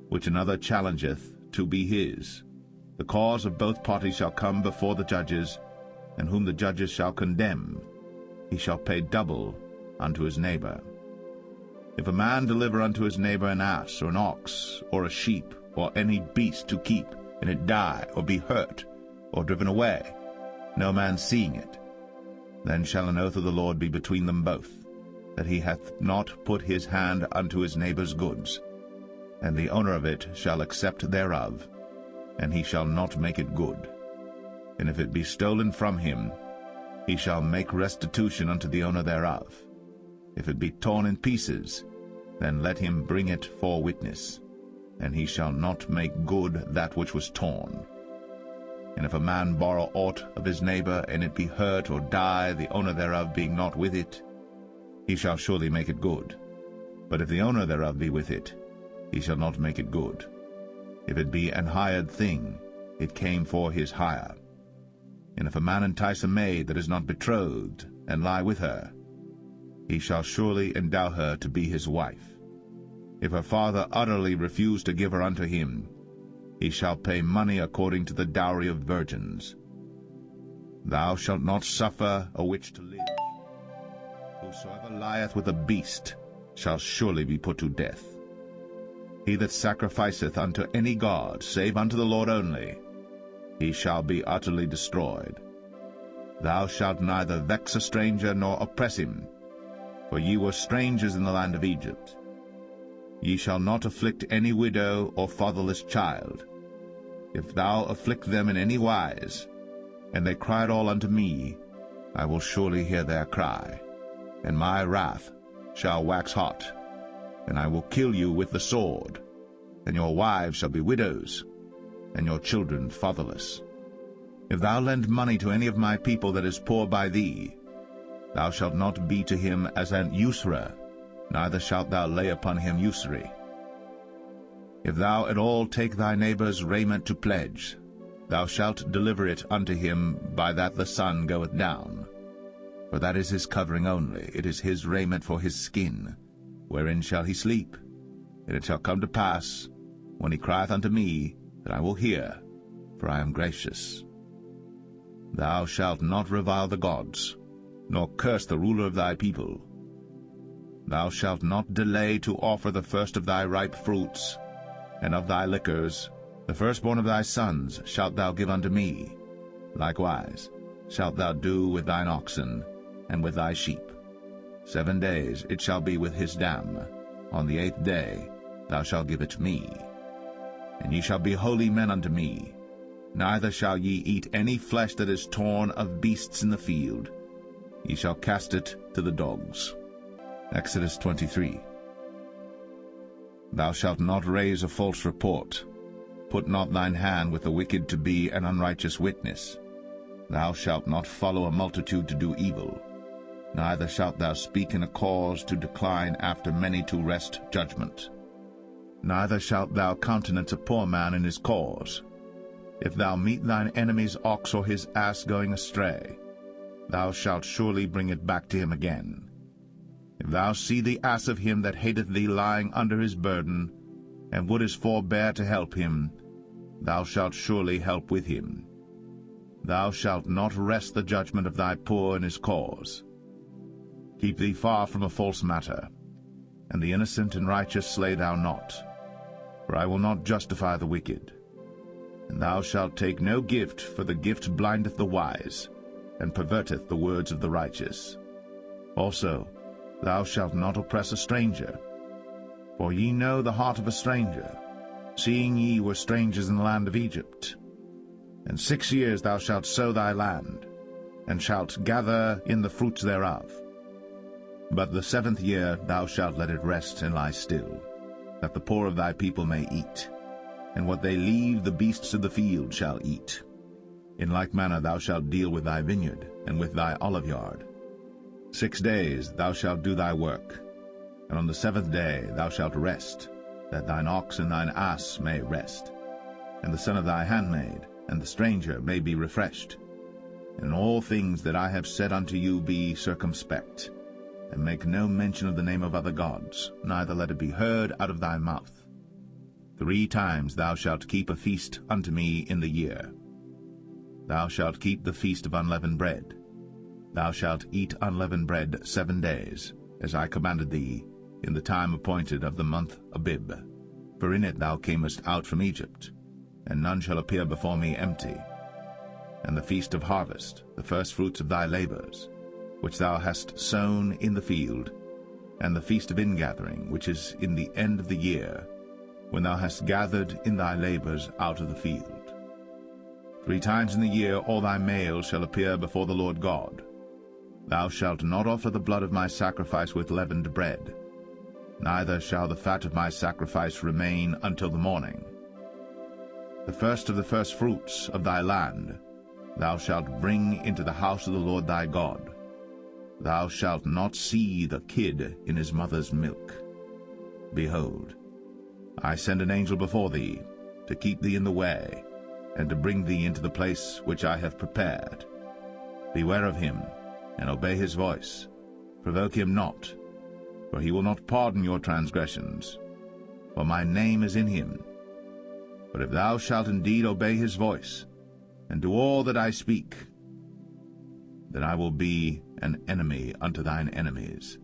which another challengeth to be his, the cause of both parties shall come before the judges, and whom the judges shall condemn, he shall pay double unto his neighbor. If a man deliver unto his neighbor an ass, or an ox, or a sheep, or any beast to keep, and it die, or be hurt, or driven away, no man seeing it, then shall an oath of the Lord be between them both, that he hath not put his hand unto his neighbor's goods, and the owner of it shall accept thereof, and he shall not make it good. And if it be stolen from him, he shall make restitution unto the owner thereof. If it be torn in pieces, then let him bring it for witness, and he shall not make good that which was torn. And if a man borrow aught of his neighbor, and it be hurt or die, the owner thereof being not with it, he shall surely make it good. But if the owner thereof be with it, he shall not make it good. If it be an hired thing, it came for his hire. And if a man entice a maid that is not betrothed, and lie with her, he shall surely endow her to be his wife. If her father utterly refuse to give her unto him, he shall pay money according to the dowry of virgins. Thou shalt not suffer a witch to live. Whosoever lieth with a beast shall surely be put to death. He that sacrificeth unto any god, save unto the Lord only, he shall be utterly destroyed. Thou shalt neither vex a stranger nor oppress him, for ye were strangers in the land of Egypt. Ye shall not afflict any widow or fatherless child. If thou afflict them in any wise, and they cry at all unto me, I will surely hear their cry, and my wrath shall wax hot, and I will kill you with the sword, and your wives shall be widows, and your children fatherless. If thou lend money to any of my people that is poor by thee, thou shalt not be to him as an usurer, neither shalt thou lay upon him usury. If thou at all take thy neighbor's raiment to pledge, thou shalt deliver it unto him by that the sun goeth down. For that is his covering only, it is his raiment for his skin. Wherein shall he sleep? And it shall come to pass, when he crieth unto me, that I will hear, for I am gracious. Thou shalt not revile the gods, nor curse the ruler of thy people. Thou shalt not delay to offer the first of thy ripe fruits, and of thy liquors, the firstborn of thy sons shalt thou give unto me. Likewise shalt thou do with thine oxen, and with thy sheep. 7 days it shall be with his dam. On the 8th day thou shalt give it me. And ye shall be holy men unto me. Neither shall ye eat any flesh that is torn of beasts in the field. Ye shall cast it to the dogs. Exodus 23. Thou shalt not raise a false report. Put not thine hand with the wicked to be an unrighteous witness. Thou shalt not follow a multitude to do evil. Neither shalt thou speak in a cause to decline after many to wrest judgment. Neither shalt thou countenance a poor man in his cause. If thou meet thine enemy's ox or his ass going astray, thou shalt surely bring it back to him again. If thou see the ass of him that hateth thee lying under his burden, and wouldest forbear to help him, thou shalt surely help with him. Thou shalt not wrest the judgment of thy poor in his cause. Keep thee far from a false matter, and the innocent and righteous slay thou not, for I will not justify the wicked. And thou shalt take no gift, for the gift blindeth the wise, and perverteth the words of the righteous. Also, thou shalt not oppress a stranger, for ye know the heart of a stranger, seeing ye were strangers in the land of Egypt. And 6 years thou shalt sow thy land, and shalt gather in the fruits thereof. But the 7th year thou shalt let it rest and lie still, that the poor of thy people may eat, and what they leave the beasts of the field shall eat. In like manner thou shalt deal with thy vineyard, and with thy oliveyard. 6 days thou shalt do thy work, and on the 7th day thou shalt rest, that thine ox and thine ass may rest, and the son of thy handmaid, and the stranger may be refreshed. And in all things that I have said unto you be circumspect, and make no mention of the name of other gods, neither let it be heard out of thy mouth. 3 times thou shalt keep a feast unto me in the year. Thou shalt keep the feast of unleavened bread. Thou shalt eat unleavened bread 7 days, as I commanded thee, in the time appointed of the month Abib. For in it thou camest out from Egypt, and none shall appear before me empty. And the feast of harvest, the firstfruits of thy labors, which thou hast sown in the field, and the feast of ingathering, which is in the end of the year, when thou hast gathered in thy labors out of the field. 3 times in the year all thy males shall appear before the Lord God. Thou shalt not offer the blood of my sacrifice with leavened bread, neither shall the fat of my sacrifice remain until the morning. The first of the firstfruits of thy land thou shalt bring into the house of the Lord thy God. Thou shalt not see the kid in his mother's milk. Behold, I send an angel before thee, to keep thee in the way, and to bring thee into the place which I have prepared. Beware of him, and obey his voice. Provoke him not, for he will not pardon your transgressions, for my name is in him. But if thou shalt indeed obey his voice, and do all that I speak, then I will be an enemy unto thine enemies,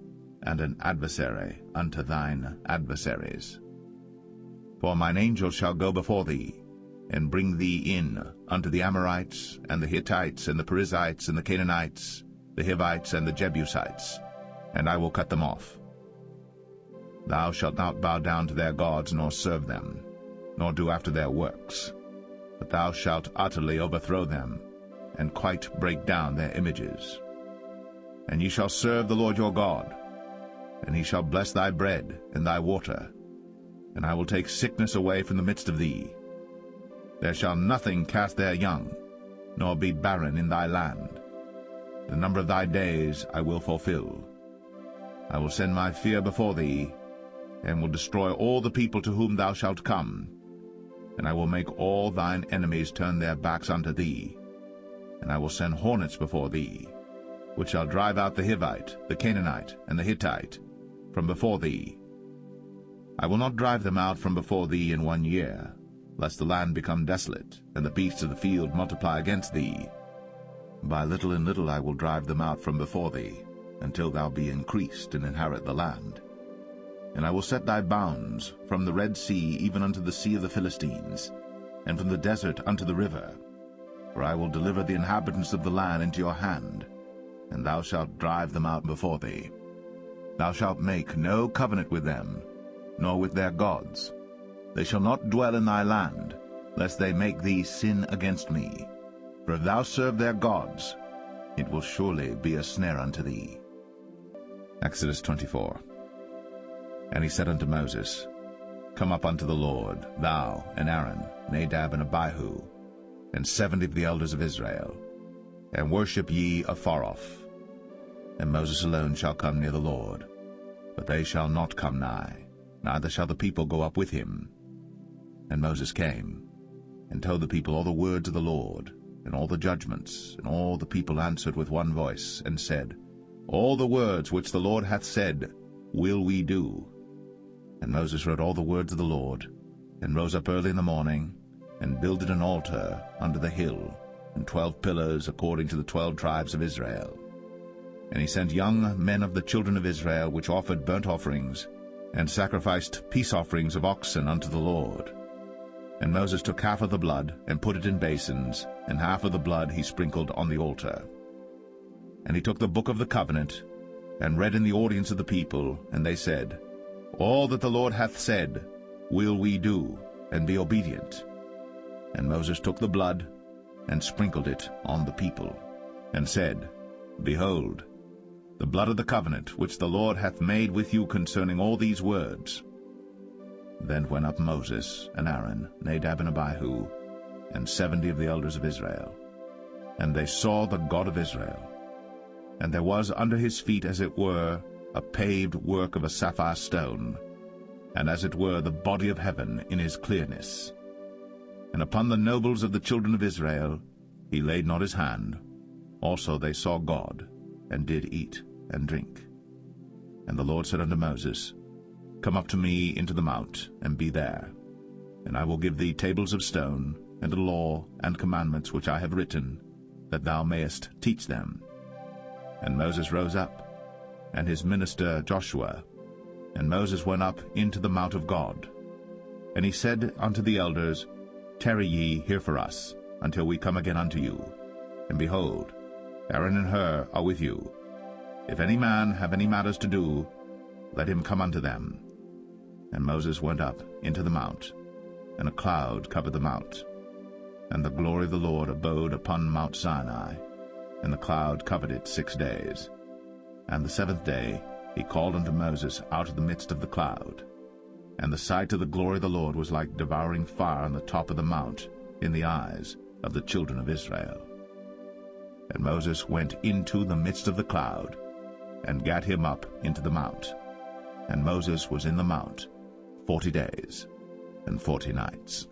and an adversary unto thine adversaries. For mine angel shall go before thee, and bring thee in unto the Amorites, and the Hittites, and the Perizzites, and the Canaanites, the Hivites, and the Jebusites, and I will cut them off. Thou shalt not bow down to their gods, nor serve them, nor do after their works, but thou shalt utterly overthrow them, and quite break down their images. And ye shall serve the Lord your God, and he shall bless thy bread and thy water, and I will take sickness away from the midst of thee. There shall nothing cast their young, nor be barren in thy land. The number of thy days I will fulfill. I will send my fear before thee, and will destroy all the people to whom thou shalt come, and I will make all thine enemies turn their backs unto thee. And I will send hornets before thee, which shall drive out the Hivite, the Canaanite, and the Hittite from before thee. I will not drive them out from before thee in 1 year, lest the land become desolate, and the beasts of the field multiply against thee. By little and little I will drive them out from before thee, until thou be increased and inherit the land. And I will set thy bounds from the Red Sea even unto the sea of the Philistines, and from the desert unto the river. For I will deliver the inhabitants of the land into your hand, and thou shalt drive them out before thee. Thou shalt make no covenant with them, nor with their gods. They shall not dwell in thy land, lest they make thee sin against me. For if thou serve their gods, it will surely be a snare unto thee. Exodus 24. And he said unto Moses, Come up unto the Lord, thou and Aaron, Nadab and Abihu, and 70 of the elders of Israel, and worship ye afar off. And Moses alone shall come near the Lord, but they shall not come nigh, neither shall the people go up with him. And Moses came, and told the people all the words of the Lord, and all the judgments, and all the people answered with one voice, and said, All the words which the Lord hath said will we do. And Moses wrote all the words of the Lord, and rose up early in the morning, and builded an altar under the hill, and 12 pillars according to the 12 tribes of Israel. And he sent young men of the children of Israel, which offered burnt offerings, and sacrificed peace offerings of oxen unto the Lord. And Moses took half of the blood, and put it in basins, and half of the blood he sprinkled on the altar. And he took the book of the covenant, and read in the audience of the people, and they said, All that the Lord hath said will we do, and be obedient. And Moses took the blood, and sprinkled it on the people, and said, Behold, the blood of the covenant which the Lord hath made with you concerning all these words. Then went up Moses and Aaron, Nadab and Abihu, and 70 of the elders of Israel. And they saw the God of Israel. And there was under his feet, as it were, a paved work of a sapphire stone, and as it were the body of heaven in his clearness. And upon the nobles of the children of Israel he laid not his hand. Also they saw God, and did eat and drink. And the Lord said unto Moses, Come up to me into the mount, and be there. And I will give thee tables of stone, and a law and commandments which I have written, that thou mayest teach them. And Moses rose up, and his minister Joshua. And Moses went up into the mount of God. And he said unto the elders, Tarry ye here for us, until we come again unto you. And behold, Aaron and Hur are with you. If any man have any matters to do, let him come unto them. And Moses went up into the mount, and a cloud covered the mount. And the glory of the Lord abode upon Mount Sinai, and the cloud covered it 6 days. And the 7th day he called unto Moses out of the midst of the cloud. And the sight of the glory of the Lord was like devouring fire on the top of the mount in the eyes of the children of Israel. And Moses went into the midst of the cloud, and gat him up into the mount. And Moses was in the mount 40 days and 40 nights.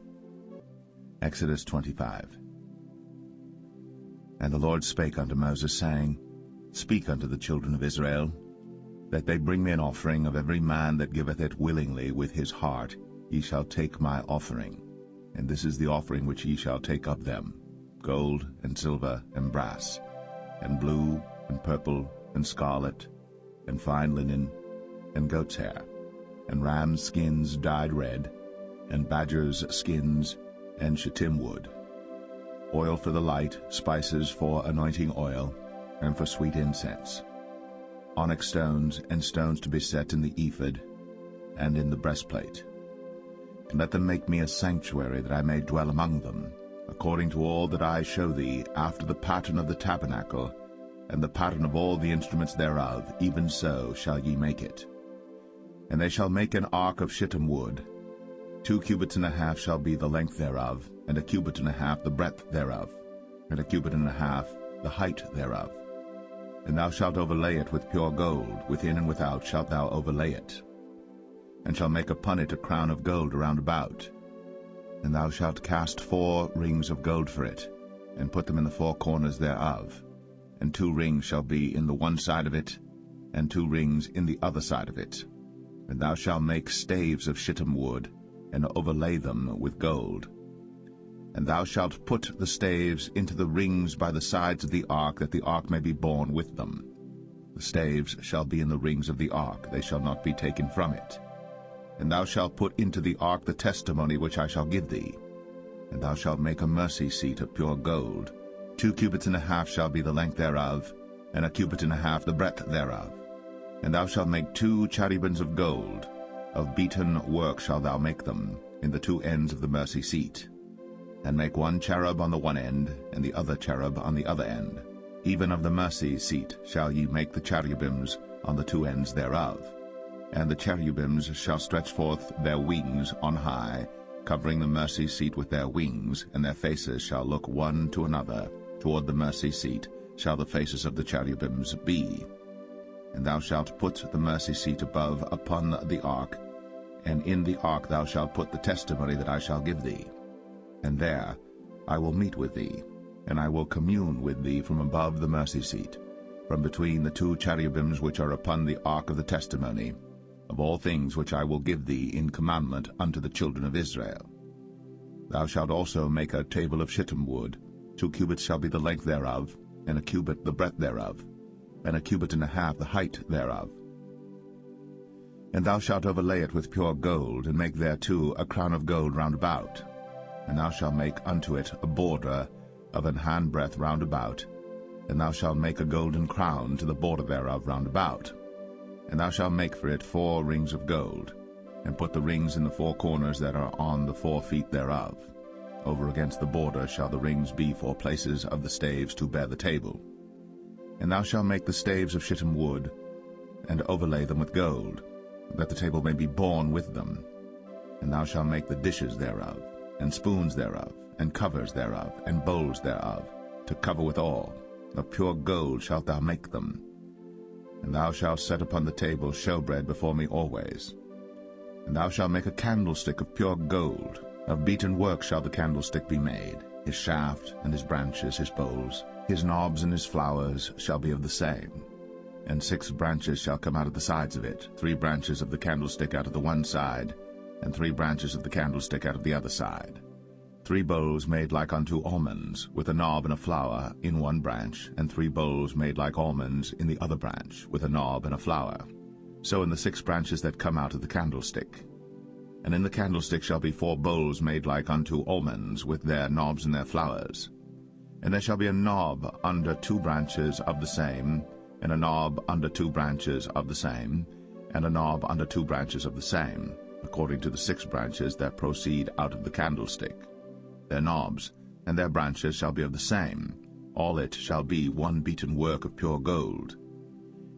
Exodus 25. And the Lord spake unto Moses, saying, Speak unto the children of Israel, that they bring me an offering of every man that giveth it willingly with his heart. Ye shall take my offering. And this is the offering which ye shall take of them: gold, and silver, and brass, and blue, and purple, and scarlet, and fine linen, and goat's hair, and rams' skins dyed red, and badgers' skins, and shittim wood, oil for the light, spices for anointing oil, and for sweet incense, onyx stones, and stones to be set in the ephod, and in the breastplate. And let them make me a sanctuary, that I may dwell among them, according to all that I show thee, after the pattern of the tabernacle, and the pattern of all the instruments thereof, even so shall ye make it. And they shall make an ark of shittim wood. 2 cubits and a half shall be the length thereof, and 1 cubit and a half the breadth thereof, and 1 cubit and a half the height thereof. And thou shalt overlay it with pure gold, within and without shalt thou overlay it, and shalt make upon it a crown of gold round about. And thou shalt cast 4 rings of gold for it, and put them in the 4 corners thereof. And 2 rings shall be in the one side of it, and 2 rings in the other side of it. And thou shalt make staves of shittim wood, and overlay them with gold. And thou shalt put the staves into the rings by the sides of the ark, that the ark may be borne with them. The staves shall be in the rings of the ark, they shall not be taken from it. And thou shalt put into the ark the testimony which I shall give thee. And thou shalt make a mercy seat of pure gold. 2 cubits and a half shall be the length thereof, and 1 cubit and a half the breadth thereof. And thou shalt make 2 cherubims of gold. Of beaten work shalt thou make them, in the 2 ends of the mercy seat. And make 1 cherub on the one end, and the other cherub on the other end. Even of the mercy seat shall ye make the cherubims on the 2 ends thereof. And the cherubims shall stretch forth their wings on high, covering the mercy seat with their wings, and their faces shall look one to another. Toward the mercy seat shall the faces of the cherubims be. And thou shalt put the mercy seat above upon the ark, and in the ark thou shalt put the testimony that I shall give thee. And there I will meet with thee, and I will commune with thee from above the mercy seat, from between the 2 cherubims which are upon the ark of the testimony, of all things which I will give thee in commandment unto the children of Israel. Thou shalt also make a table of shittim wood. 2 cubits shall be the length thereof, and 1 cubit the breadth thereof, and 1 cubit and a half the height thereof. And thou shalt overlay it with pure gold, and make thereto a crown of gold round about. And thou shalt make unto it a border of an handbreadth round about, and thou shalt make a golden crown to the border thereof round about. And thou shalt make for it 4 rings of gold, and put the rings in the 4 corners that are on the 4 feet thereof. Over against the border shall the rings be for places of the staves to bear the table. And thou shalt make the staves of shittim wood, and overlay them with gold, that the table may be borne with them. And thou shalt make the dishes thereof, and spoons thereof, and covers thereof, and bowls thereof, to cover withal. Of pure gold shalt thou make them. And thou shalt set upon the table showbread before me always. And thou shalt make a candlestick of pure gold. Of beaten work shall the candlestick be made. His shaft and his branches, his bowls, his knobs and his flowers shall be of the same. And 6 branches shall come out of the sides of it, 3 branches of the candlestick out of the one side, and 3 branches of the candlestick out of the other side. 3 bowls made like unto almonds, with a knob and a flower in one branch, and 3 bowls made like almonds in the other branch, with a knob and a flower. So in the 6 branches that come out of the candlestick. And in the candlestick shall be 4 bowls made like unto almonds, with their knobs and their flowers. And there shall be a knob under 2 branches of the same, and a knob under 2 branches of the same, and a knob under 2 branches of the same, according to the 6 branches that proceed out of the candlestick. Their knobs and their branches shall be of the same. All it shall be one beaten work of pure gold.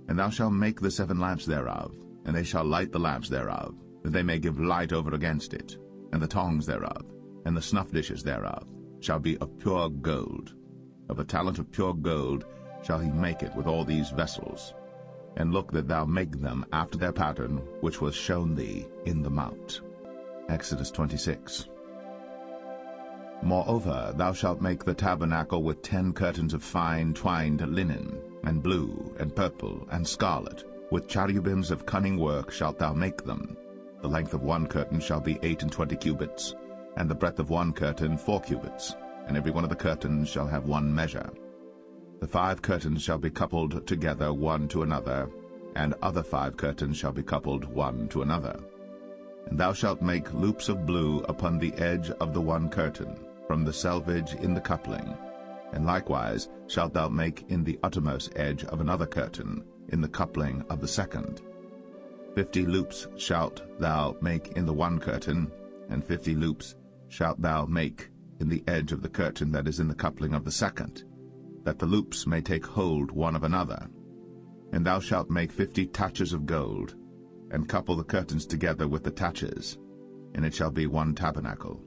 And thou shalt make the 7 lamps thereof, and they shall light the lamps thereof, that they may give light over against it. And the tongs thereof, and the snuff dishes thereof, shall be of pure gold. Of a talent of pure gold shall he make it with all these vessels. And look that thou make them after their pattern, which was shown thee in the mount. Exodus 26. Moreover, thou shalt make the tabernacle with 10 curtains of fine twined linen, and blue, and purple, and scarlet. With cherubims of cunning work shalt thou make them. The length of one curtain shall be 28 cubits, and the breadth of one curtain 4 cubits, and every one of the curtains shall have one measure. The 5 curtains shall be coupled together one to another, and other 5 curtains shall be coupled one to another. And thou shalt make loops of blue upon the edge of the one curtain, from the selvage in the coupling. And likewise shalt thou make in the uttermost edge of another curtain, in the coupling of the second. 50 loops shalt thou make in the one curtain, and 50 loops shalt thou make in the edge of the curtain that is in the coupling of the second, that the loops may take hold one of another. And thou shalt make 50 taches of gold, and couple the curtains together with the taches, and it shall be one tabernacle.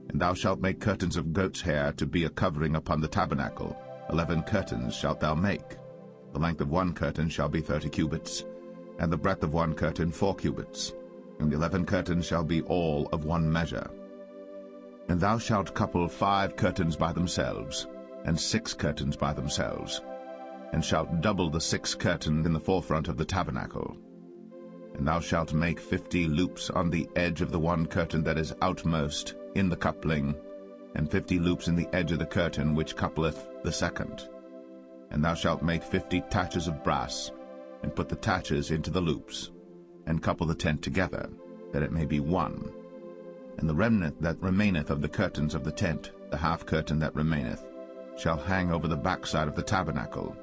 And thou shalt make curtains of goat's hair to be a covering upon the tabernacle. 11 curtains shalt thou make. The length of one curtain shall be 30 cubits, and the breadth of one curtain 4 cubits, and the 11 curtains shall be all of one measure. And thou shalt couple 5 curtains by themselves, and 6 curtains by themselves, and shalt double the 6 curtains in the forefront of the tabernacle. And thou shalt make 50 loops on the edge of the one curtain that is outmost in the coupling, and 50 loops in the edge of the curtain which coupleth the second. And thou shalt make 50 taches of brass, and put the taches into the loops, and couple the tent together, that it may be one. And the remnant that remaineth of the curtains of the tent, the half curtain that remaineth, shall hang over the backside of the tabernacle,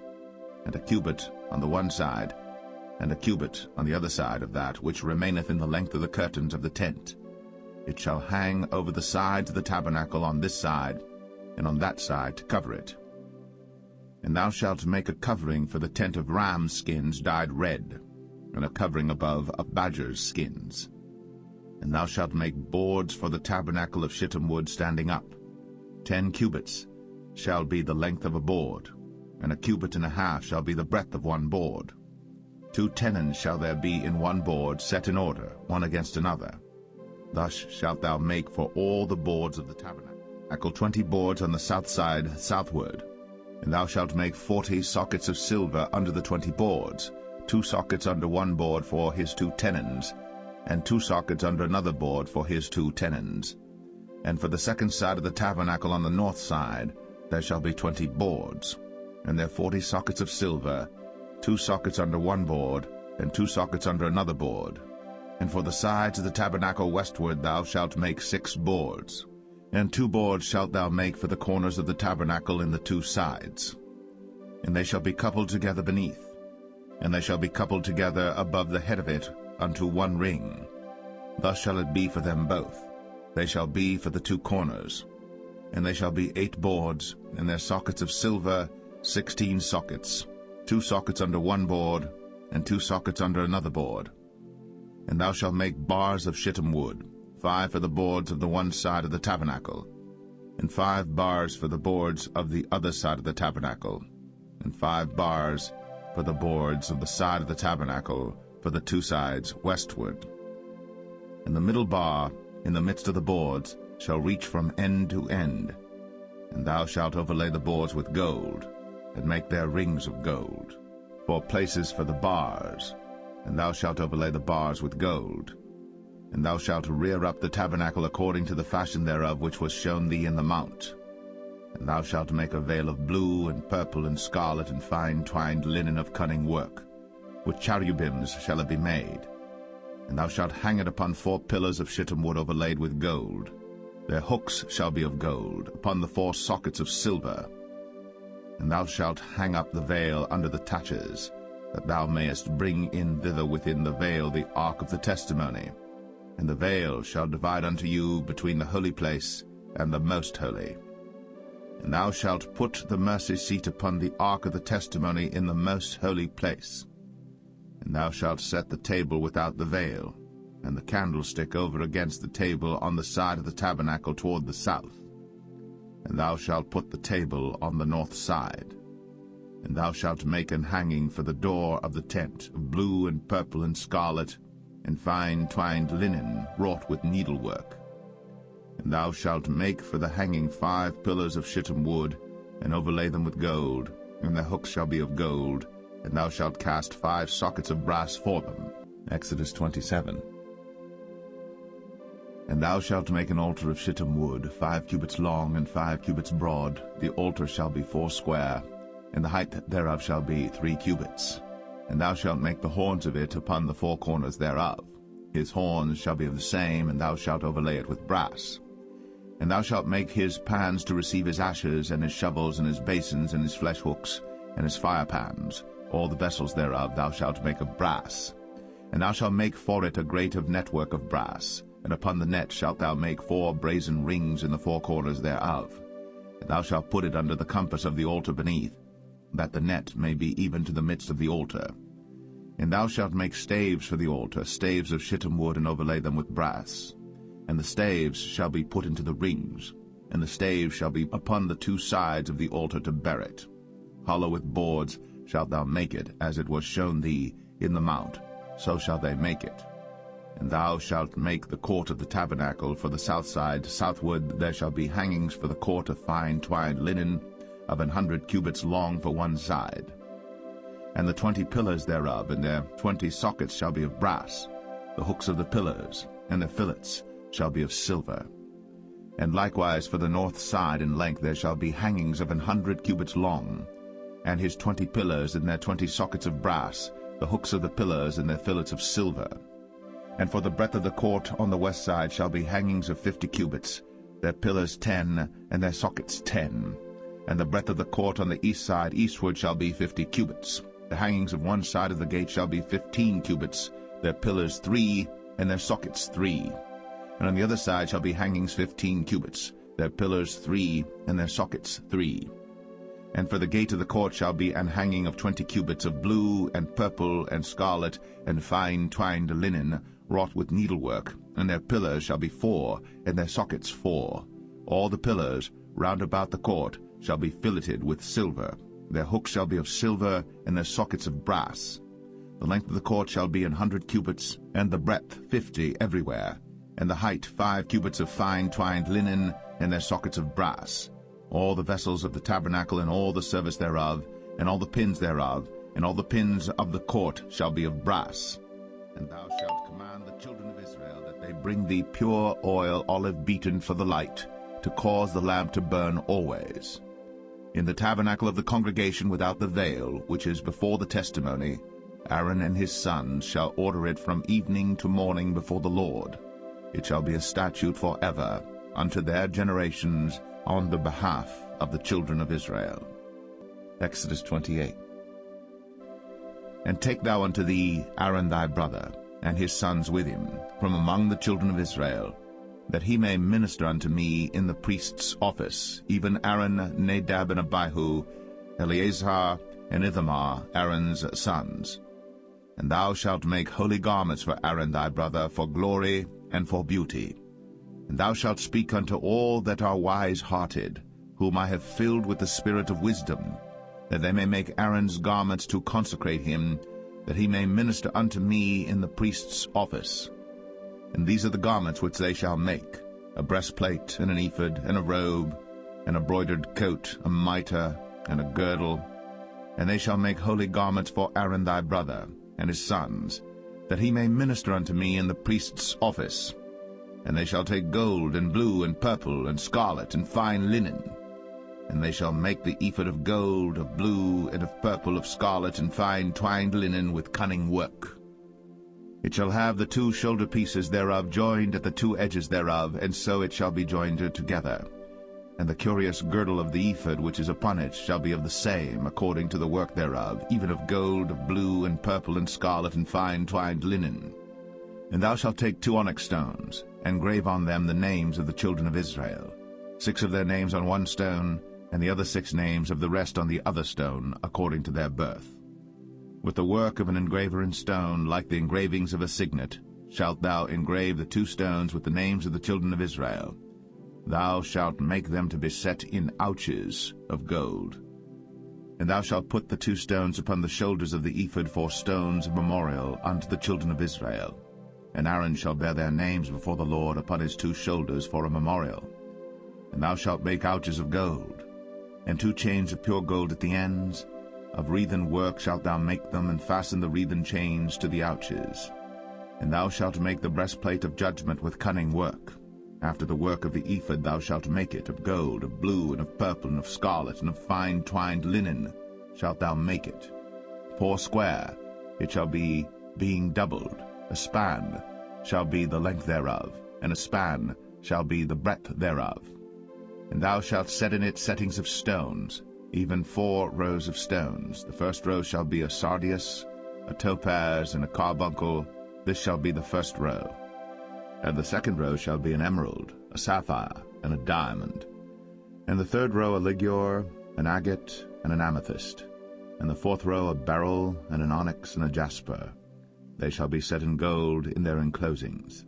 and a cubit on the one side, and a cubit on the other side of that which remaineth in the length of the curtains of the tent. It shall hang over the sides of the tabernacle on this side, and on that side to cover it. And thou shalt make a covering for the tent of ram's skins dyed red, and a covering above of badger's skins. And thou shalt make boards for the tabernacle of shittim wood standing up. 10 cubits shall be the length of a board, and a cubit and a half shall be the breadth of one board. 2 tenons shall there be in one board, set in order, one against another. Thus shalt thou make for all the boards of the tabernacle 20 boards on the south side southward. And thou shalt make 40 sockets of silver under the 20 boards, 2 sockets under one board for his 2 tenons, and 2 sockets under another board for his 2 tenons. And for the second side of the tabernacle on the north side there shall be 20 boards, and there 40 sockets of silver, 2 sockets under one board, and 2 sockets under another board. And for the sides of the tabernacle westward thou shalt make 6 boards. And 2 boards shalt thou make for the corners of the tabernacle in the 2 sides. And they shall be coupled together beneath, and they shall be coupled together above the head of it unto one ring. Thus shall it be for them both. They shall be for the 2 corners. And they shall be 8 boards, and their sockets of silver 16 sockets, 2 sockets under one board, and 2 sockets under another board. And thou shalt make bars of shittim wood, 5 for the boards of the one side of the tabernacle, and 5 bars for the boards of the other side of the tabernacle, and 5 bars for the boards of the side of the tabernacle for the 2 sides westward. And the middle bar in the midst of the boards shall reach from end to end. And thou shalt overlay the boards with gold, and make their rings of gold, for places for the bars, and thou shalt overlay the bars with gold. And thou shalt rear up the tabernacle according to the fashion thereof which was shown thee in the mount. And thou shalt make a veil of blue and purple and scarlet and fine twined linen of cunning work. With cherubims shall it be made. And thou shalt hang it upon 4 pillars of shittim wood overlaid with gold. Their hooks shall be of gold, upon the 4 sockets of silver. And thou shalt hang up the veil under the taches, that thou mayest bring in thither within the veil the ark of the testimony. And the veil shall divide unto you between the holy place and the most holy. And thou shalt put the mercy seat upon the ark of the testimony in the most holy place. And thou shalt set the table without the veil, and the candlestick over against the table on the side of the tabernacle toward the south. And thou shalt put the table on the north side. And thou shalt make an hanging for the door of the tent of blue and purple and scarlet, and fine twined linen wrought with needlework. And thou shalt make for the hanging 5 pillars of shittim wood, and overlay them with gold, and their hooks shall be of gold, and thou shalt cast 5 sockets of brass for them. Exodus 27. And thou shalt make an altar of shittim wood, 5 cubits long and 5 cubits broad. The altar shall be 4 square, and the height thereof shall be 3 cubits. And thou shalt make the horns of it upon the 4 corners thereof. His horns shall be of the same, and thou shalt overlay it with brass. And thou shalt make his pans to receive his ashes, and his shovels, and his basins, and his flesh hooks, and his fire pans. All the vessels thereof thou shalt make of brass. And thou shalt make for it a grate of network of brass, and upon the net shalt thou make 4 brazen rings in the 4 corners thereof. And thou shalt put it under the compass of the altar beneath, that the net may be even to the midst of the altar. And thou shalt make staves for the altar, staves of shittim wood, and overlay them with brass. And the staves shall be put into the rings, and the staves shall be upon the 2 sides of the altar to bear it. Hollow with boards shalt thou make it, as it was shown thee in the mount, so shall they make it. And thou shalt make the court of the tabernacle for the south side. Southward there shall be hangings for the court of fine twined linen, of 100 cubits long for one side. And the 20 pillars thereof, and their 20 sockets shall be of brass. The hooks of the pillars, and their fillets, shall be of silver. And likewise for the north side in length there shall be hangings of 100 cubits long, and his 20 pillars and their 20 sockets of brass, the hooks of the pillars and their fillets of silver. And for the breadth of the court on the west side shall be hangings of 50 cubits, their pillars 10, and their sockets 10. And the breadth of the court on the east side eastward shall be 50 cubits. The hangings of one side of the gate shall be 15 cubits, their pillars 3, and their sockets 3. And on the other side shall be hangings 15 cubits, their pillars 3, and their sockets 3. And for the gate of the court shall be an hanging of 20 cubits of blue, and purple, and scarlet, and fine twined linen, wrought with needlework, and their pillars shall be 4, and their sockets 4. All the pillars round about the court shall be filleted with silver. Their hooks shall be of silver, and their sockets of brass. The length of the court shall be 100 cubits, and the breadth 50 everywhere, and the height 5 cubits of fine twined linen, and their sockets of brass. All the vessels of the tabernacle, and all the service thereof, and all the pins thereof, and all the pins of the court shall be of brass. And thou shalt command the children of Israel that they bring thee pure oil, olive beaten for the light, to cause the lamp to burn always. In the tabernacle of the congregation without the veil, which is before the testimony, Aaron and his sons shall order it from evening to morning before the Lord. It shall be a statute forever unto their generations on the behalf of the children of Israel. Exodus 28. And take thou unto thee Aaron thy brother, and his sons with him, from among the children of Israel, that he may minister unto me in the priest's office, even Aaron, Nadab, and Abihu, Eleazar, and Ithamar, Aaron's sons. And thou shalt make holy garments for Aaron thy brother, for glory and for beauty. And thou shalt speak unto all that are wise-hearted, whom I have filled with the spirit of wisdom, that they may make Aaron's garments to consecrate him, that he may minister unto me in the priest's office. And these are the garments which they shall make: a breastplate, and an ephod, and a robe, and a broidered coat, a mitre, and a girdle. And they shall make holy garments for Aaron thy brother, and his sons, that he may minister unto me in the priest's office. And they shall take gold, and blue, and purple, and scarlet, and fine linen. And they shall make the ephod of gold, of blue, and of purple, of scarlet, and fine twined linen with cunning work. It shall have the 2 shoulder pieces thereof joined at the 2 edges thereof, and so it shall be joined together. And the curious girdle of the ephod which is upon it shall be of the same, according to the work thereof, even of gold, of blue, and purple, and scarlet, and fine twined linen. And thou shalt take 2 onyx stones, and grave on them the names of the children of Israel, 6 of their names on one stone, and the other 6 names of the rest on the other stone, according to their birth. With the work of an engraver in stone, like the engravings of a signet, shalt thou engrave the 2 stones with the names of the children of Israel. Thou shalt make them to be set in ouches of gold. And thou shalt put the 2 stones upon the shoulders of the ephod for stones of memorial unto the children of Israel. And Aaron shall bear their names before the Lord upon his 2 shoulders for a memorial. And thou shalt make ouches of gold, and 2 chains of pure gold at the ends. Of wreathen work shalt thou make them, and fasten the wreathen chains to the ouches. And thou shalt make the breastplate of judgment with cunning work. After the work of the ephod thou shalt make it, of gold, of blue, and of purple, and of scarlet, and of fine twined linen shalt thou make it. 4 square it shall be, being doubled. A span shall be the length thereof, and a span shall be the breadth thereof. And thou shalt set in it settings of stones, even 4 rows of stones. The first row shall be a sardius, a topaz, and a carbuncle. This shall be the first row. And the second row shall be an emerald, a sapphire, and a diamond. And the third row a ligure, an agate, and an amethyst. And the 4th row a beryl, and an onyx, and a jasper. They shall be set in gold in their enclosings.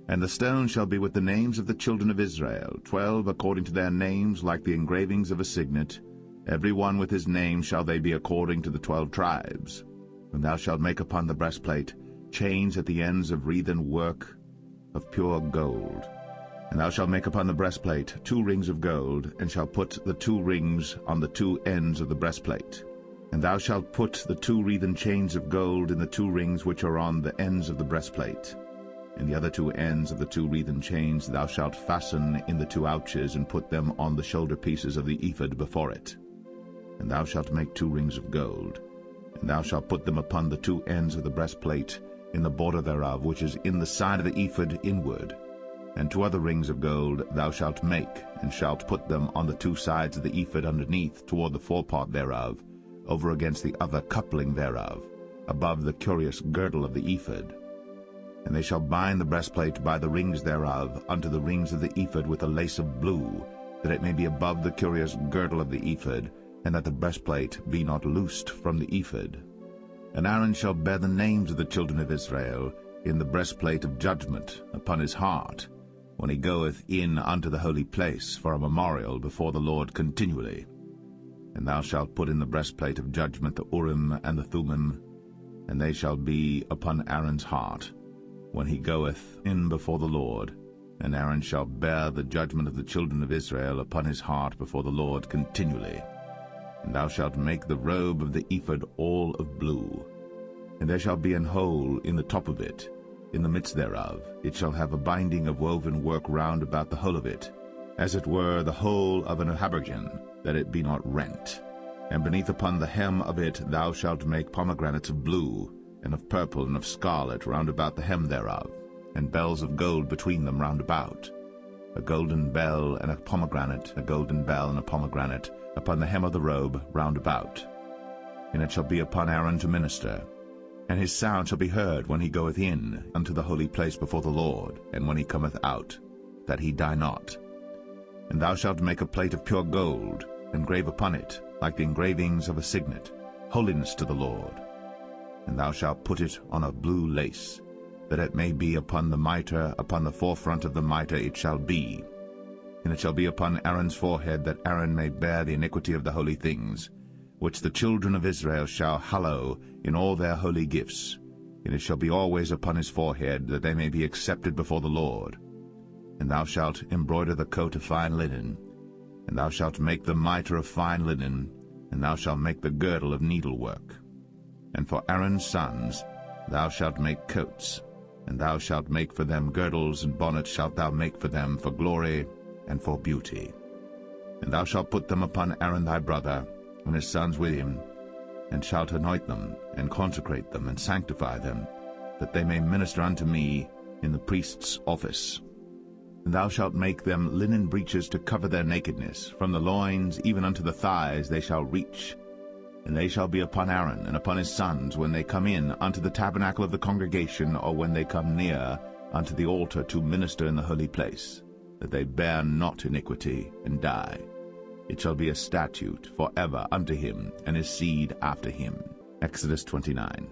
And the stone shall be with the names of the children of Israel, 12 according to their names, like the engravings of a signet. Every one with his name shall they be according to the 12 tribes. And thou shalt make upon the breastplate chains at the ends of wreathen work of pure gold. And thou shalt make upon the breastplate 2 rings of gold, and shalt put the 2 rings on the 2 ends of the breastplate. And thou shalt put the 2 wreathen chains of gold in the 2 rings which are on the ends of the breastplate. And the other 2 ends of the 2 wreathen chains thou shalt fasten in the 2 ouches, and put them on the shoulder pieces of the ephod before it. And thou shalt make 2 rings of gold, and thou shalt put them upon the 2 ends of the breastplate, in the border thereof, which is in the side of the ephod inward. And 2 other rings of gold thou shalt make, and shalt put them on the 2 sides of the ephod underneath, toward the forepart thereof, over against the other coupling thereof, above the curious girdle of the ephod. And they shall bind the breastplate by the rings thereof unto the rings of the ephod with a lace of blue, that it may be above the curious girdle of the ephod, and that the breastplate be not loosed from the ephod. And Aaron shall bear the names of the children of Israel in the breastplate of judgment upon his heart, when he goeth in unto the holy place for a memorial before the Lord continually. And thou shalt put in the breastplate of judgment the Urim and the Thummim, and they shall be upon Aaron's heart, when he goeth in before the Lord. And Aaron shall bear the judgment of the children of Israel upon his heart before the Lord continually. And thou shalt make the robe of the ephod all of blue. And there shall be an hole in the top of it, in the midst thereof. It shall have a binding of woven work round about the whole of it, as it were the hole of an habergeon, that it be not rent. And beneath upon the hem of it thou shalt make pomegranates of blue, and of purple, and of scarlet round about the hem thereof, and bells of gold between them round about. A golden bell and a pomegranate, a golden bell and a pomegranate, upon the hem of the robe round about. And it shall be upon Aaron to minister. And his sound shall be heard when he goeth in unto the holy place before the Lord, and when he cometh out, that he die not. And thou shalt make a plate of pure gold, and grave upon it, like the engravings of a signet, holiness to the Lord. And thou shalt put it on a blue lace, that it may be upon the mitre, upon the forefront of the mitre it shall be. And it shall be upon Aaron's forehead, that Aaron may bear the iniquity of the holy things, which the children of Israel shall hallow in all their holy gifts. And it shall be always upon his forehead, that they may be accepted before the Lord. And thou shalt embroider the coat of fine linen, and thou shalt make the mitre of fine linen, and thou shalt make the girdle of needlework. And for Aaron's sons thou shalt make coats, and thou shalt make for them girdles, and bonnets shalt thou make for them for glory and for beauty. And thou shalt put them upon Aaron thy brother, and his sons with him, and shalt anoint them, and consecrate them, and sanctify them, that they may minister unto me in the priest's office. And thou shalt make them linen breeches to cover their nakedness. From the loins even unto the thighs they shall reach. And they shall be upon Aaron and upon his sons when they come in unto the tabernacle of the congregation, or when they come near unto the altar to minister in the holy place, that they bear not iniquity and die. It shall be a statute forever unto him and his seed after him. Exodus 29.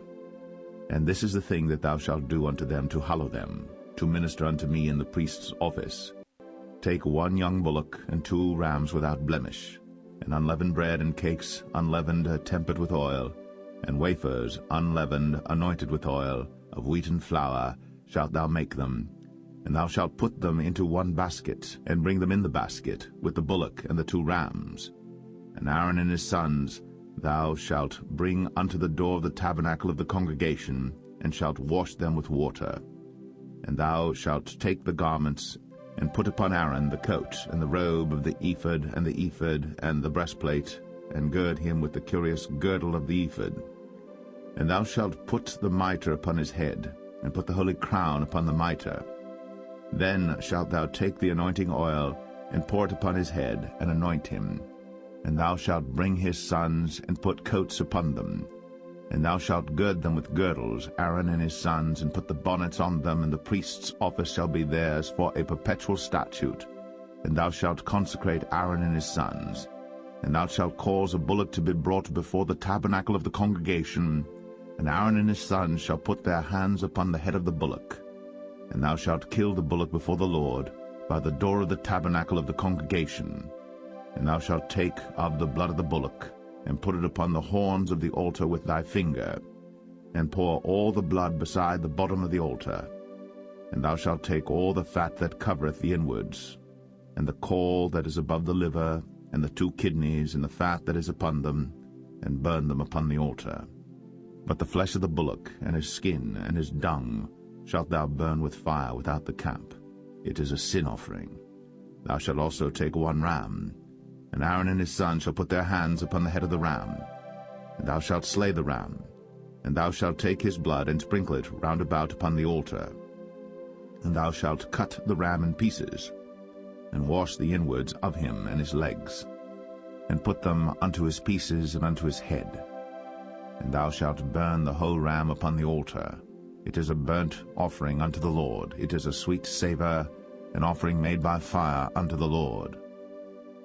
And this is the thing that thou shalt do unto them to hallow them, to minister unto me in the priest's office. Take 1 young bullock and 2 rams without blemish, and unleavened bread and cakes unleavened tempered with oil, and wafers unleavened anointed with oil, of wheaten flour shalt thou make them. And thou shalt put them into 1 basket, and bring them in the basket, with the bullock and the 2 rams. And Aaron and his sons thou shalt bring unto the door of the tabernacle of the congregation, and shalt wash them with water. And thou shalt take the garments, and put upon Aaron the coat, and the robe of the ephod, and the ephod, and the breastplate, and gird him with the curious girdle of the ephod. And thou shalt put the mitre upon his head, and put the holy crown upon the mitre. Then shalt thou take the anointing oil, and pour it upon his head, and anoint him. And thou shalt bring his sons, and put coats upon them. And thou shalt gird them with girdles, Aaron and his sons, and put the bonnets on them, and the priest's office shall be theirs for a perpetual statute. And thou shalt consecrate Aaron and his sons. And thou shalt cause a bullock to be brought before the tabernacle of the congregation, and Aaron and his sons shall put their hands upon the head of the bullock. And thou shalt kill the bullock before the Lord, by the door of the tabernacle of the congregation. And thou shalt take of the blood of the bullock, and put it upon the horns of the altar with thy finger, and pour all the blood beside the bottom of the altar. And thou shalt take all the fat that covereth the inwards, and the caul that is above the liver, and the 2 kidneys, and the fat that is upon them, and burn them upon the altar. But the flesh of the bullock, and his skin, and his dung, shalt thou burn with fire without the camp. It is a sin offering. Thou shalt also take 1 ram, and Aaron and his sons shall put their hands upon the head of the ram. And thou shalt slay the ram, and thou shalt take his blood, and sprinkle it round about upon the altar. And thou shalt cut the ram in pieces, and wash the inwards of him and his legs, and put them unto his pieces and unto his head. And thou shalt burn the whole ram upon the altar. It is a burnt offering unto the Lord. It is a sweet savour, an offering made by fire unto the Lord.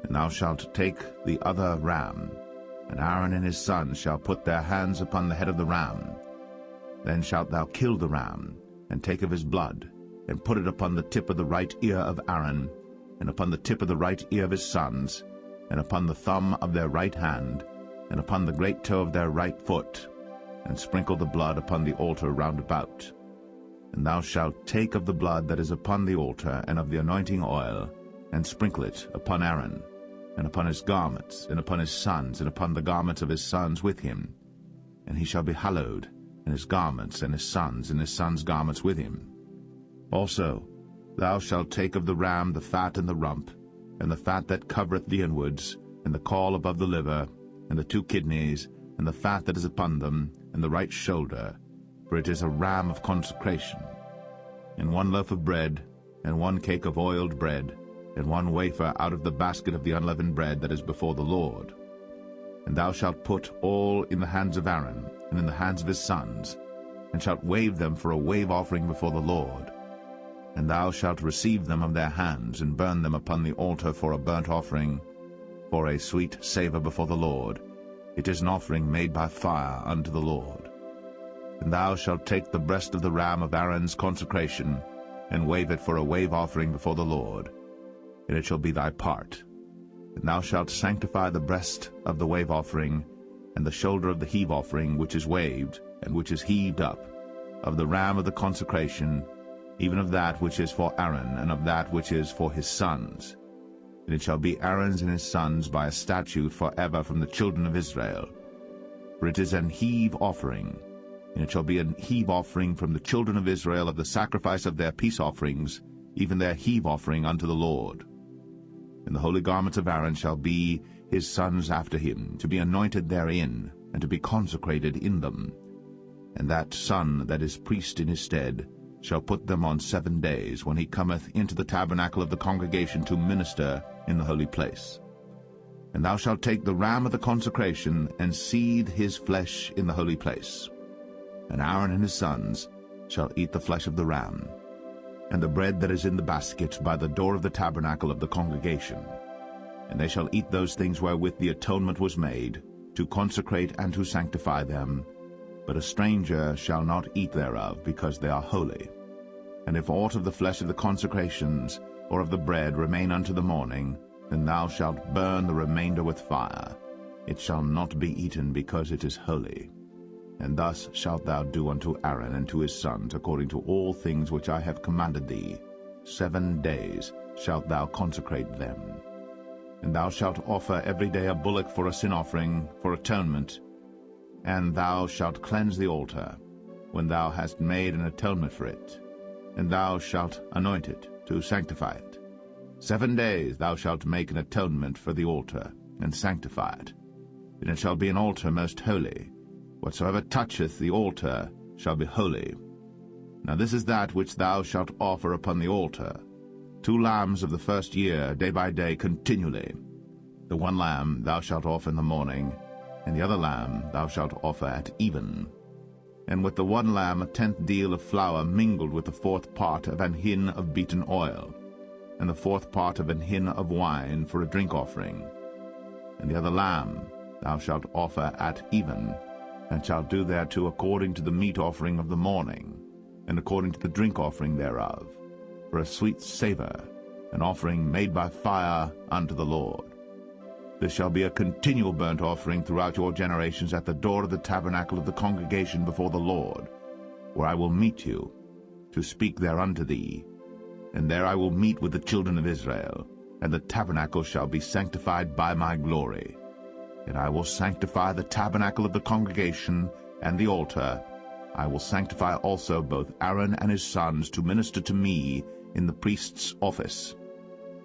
And thou shalt take the other ram, and Aaron and his sons shall put their hands upon the head of the ram. Then shalt thou kill the ram, and take of his blood, and put it upon the tip of the right ear of Aaron, and upon the tip of the right ear of his sons, and upon the thumb of their right hand, and upon the great toe of their right foot, and sprinkle the blood upon the altar round about. And thou shalt take of the blood that is upon the altar, and of the anointing oil, and sprinkle it upon Aaron, and upon his garments, and upon his sons, and upon the garments of his sons with him. And he shall be hallowed, and his garments, and his sons' garments with him. Also thou shalt take of the ram the fat and the rump, and the fat that covereth the inwards, and the caul above the liver, and the 2 kidneys, and the fat that is upon them, and the right shoulder, for it is a ram of consecration. And 1 loaf of bread, and 1 cake of oiled bread, and 1 wafer out of the basket of the unleavened bread that is before the Lord. And thou shalt put all in the hands of Aaron, and in the hands of his sons, and shalt wave them for a wave offering before the Lord. And thou shalt receive them of their hands, and burn them upon the altar for a burnt offering, for a sweet savour before the Lord. It is an offering made by fire unto the Lord. And thou shalt take the breast of the ram of Aaron's consecration, and wave it for a wave offering before the Lord. And it shall be thy part. And thou shalt sanctify the breast of the wave offering, and the shoulder of the heave offering which is waved, and which is heaved up, of the ram of the consecration, even of that which is for Aaron, and of that which is for his sons. And it shall be Aaron's and his sons by a statute forever from the children of Israel. For it is an heave offering, and it shall be an heave offering from the children of Israel of the sacrifice of their peace offerings, even their heave offering unto the Lord. And the holy garments of Aaron shall be his sons after him, to be anointed therein, and to be consecrated in them. And that son that is priest in his stead shall put them on 7 days, when he cometh into the tabernacle of the congregation to minister in the holy place. And thou shalt take the ram of the consecration, and seethe his flesh in the holy place. And Aaron and his sons shall eat the flesh of the ram, and the bread that is in the basket by the door of the tabernacle of the congregation. And they shall eat those things wherewith the atonement was made, to consecrate and to sanctify them. But a stranger shall not eat thereof, because they are holy. And if aught of the flesh of the consecrations, or of the bread, remain unto the morning, then thou shalt burn the remainder with fire. It shall not be eaten, because it is holy. And thus shalt thou do unto Aaron and to his sons, according to all things which I have commanded thee. 7 days shalt thou consecrate them. And thou shalt offer every day a bullock for a sin offering, for atonement. And thou shalt cleanse the altar, when thou hast made an atonement for it. And thou shalt anoint it, to sanctify it. 7 days thou shalt make an atonement for the altar, and sanctify it. And it shall be an altar most holy. Whatsoever toucheth the altar shall be holy. Now this is that which thou shalt offer upon the altar: 2 lambs of the first year, day by day, continually. The one lamb thou shalt offer in the morning, and the other lamb thou shalt offer at even. And with the one lamb 1/10 deal of flour mingled with the 4th part of an hin of beaten oil, and the 4th part of an hin of wine for a drink offering. And the other lamb thou shalt offer at even, and shalt do thereto according to the meat offering of the morning, and according to the drink offering thereof, for a sweet savour, an offering made by fire unto the Lord. This shall be a continual burnt offering throughout your generations at the door of the tabernacle of the congregation before the Lord, where I will meet you, to speak there unto thee. And there I will meet with the children of Israel, and the tabernacle shall be sanctified by my glory. And I will sanctify the tabernacle of the congregation and the altar. I will sanctify also both Aaron and his sons to minister to me in the priest's office.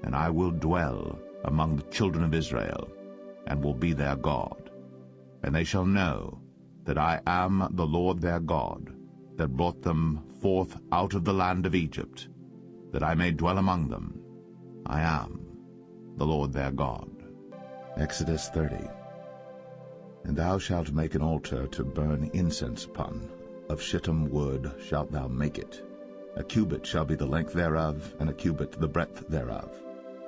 And I will dwell among the children of Israel, and will be their God. And they shall know that I am the Lord their God, that brought them forth out of the land of Egypt, that I may dwell among them. I am the Lord their God. Exodus 30. And thou shalt make an altar to burn incense upon. Of shittim wood shalt thou make it. A cubit shall be the length thereof, and a cubit the breadth thereof.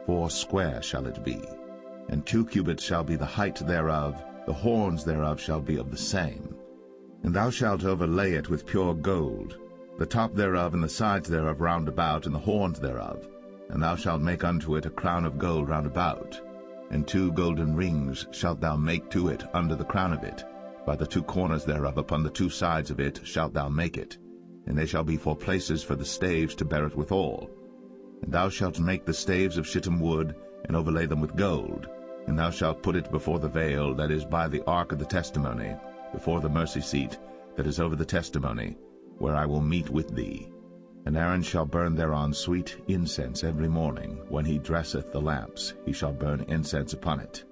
4 square shall it be. And 2 cubits shall be the height thereof. The horns thereof shall be of the same. And thou shalt overlay it with pure gold, the top thereof and the sides thereof round about, and the horns thereof. And thou shalt make unto it a crown of gold round about. And 2 golden rings shalt thou make to it under the crown of it. By the 2 corners thereof upon the 2 sides of it shalt thou make it. And they shall be for places for the staves to bear it withal. And thou shalt make the staves of shittim wood, and overlay them with gold. And thou shalt put it before the veil that is by the ark of the testimony, before the mercy seat that is over the testimony, where I will meet with thee. And Aaron shall burn thereon sweet incense every morning. When he dresseth the lamps, he shall burn incense upon it.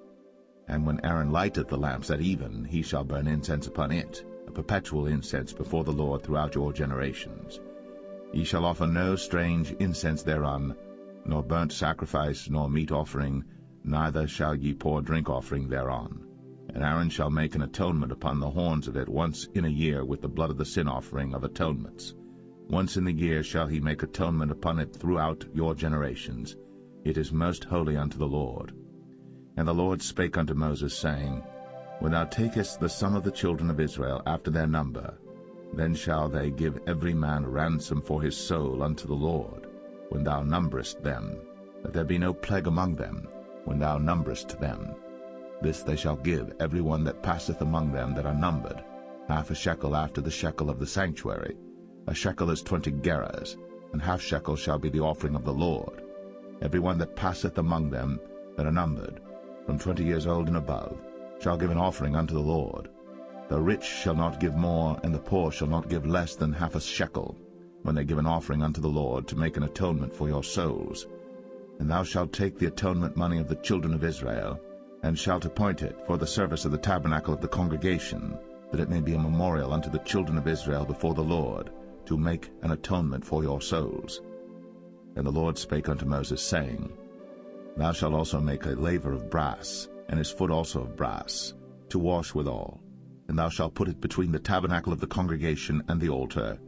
And when Aaron lighteth the lamps at even, he shall burn incense upon it, a perpetual incense before the Lord throughout your generations. Ye shall offer no strange incense thereon, nor burnt sacrifice, nor meat offering, neither shall ye pour drink offering thereon. And Aaron shall make an atonement upon the horns of it once in a year with the blood of the sin offering of atonements. Once in the year shall he make atonement upon it throughout your generations. It is most holy unto the Lord. And the Lord spake unto Moses, saying, When thou takest the sum of the children of Israel after their number, then shall they give every man ransom for his soul unto the Lord, when thou numberest them, that there be no plague among them, when thou numberest them. This they shall give every one that passeth among them that are numbered, 1/2 shekel after the shekel of the sanctuary. A shekel is 20 gerahs, and 1/2 shekel shall be the offering of the Lord. Every one that passeth among them that are numbered, from 20 years old and above, shall give an offering unto the Lord. The rich shall not give more, and the poor shall not give less than 1/2 shekel, when they give an offering unto the Lord, to make an atonement for your souls. And thou shalt take the atonement money of the children of Israel, and shalt appoint it for the service of the tabernacle of the congregation, that it may be a memorial unto the children of Israel before the Lord, to make an atonement for your souls. And the Lord spake unto Moses, saying, Thou shalt also make a laver of brass, and his foot also of brass, to wash withal. And thou shalt put it between the tabernacle of the congregation and the altar,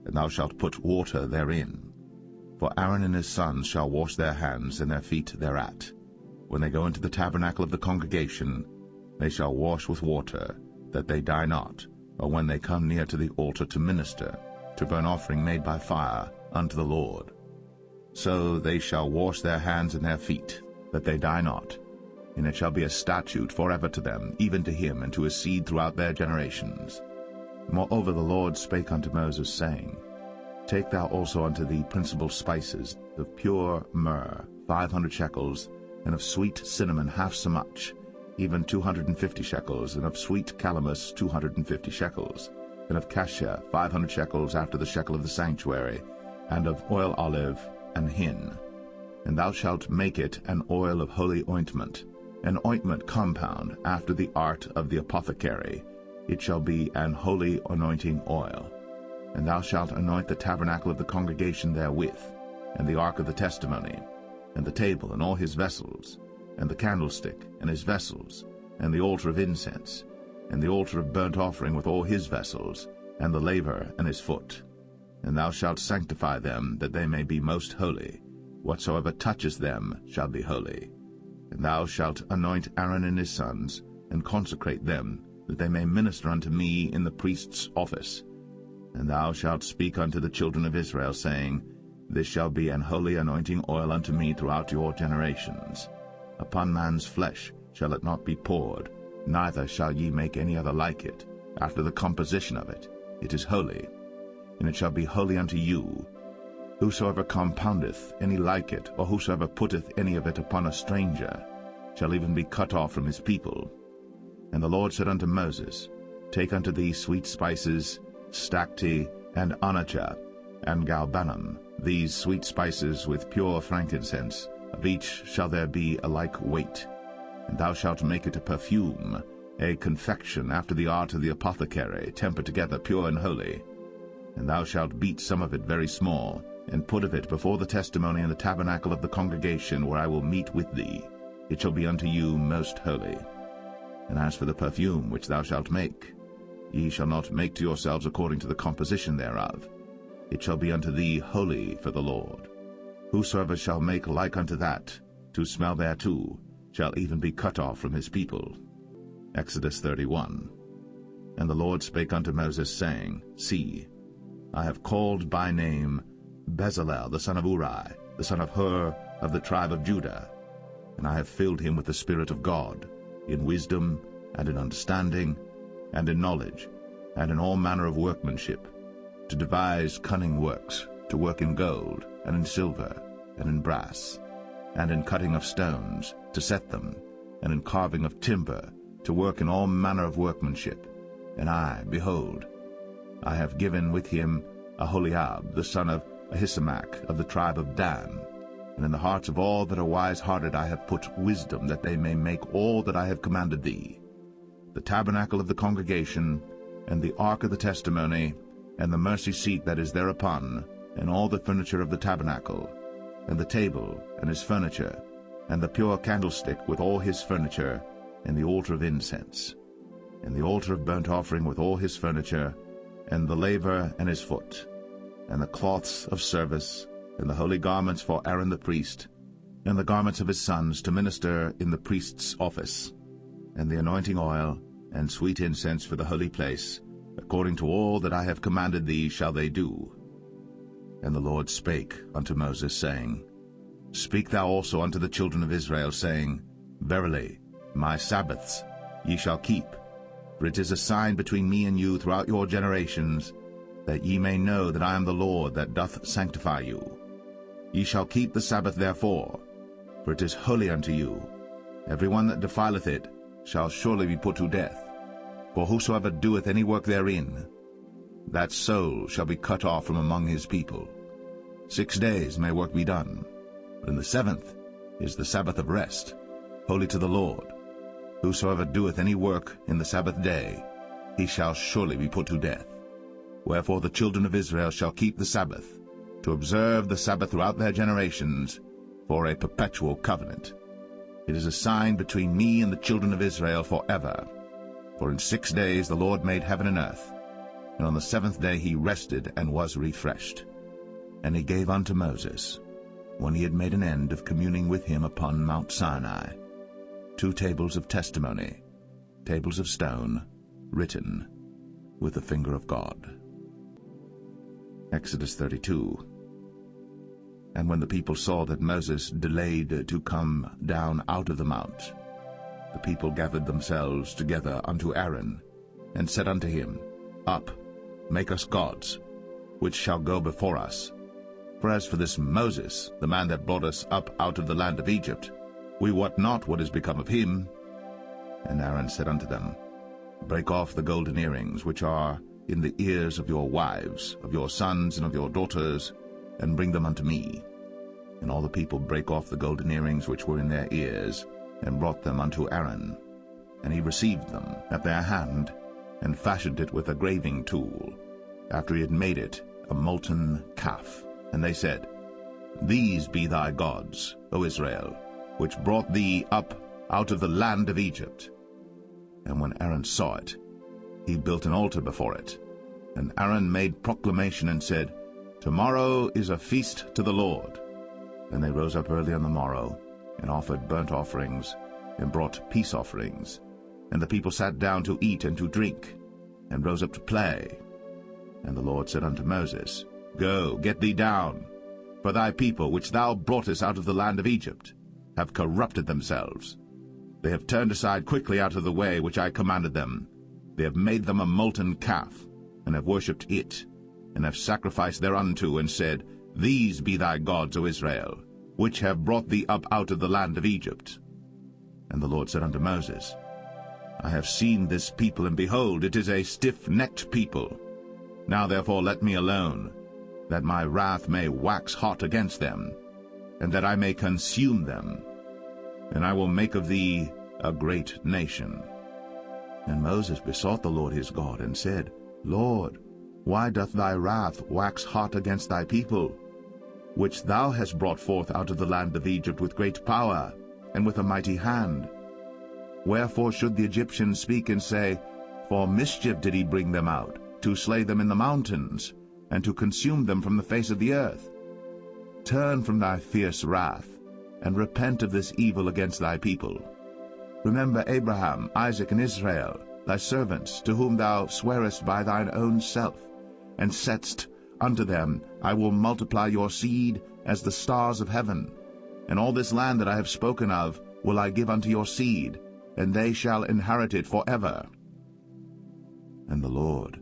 and thou shalt put water therein. For Aaron and his sons shall wash their hands and their feet thereat. when they go into the tabernacle of the congregation, they shall wash with water, that they die not, or when they come near to the altar to minister, to burn offering made by fire unto the Lord. So they shall wash their hands and their feet, that they die not. And it shall be a statute forever to them, even to him and to his seed throughout their generations. Moreover the Lord spake unto Moses, saying, Take thou also unto thee principal spices, of pure myrrh 500 shekels, and of sweet cinnamon half so much, even 250 shekels, and of sweet calamus 250 shekels, and of cassia 500 shekels after the shekel of the sanctuary, and of oil olive and hin. And thou shalt make it an oil of holy ointment, an ointment compound after the art of the apothecary. It shall be an holy anointing oil. And thou shalt anoint the tabernacle of the congregation therewith, and the ark of the testimony, and the table and all his vessels, and the candlestick and his vessels, and the altar of incense, and the altar of burnt offering with all his vessels, and the laver and his foot. And thou shalt sanctify them, that they may be most holy. Whatsoever toucheth them shall be holy. And thou shalt anoint Aaron and his sons, and consecrate them, that they may minister unto me in the priest's office. And thou shalt speak unto the children of Israel, saying, This shall be an holy anointing oil unto me throughout your generations. Upon man's flesh shall it not be poured, neither shall ye make any other like it, after the composition of it. It is holy, and it shall be holy unto you. Whosoever compoundeth any like it, or whosoever putteth any of it upon a stranger, shall even be cut off from his people. And the Lord said unto Moses, Take unto thee sweet spices, stacte, and onycha, and galbanum, these sweet spices with pure frankincense, of each shall there be a like weight. And thou shalt make it a perfume, a confection after the art of the apothecary, tempered together pure and holy. And thou shalt beat some of it very small, and put of it before the testimony in the tabernacle of the congregation, where I will meet with thee. It shall be unto you most holy. And as for the perfume which thou shalt make, ye shall not make to yourselves according to the composition thereof. It shall be unto thee holy for the Lord. Whosoever shall make like unto that, to smell thereto, shall even be cut off from his people. Exodus 31. And the Lord spake unto Moses, saying, See, I have called by name Bezalel the son of Uri, the son of Hur, of the tribe of Judah, and I have filled him with the Spirit of God, in wisdom, and in understanding, and in knowledge, and in all manner of workmanship, to devise cunning works, to work in gold, and in silver, and in brass, and in cutting of stones, to set them, and in carving of timber, to work in all manner of workmanship. And I, behold, I have given with him Aholiab, the son of Ahisamach, of the tribe of Dan. And in the hearts of all that are wise-hearted I have put wisdom, that they may make all that I have commanded thee: the tabernacle of the congregation, and the ark of the testimony, and the mercy seat that is thereupon, and all the furniture of the tabernacle, and the table and his furniture, and the pure candlestick with all his furniture, and the altar of incense, and the altar of burnt offering with all his furniture, and the laver and his foot, and the cloths of service, and the holy garments for Aaron the priest, and the garments of his sons to minister in the priest's office, and the anointing oil, and sweet incense for the holy place, according to all that I have commanded thee shall they do. And the Lord spake unto Moses, saying, Speak thou also unto the children of Israel, saying, Verily, my Sabbaths ye shall keep, for it is a sign between me and you throughout your generations, that ye may know that I am the Lord that doth sanctify you. Ye shall keep the Sabbath therefore, for it is holy unto you. Every one that defileth it shall surely be put to death. For whosoever doeth any work therein, that soul shall be cut off from among his people. 6 days may work be done, but in the 7th is the Sabbath of rest, holy to the Lord. Whosoever doeth any work in the Sabbath day, he shall surely be put to death. Wherefore the children of Israel shall keep the Sabbath, to observe the Sabbath throughout their generations, for a perpetual covenant. It is a sign between me and the children of Israel forever. For in 6 days the Lord made heaven and earth, and on the 7th day he rested and was refreshed. And he gave unto Moses, when he had made an end of communing with him upon Mount Sinai, 2 tables of testimony, tables of stone, written with the finger of God. Exodus 32. And when the people saw that Moses delayed to come down out of the mount, the people gathered themselves together unto Aaron, and said unto him, Up, make us gods, which shall go before us. For as for this Moses, the man that brought us up out of the land of Egypt, we wot not what is become of him. And Aaron said unto them, Break off the golden earrings which are in the ears of your wives, of your sons, and of your daughters, and bring them unto me. And all the people brake off the golden earrings which were in their ears, and brought them unto Aaron. And he received them at their hand, and fashioned it with a graving tool, after he had made it a molten calf. And they said, These be thy gods, O Israel, which brought thee up out of the land of Egypt. And when Aaron saw it, he built an altar before it. And Aaron made proclamation and said, Tomorrow is a feast to the Lord. Then they rose up early on the morrow, and offered burnt offerings, and brought peace offerings. And the people sat down to eat and to drink, and rose up to play. And the Lord said unto Moses, Go, get thee down, for thy people which thou broughtest out of the land of Egypt have corrupted themselves. They have turned aside quickly out of the way which I commanded them. They have made them a molten calf, and have worshipped it, and have sacrificed thereunto, and said, These be thy gods, O Israel, which have brought thee up out of the land of Egypt. And the Lord said unto Moses, I have seen this people, and behold, it is a stiff-necked people. Now therefore let me alone, that my wrath may wax hot against them, and that I may consume them. And I will make of thee a great nation. And Moses besought the Lord his God, and said, Lord, why doth thy wrath wax hot against thy people, which thou hast brought forth out of the land of Egypt with great power, and with a mighty hand? Wherefore should the Egyptians speak and say, For mischief did he bring them out, to slay them in the mountains, and to consume them from the face of the earth? Turn from thy fierce wrath, and repent of this evil against thy people. Remember Abraham, Isaac, and Israel, thy servants, to whom thou swarest by thine own self, and saidst unto them, I will multiply your seed as the stars of heaven. And all this land that I have spoken of will I give unto your seed, and they shall inherit it forever. And the Lord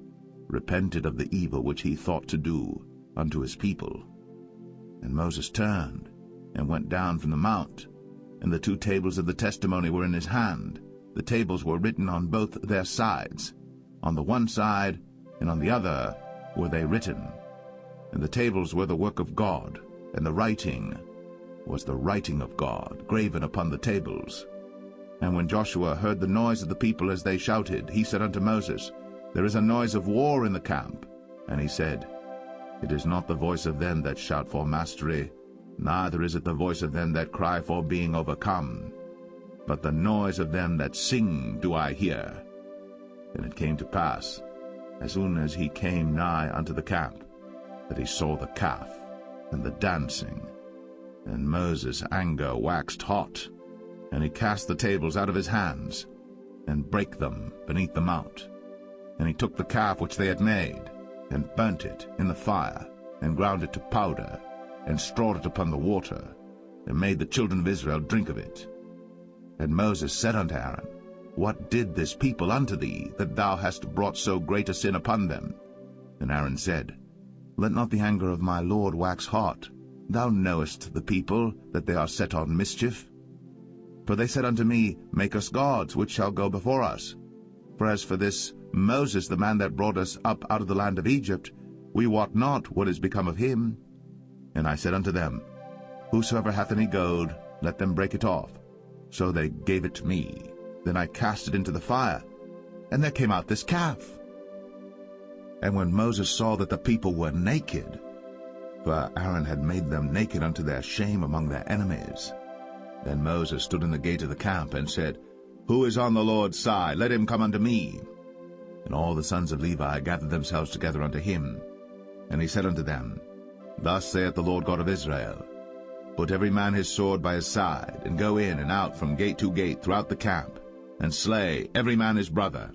repented of the evil which he thought to do unto his people. And Moses turned, and went down from the mount, and the 2 tables of the testimony were in his hand. The tables were written on both their sides. On the one side and on the other were they written. And the tables were the work of God, and the writing was the writing of God, graven upon the tables. And when Joshua heard the noise of the people as they shouted, he said unto Moses, There is a noise of war in the camp. And he said, It is not the voice of them that shout for mastery, neither is it the voice of them that cry for being overcome, but the noise of them that sing do I hear. And it came to pass, as soon as he came nigh unto the camp, that he saw the calf and the dancing. And Moses' anger waxed hot, and he cast the tables out of his hands, and brake them beneath the mount. And he took the calf which they had made, and burnt it in the fire, and ground it to powder, and strawed it upon the water, and made the children of Israel drink of it. And Moses said unto Aaron, What did this people unto thee, that thou hast brought so great a sin upon them? And Aaron said, Let not the anger of my Lord wax hot. Thou knowest the people, that they are set on mischief. For they said unto me, Make us gods, which shall go before us. For as for this Moses, the man that brought us up out of the land of Egypt, we wot not what is become of him. And I said unto them, Whosoever hath any gold, let them break it off. So they gave it to me. Then I cast it into the fire, and there came out this calf. And when Moses saw that the people were naked, for Aaron had made them naked unto their shame among their enemies, then Moses stood in the gate of the camp, and said, Who is on the Lord's side? Let him come unto me. And all the sons of Levi gathered themselves together unto him. And he said unto them, Thus saith the Lord God of Israel, Put every man his sword by his side, and go in and out from gate to gate throughout the camp, and slay every man his brother,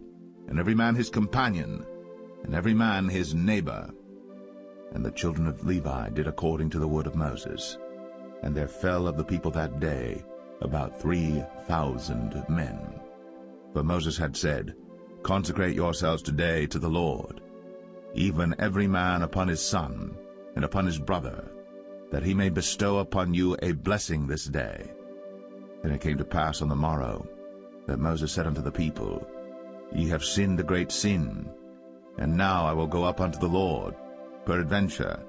and every man his companion, and every man his neighbor. And the children of Levi did according to the word of Moses. And there fell of the people that day about 3,000 men. For Moses had said, Consecrate yourselves today to the Lord, even every man upon his son and upon his brother, that he may bestow upon you a blessing this day. And it came to pass on the morrow that Moses said unto the people, Ye have sinned a great sin, and now I will go up unto the Lord. Peradventure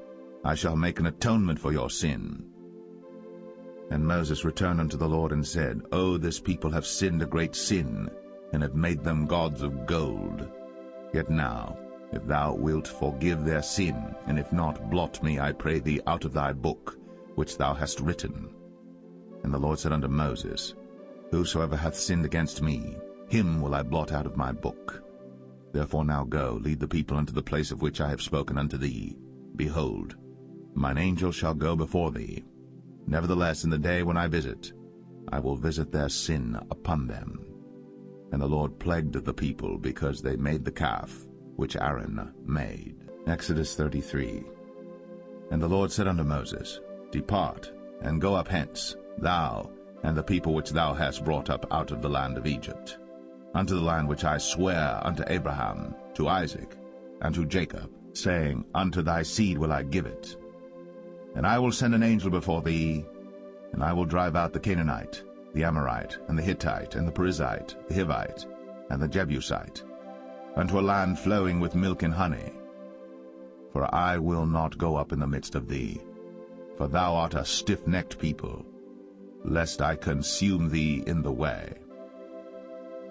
I shall make an atonement for your sin. And Moses returned unto the Lord and said, O this people have sinned a great sin, and have made them gods of gold. Yet now, if thou wilt forgive their sin, and if not, blot me, I pray thee, out of thy book, which thou hast written. And the Lord said unto Moses, Whosoever hath sinned against me, him will I blot out of my book. Therefore now go, lead the people unto the place of which I have spoken unto thee. Behold, mine angel shall go before thee. Nevertheless, in the day when I visit, I will visit their sin upon them. And the Lord plagued the people, because they made the calf, which Aaron made. Exodus 33. And the Lord said unto Moses, Depart, and go up hence, thou and the people which thou hast brought up out of the land of Egypt, unto the land which I swear unto Abraham, to Isaac, and to Jacob, saying, Unto thy seed will I give it. And I will send an angel before thee, and I will drive out the Canaanite, the Amorite, and the Hittite, and the Perizzite, the Hivite, and the Jebusite, unto a land flowing with milk and honey. For I will not go up in the midst of thee, for thou art a stiff-necked people, lest I consume thee in the way.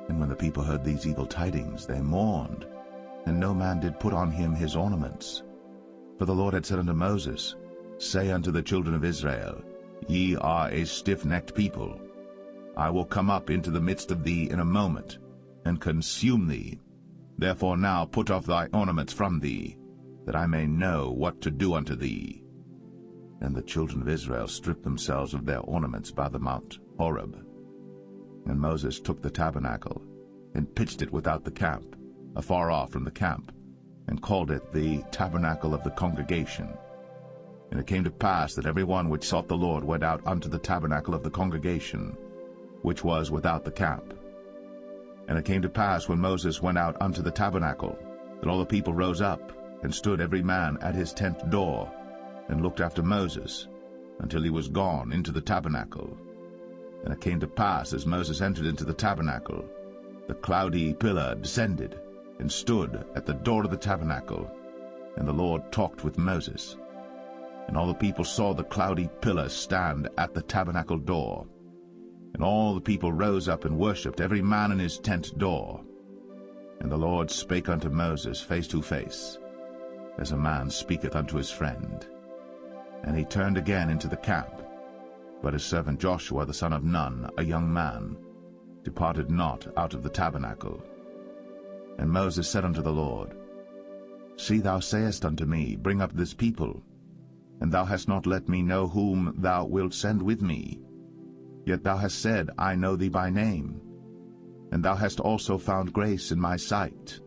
And when the people heard these evil tidings, they mourned, and no man did put on him his ornaments. For the Lord had said unto Moses, Say unto the children of Israel, Ye are a stiff-necked people. I will come up into the midst of thee in a moment, and consume thee. Therefore now put off thy ornaments from thee, that I may know what to do unto thee. And the children of Israel stripped themselves of their ornaments by the Mount Horeb. And Moses took the tabernacle, and pitched it without the camp, afar off from the camp, and called it the tabernacle of the congregation. And it came to pass that every one which sought the Lord went out unto the tabernacle of the congregation, which was without the camp. And it came to pass, when Moses went out unto the tabernacle, that all the people rose up, and stood every man at his tent door, and looked after Moses, until he was gone into the tabernacle. And it came to pass, as Moses entered into the tabernacle, the cloudy pillar descended, and stood at the door of the tabernacle, and the Lord talked with Moses. And all the people saw the cloudy pillar stand at the tabernacle door. And all the people rose up and worshipped, every man in his tent door. And the Lord spake unto Moses face to face, as a man speaketh unto his friend. And he turned again into the camp. But his servant Joshua the son of Nun, a young man, departed not out of the tabernacle. And Moses said unto the Lord, See, thou sayest unto me, Bring up this people, and thou hast not let me know whom thou wilt send with me. Yet thou hast said, I know thee by name, and thou hast also found grace in my sight.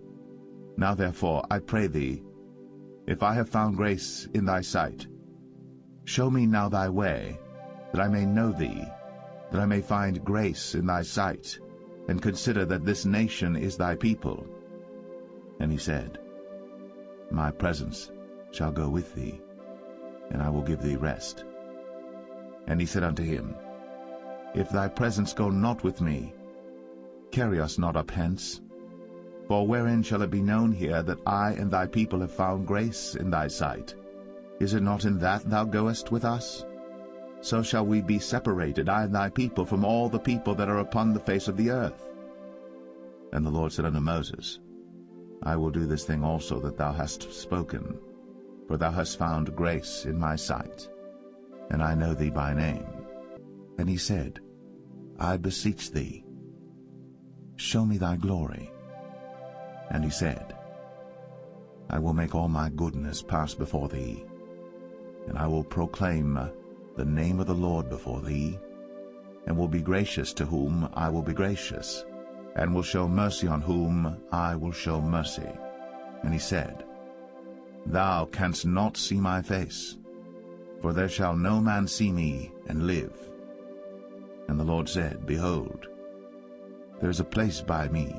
Now therefore, I pray thee, if I have found grace in thy sight, show me now thy way, that I may know thee, that I may find grace in thy sight, and consider that this nation is thy people. And he said, My presence shall go with thee, and I will give thee rest. And he said unto him, If thy presence go not with me, carry us not up hence. For wherein shall it be known here that I and thy people have found grace in thy sight? Is it not in that thou goest with us? So shall we be separated, I and thy people, from all the people that are upon the face of the earth. And the Lord said unto Moses, I will do this thing also that thou hast spoken, for thou hast found grace in my sight, and I know thee by name. And he said, I beseech thee, show me thy glory. And he said, I will make all my goodness pass before thee, and I will proclaim the name of the Lord before thee, and will be gracious to whom I will be gracious, and will show mercy on whom I will show mercy. And he said, Thou canst not see my face, for there shall no man see me and live. And the Lord said, Behold, there is a place by me,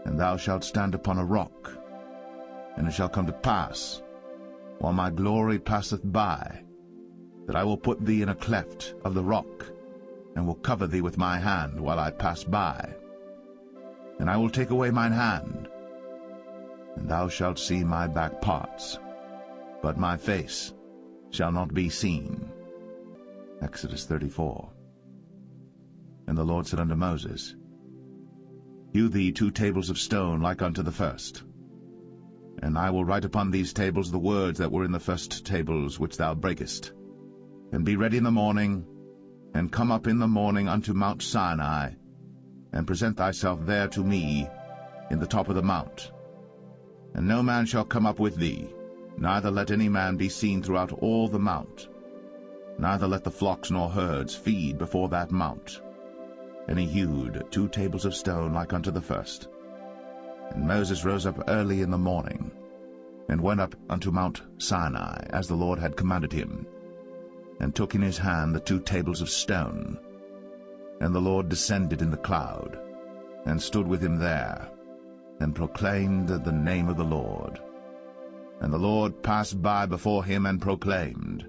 and thou shalt stand upon a rock. And it shall come to pass, while my glory passeth by, that I will put thee in a cleft of the rock, and will cover thee with my hand while I pass by. And I will take away mine hand, and thou shalt see my back parts, but my face shall not be seen. Exodus 34. And the Lord said unto Moses, Hew thee 2 tables of stone like unto the first. And I will write upon these tables the words that were in the first tables which thou breakest. And be ready in the morning, and come up in the morning unto Mount Sinai, and present thyself there to me in the top of the mount. And no man shall come up with thee, neither let any man be seen throughout all the mount. Neither let the flocks nor herds feed before that mount. And he hewed 2 tables of stone like unto the first. And Moses rose up early in the morning, and went up unto Mount Sinai, as the Lord had commanded him, and took in his hand the 2 tables of stone. And the Lord descended in the cloud, and stood with him there, and proclaimed the name of the Lord. And the Lord passed by before him, and proclaimed,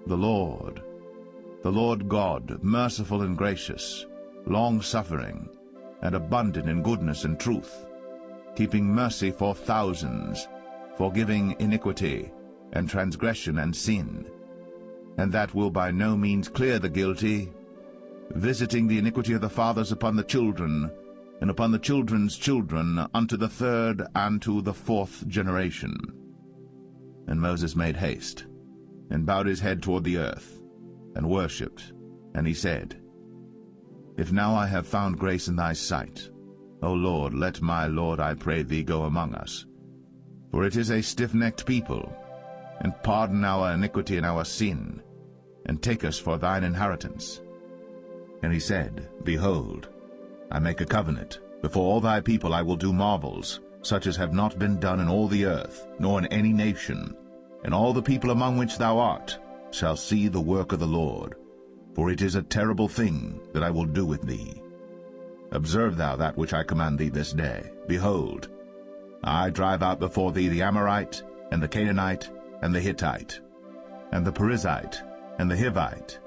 the Lord God, merciful and gracious, long-suffering, and abundant in goodness and truth, keeping mercy for thousands, forgiving iniquity, and transgression and sin, and that will by no means clear the guilty, visiting the iniquity of the fathers upon the children, and upon the children's children, unto the 3rd and to the 4th generation. And Moses made haste, and bowed his head toward the earth, and worshipped. And he said, If now I have found grace in thy sight, O Lord, let my Lord, I pray thee, go among us. For it is a stiff-necked people, and pardon our iniquity and our sin, and take us for thine inheritance. And he said, Behold, I make a covenant. Before all thy people I will do marvels, such as have not been done in all the earth, nor in any nation. And all the people among which thou art shall see the work of the Lord. For it is a terrible thing that I will do with thee. Observe thou that which I command thee this day. Behold, I drive out before thee the Amorite, and the Canaanite, and the Hittite, and the Perizzite, and the Hivite,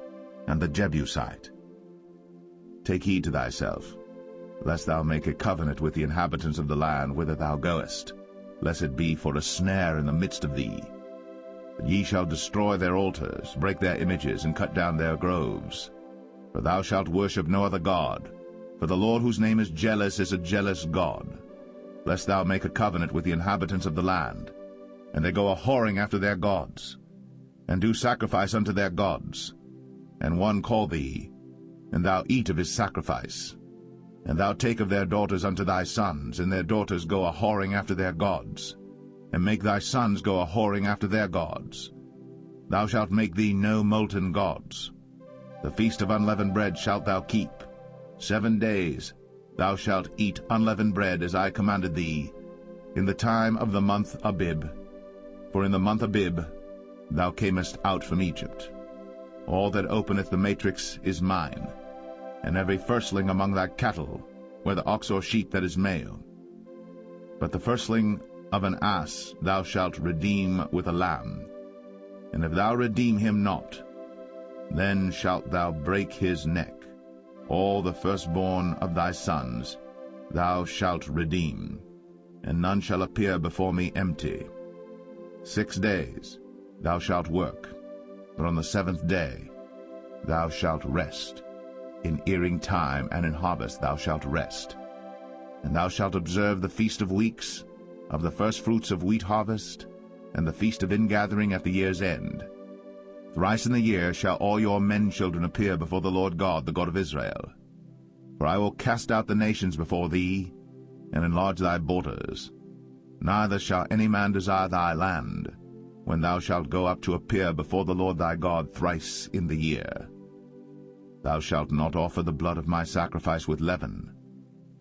and the Jebusite. Take heed to thyself, lest thou make a covenant with the inhabitants of the land whither thou goest, lest it be for a snare in the midst of thee. But ye shall destroy their altars, break their images, and cut down their groves. For thou shalt worship no other god, for the Lord whose name is a jealous God. Lest thou make a covenant with the inhabitants of the land, and they go a-whoring after their gods, and do sacrifice unto their gods, and one call thee, and thou eat of his sacrifice, and thou take of their daughters unto thy sons, and their daughters go a-whoring after their gods, and make thy sons go a-whoring after their gods. Thou shalt make thee no molten gods. The feast of unleavened bread shalt thou keep. 7 days thou shalt eat unleavened bread, as I commanded thee, in the time of the month Abib. For in the month Abib thou camest out from Egypt. All that openeth the matrix is mine, and every firstling among thy cattle, whether ox or sheep that is male. But the firstling of an ass thou shalt redeem with a lamb. And if thou redeem him not, then shalt thou break his neck. All the firstborn of thy sons thou shalt redeem, and none shall appear before me empty. 6 days thou shalt work, but on the 7th day thou shalt rest. In earing time and in harvest thou shalt rest. And thou shalt observe the feast of weeks, of the firstfruits of wheat harvest, and the feast of ingathering at the year's end. Thrice in the year shall all your men children appear before the Lord God, the God of Israel. For I will cast out the nations before thee, and enlarge thy borders. Neither shall any man desire thy land, when thou shalt go up to appear before the Lord thy God thrice in the year. Thou shalt not offer the blood of my sacrifice with leaven,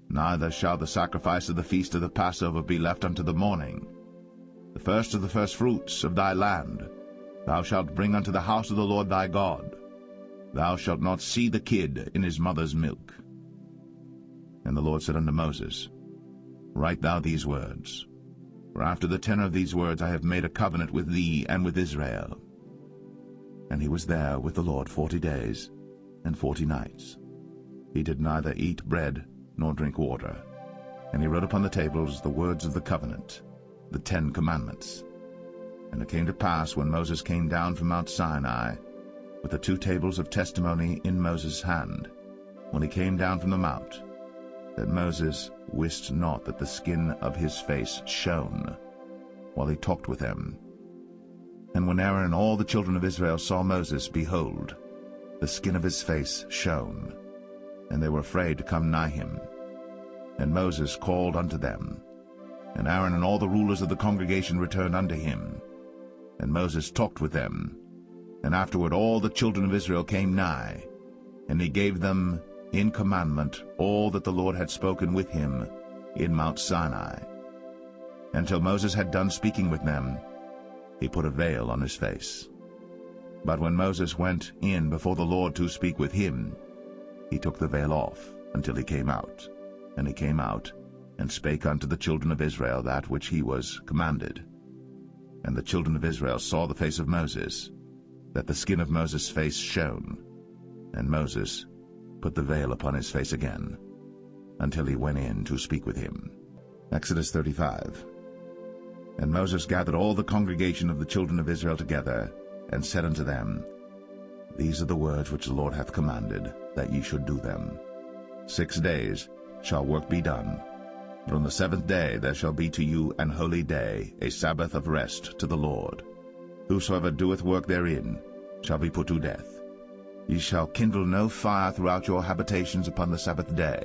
neither shall the sacrifice of the feast of the Passover be left unto the morning. The first of the firstfruits of thy land thou shalt bring unto the house of the Lord thy God. Thou shalt not see the kid in his mother's milk. And the Lord said unto Moses, Write thou these words, for after the tenor of these words I have made a covenant with thee and with Israel. And he was there with the Lord 40 days and 40 nights. He did neither eat bread nor drink water. And he wrote upon the tables the words of the covenant, the 10 commandments. And it came to pass, when Moses came down from Mount Sinai, with the 2 tables of testimony in Moses' hand, when he came down from the mount, that Moses wist not that the skin of his face shone, while he talked with them. And when Aaron and all the children of Israel saw Moses, behold, the skin of his face shone, and they were afraid to come nigh him. And Moses called unto them, and Aaron and all the rulers of the congregation returned unto him. And Moses talked with them, and afterward all the children of Israel came nigh, and he gave them in commandment all that the Lord had spoken with him in Mount Sinai. Until Moses had done speaking with them, he put a veil on his face. But when Moses went in before the Lord to speak with him, he took the veil off until he came out. And he came out, and spake unto the children of Israel that which he was commanded. And the children of Israel saw the face of Moses, that the skin of Moses' face shone. And Moses put the veil upon his face again, until he went in to speak with him. Exodus 35. And Moses gathered all the congregation of the children of Israel together, and said unto them, These are the words which the Lord hath commanded, that ye should do them. 6 days shall work be done, but on the 7th day there shall be to you an holy day, a Sabbath of rest to the Lord. Whosoever doeth work therein shall be put to death. Ye shall kindle no fire throughout your habitations upon the Sabbath day.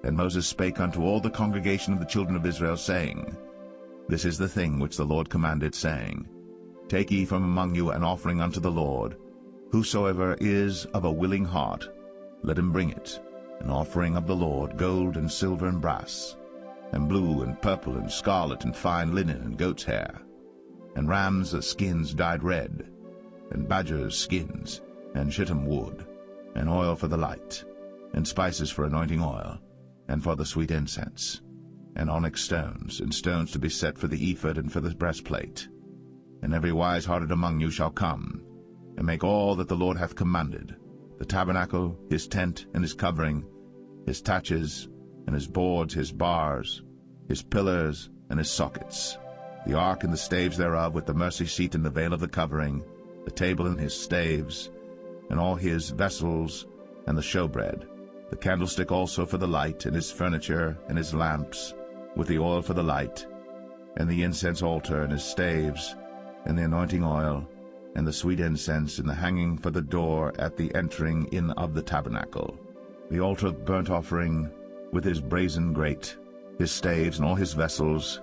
And Moses spake unto all the congregation of the children of Israel, saying, This is the thing which the Lord commanded, saying, Take ye from among you an offering unto the Lord. Whosoever is of a willing heart, let him bring it, an offering of the Lord, gold and silver and brass, and blue and purple and scarlet and fine linen and goat's hair, and rams' skins dyed red, and badgers' skins, and shittim wood, and oil for the light, and spices for anointing oil, and for the sweet incense, and onyx stones, and stones to be set for the ephod and for the breastplate. And every wise-hearted among you shall come, and make all that the Lord hath commanded, the tabernacle, his tent, and his covering, his taches, and his boards, his bars, his pillars, and his sockets, the ark and the staves thereof, with the mercy seat and the veil of the covering, the table and his staves, and all his vessels, and the showbread, the candlestick also for the light, and his furniture, and his lamps, with the oil for the light, and the incense altar, and his staves, and the anointing oil, and the sweet incense, and the hanging for the door at the entering in of the tabernacle, the altar of burnt offering, with his brazen grate, his staves, and all his vessels,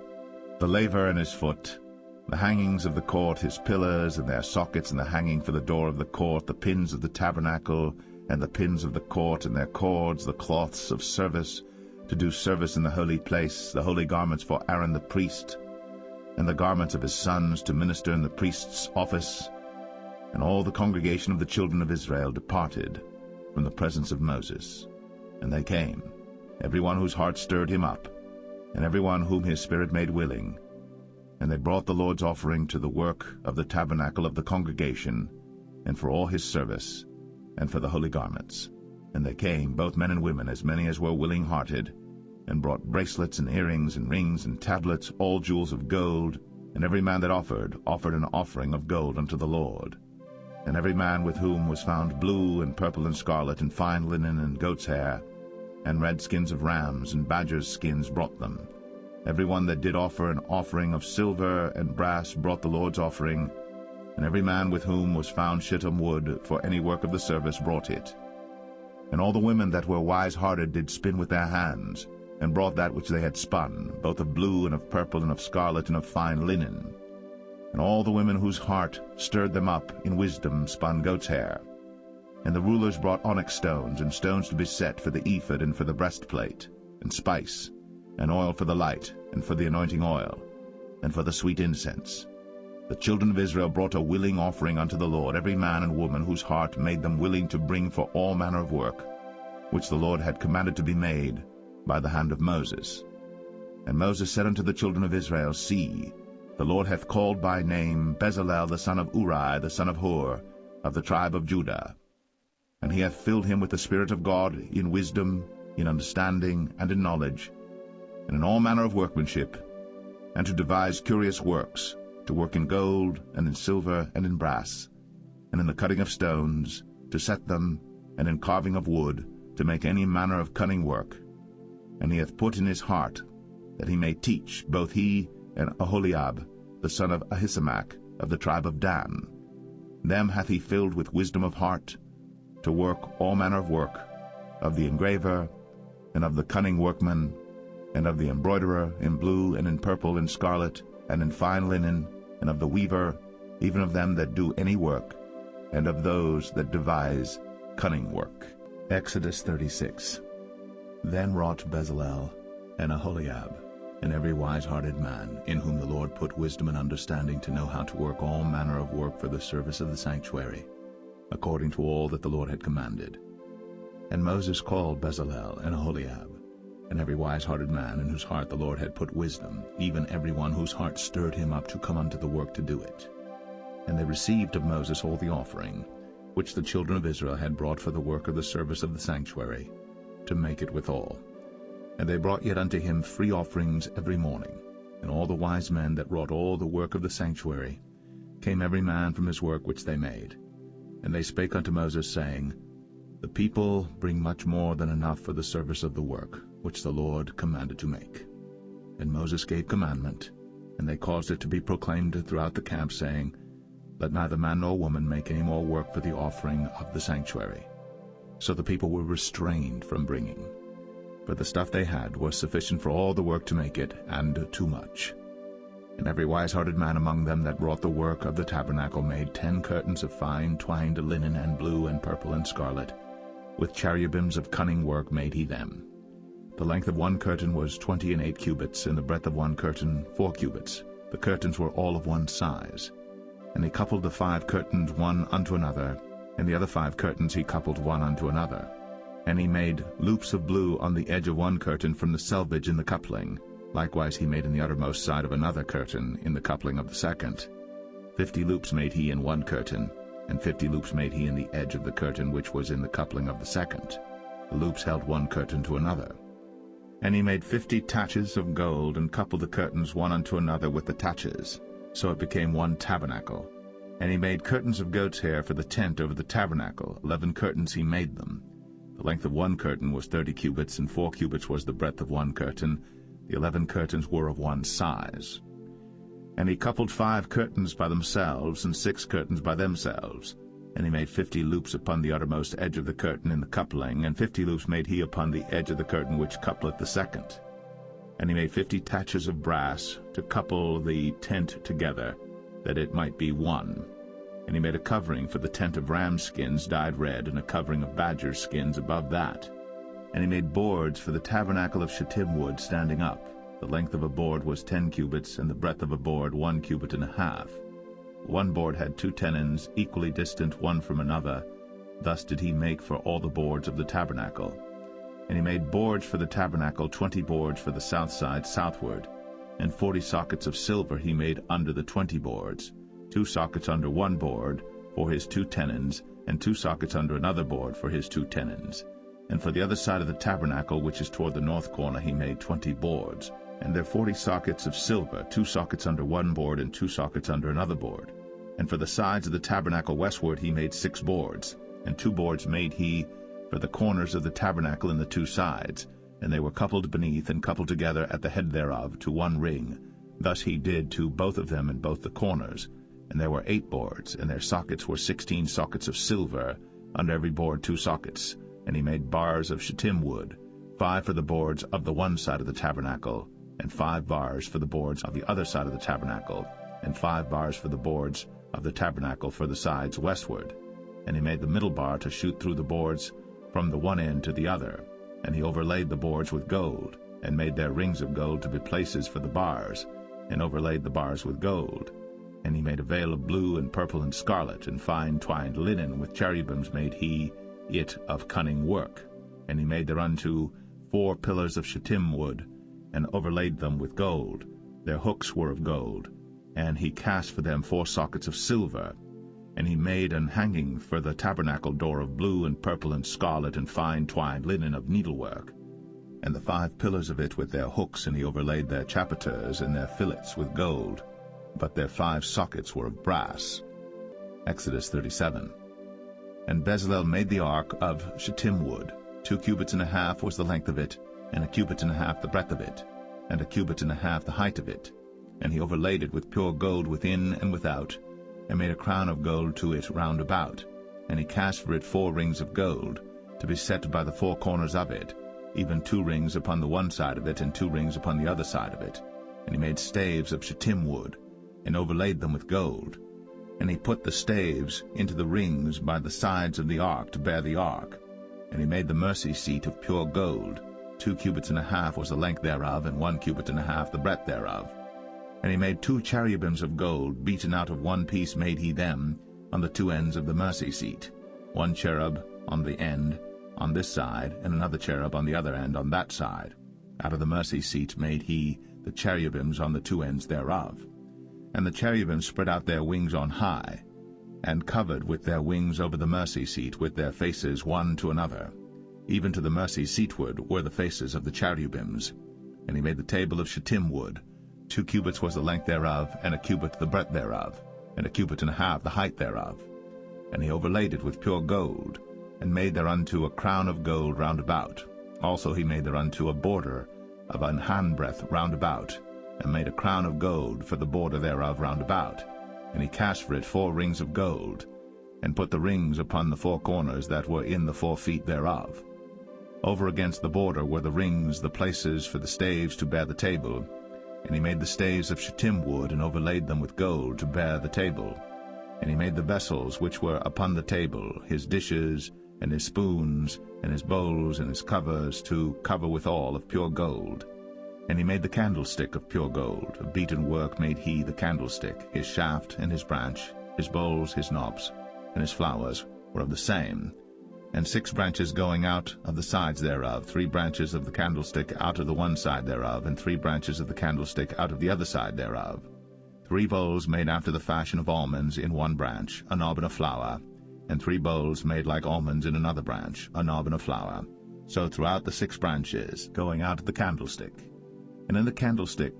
the laver and his foot, the hangings of the court, his pillars and their sockets, and the hanging for the door of the court, the pins of the tabernacle, and the pins of the court, and their cords, the cloths of service, to do service in the holy place, the holy garments for Aaron the priest, and the garments of his sons to minister in the priest's office. And all the congregation of the children of Israel departed from the presence of Moses. And they came, every one whose heart stirred him up, and every one whom his spirit made willing. And they brought the Lord's offering to the work of the tabernacle of the congregation, and for all his service, and for the holy garments. And they came, both men and women, as many as were willing-hearted, and brought bracelets and earrings and rings and tablets, all jewels of gold. And every man that offered an offering of gold unto the Lord. And every man with whom was found blue and purple and scarlet and fine linen and goat's hair, and red skins of rams and badgers' skins brought them. Every one that did offer an offering of silver and brass brought the Lord's offering, and every man with whom was found shittim wood for any work of the service brought it. And all the women that were wise-hearted did spin with their hands, and brought that which they had spun, both of blue and of purple and of scarlet and of fine linen. And all the women whose heart stirred them up in wisdom spun goat's hair. And the rulers brought onyx stones, and stones to be set for the ephod and for the breastplate, and spice, and oil for the light, and for the anointing oil, and for the sweet incense. The children of Israel brought a willing offering unto the Lord, every man and woman whose heart made them willing to bring for all manner of work, which the Lord had commanded to be made by the hand of Moses. And Moses said unto the children of Israel, See, the Lord hath called by name Bezalel the son of Uri, the son of Hur, of the tribe of Judah. And he hath filled him with the Spirit of God in wisdom, in understanding, and in knowledge, and in all manner of workmanship, and to devise curious works, to work in gold, and in silver, and in brass, and in the cutting of stones, to set them, and in carving of wood, to make any manner of cunning work. And he hath put in his heart that he may teach, both he and Aholiab, the son of Ahisamach, of the tribe of Dan. Them hath he filled with wisdom of heart, to work all manner of work, of the engraver, and of the cunning workman, and of the embroiderer, in blue, and in purple, and scarlet, and in fine linen, and of the weaver, even of them that do any work, and of those that devise cunning work. Exodus 36. Then wrought Bezalel and Aholiab, and every wise-hearted man, in whom the Lord put wisdom and understanding to know how to work all manner of work for the service of the sanctuary, according to all that the Lord had commanded. And Moses called Bezalel and Aholiab, and every wise-hearted man in whose heart the Lord had put wisdom, even every one whose heart stirred him up to come unto the work to do it. And they received of Moses all the offering, which the children of Israel had brought for the work of the service of the sanctuary, to make it withal. And they brought yet unto him free offerings every morning. And all the wise men that wrought all the work of the sanctuary came every man from his work which they made. And they spake unto Moses, saying, The people bring much more than enough for the service of the work, which the Lord commanded to make. And Moses gave commandment, and they caused it to be proclaimed throughout the camp, saying, Let neither man nor woman make any more work for the offering of the sanctuary. So the people were restrained from bringing. For the stuff they had was sufficient for all the work to make it, and too much. And every wise-hearted man among them that wrought the work of the tabernacle made 10 curtains of fine twined linen, and blue, and purple, and scarlet. With cherubims of cunning work made he them. The length of one curtain was 28 cubits, and the breadth of one curtain 4 cubits. The curtains were all of one size. And he coupled the 5 curtains one unto another, and the other 5 curtains he coupled one unto another. And he made loops of blue on the edge of one curtain from the selvage in the coupling. Likewise he made in the uttermost side of another curtain in the coupling of the second. 50 loops made he in one curtain, and 50 loops made he in the edge of the curtain which was in the coupling of the second. The loops held one curtain to another. And he made 50 taches of gold, and coupled the curtains one unto another with the taches. So it became one tabernacle. And he made curtains of goat's hair for the tent over the tabernacle. 11 curtains he made them. The length of one curtain was 30 cubits, and 4 cubits was the breadth of one curtain. The 11 curtains were of one size. And he coupled 5 curtains by themselves, and 6 curtains by themselves. And he made 50 loops upon the uttermost edge of the curtain in the coupling, and 50 loops made he upon the edge of the curtain which coupleth the second. And he made 50 taches of brass to couple the tent together, that it might be one. And he made a covering for the tent of ram skins dyed red, and a covering of badger skins above that. And he made boards for the tabernacle of shittim wood standing up. The length of a board was 10 cubits, and the breadth of a board 1 cubit and a half. One board had 2 tenons, equally distant one from another. Thus did he make for all the boards of the tabernacle. And he made boards for the tabernacle, 20 boards for the south side southward. And 40 sockets of silver he made under the 20 boards, 2 sockets under one board for his 2 tenons, and 2 sockets under another board for his 2 tenons. And for the other side of the tabernacle, which is toward the north corner, he made 20 boards. And there 40 sockets of silver, 2 sockets under one board, and 2 sockets under another board. And for the sides of the tabernacle westward he made 6 boards, and 2 boards made he for the corners of the tabernacle in the 2 sides, and they were coupled beneath and coupled together at the head thereof to one ring. Thus he did to both of them in both the corners. And there were 8 boards, and their sockets were 16 sockets of silver, under every board 2 sockets. And he made bars of shittim wood, 5 for the boards of the one side of the tabernacle, and 5 bars for the boards of the other side of the tabernacle. and 5 bars for the boards of the tabernacle for the sides westward. And he made the middle bar to shoot through the boards from the one end to the other. And he overlaid the boards with gold, and made their rings of gold to be places for the bars, and overlaid the bars with gold. And he made a veil of blue and purple and scarlet, and fine twined linen with cherubims made he it of cunning work. And he made thereunto 4 pillars of shittim wood, and overlaid them with gold. Their hooks were of gold. And he cast for them 4 sockets of silver. And he made an hanging for the tabernacle door of blue and purple and scarlet and fine twined linen of needlework. And the 5 pillars of it with their hooks, and he overlaid their chapiters and their fillets with gold. But their 5 sockets were of brass. Exodus 37. And Bezalel made the ark of shittim wood. 2 cubits and a half was the length of it, and 1 cubit and a half the breadth of it, and 1 cubit and a half the height of it. And he overlaid it with pure gold within and without, and made a crown of gold to it round about. And he cast for it 4 rings of gold, to be set by the 4 corners of it, even 2 rings upon the one side of it, and 2 rings upon the other side of it. And he made staves of shittim wood, and overlaid them with gold. And he put the staves into the rings by the sides of the ark to bear the ark. And he made the mercy seat of pure gold. 2 cubits and a half was the length thereof, and 1 cubit and a half the breadth thereof. And he made 2 cherubims of gold, beaten out of one piece made he them, on the 2 ends of the mercy seat. 1 cherub on the end on this side, and another cherub on the other end on that side. Out of the mercy seat made he the cherubims on the 2 ends thereof. And the cherubims spread out their wings on high, and covered with their wings over the mercy seat with their faces one to another. Even to the mercy seatward were the faces of the cherubims. And he made the table of shittim wood. 2 cubits was the length thereof, and 1 cubit the breadth thereof, and 1 cubit and a half the height thereof. And he overlaid it with pure gold, and made thereunto a crown of gold round about. Also he made thereunto a border of an handbreadth round about, and made a crown of gold for the border thereof round about. And he cast for it 4 rings of gold, and put the rings upon the 4 corners that were in the 4 feet thereof. Over against the border were the rings, the places for the staves to bear the table. And he made the staves of shittim wood, and overlaid them with gold to bear the table. And he made the vessels which were upon the table, his dishes, and his spoons, and his bowls, and his covers, to cover withal of pure gold. And he made the candlestick of pure gold. Of beaten work made he the candlestick. His shaft and his branch, his bowls, his knobs, and his flowers were of the same. And 6 branches going out of the sides thereof, 3 branches of the candlestick out of the one side thereof, and 3 branches of the candlestick out of the other side thereof. 3 bowls made after the fashion of almonds in one branch, a knob and a flower, and 3 bowls made like almonds in another branch, a knob and a flower. So throughout the 6 branches, going out of the candlestick. And in the candlestick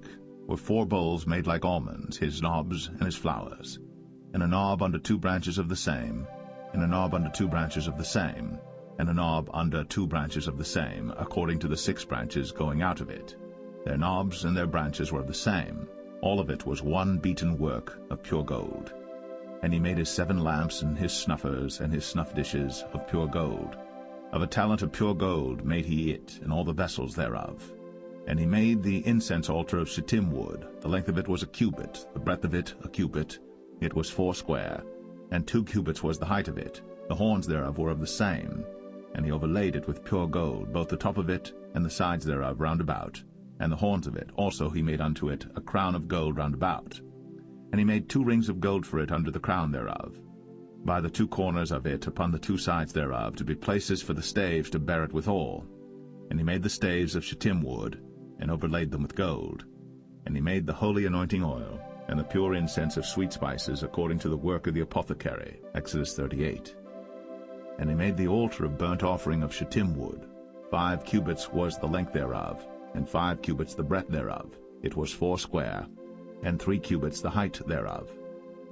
were 4 bowls made like almonds, his knobs and his flowers, and a knob under 2 branches of the same, and a knob under 2 branches of the same, and a knob under 2 branches of the same, according to the 6 branches going out of it. Their knobs and their branches were of the same. All of it was one beaten work of pure gold. And he made his 7 lamps and his snuffers and his snuff dishes of pure gold. Of a talent of pure gold made he it, and all the vessels thereof. And he made the incense altar of shittim wood. The length of it was 1 cubit, the breadth of it 1 cubit. It was 4 square, and 2 cubits was the height of it. The horns thereof were of the same. And he overlaid it with pure gold, both the top of it and the sides thereof round about, and the horns of it. Also he made unto it a crown of gold round about. And he made 2 rings of gold for it under the crown thereof, by the 2 corners of it upon the 2 sides thereof, to be places for the staves to bear it withal. And he made the staves of shittim wood, and overlaid them with gold. And he made the holy anointing oil, and the pure incense of sweet spices, according to the work of the apothecary. Exodus 38. And he made the altar of burnt offering of shittim wood. 5 cubits was the length thereof, and 5 cubits the breadth thereof. It was 4 square, and 3 cubits the height thereof.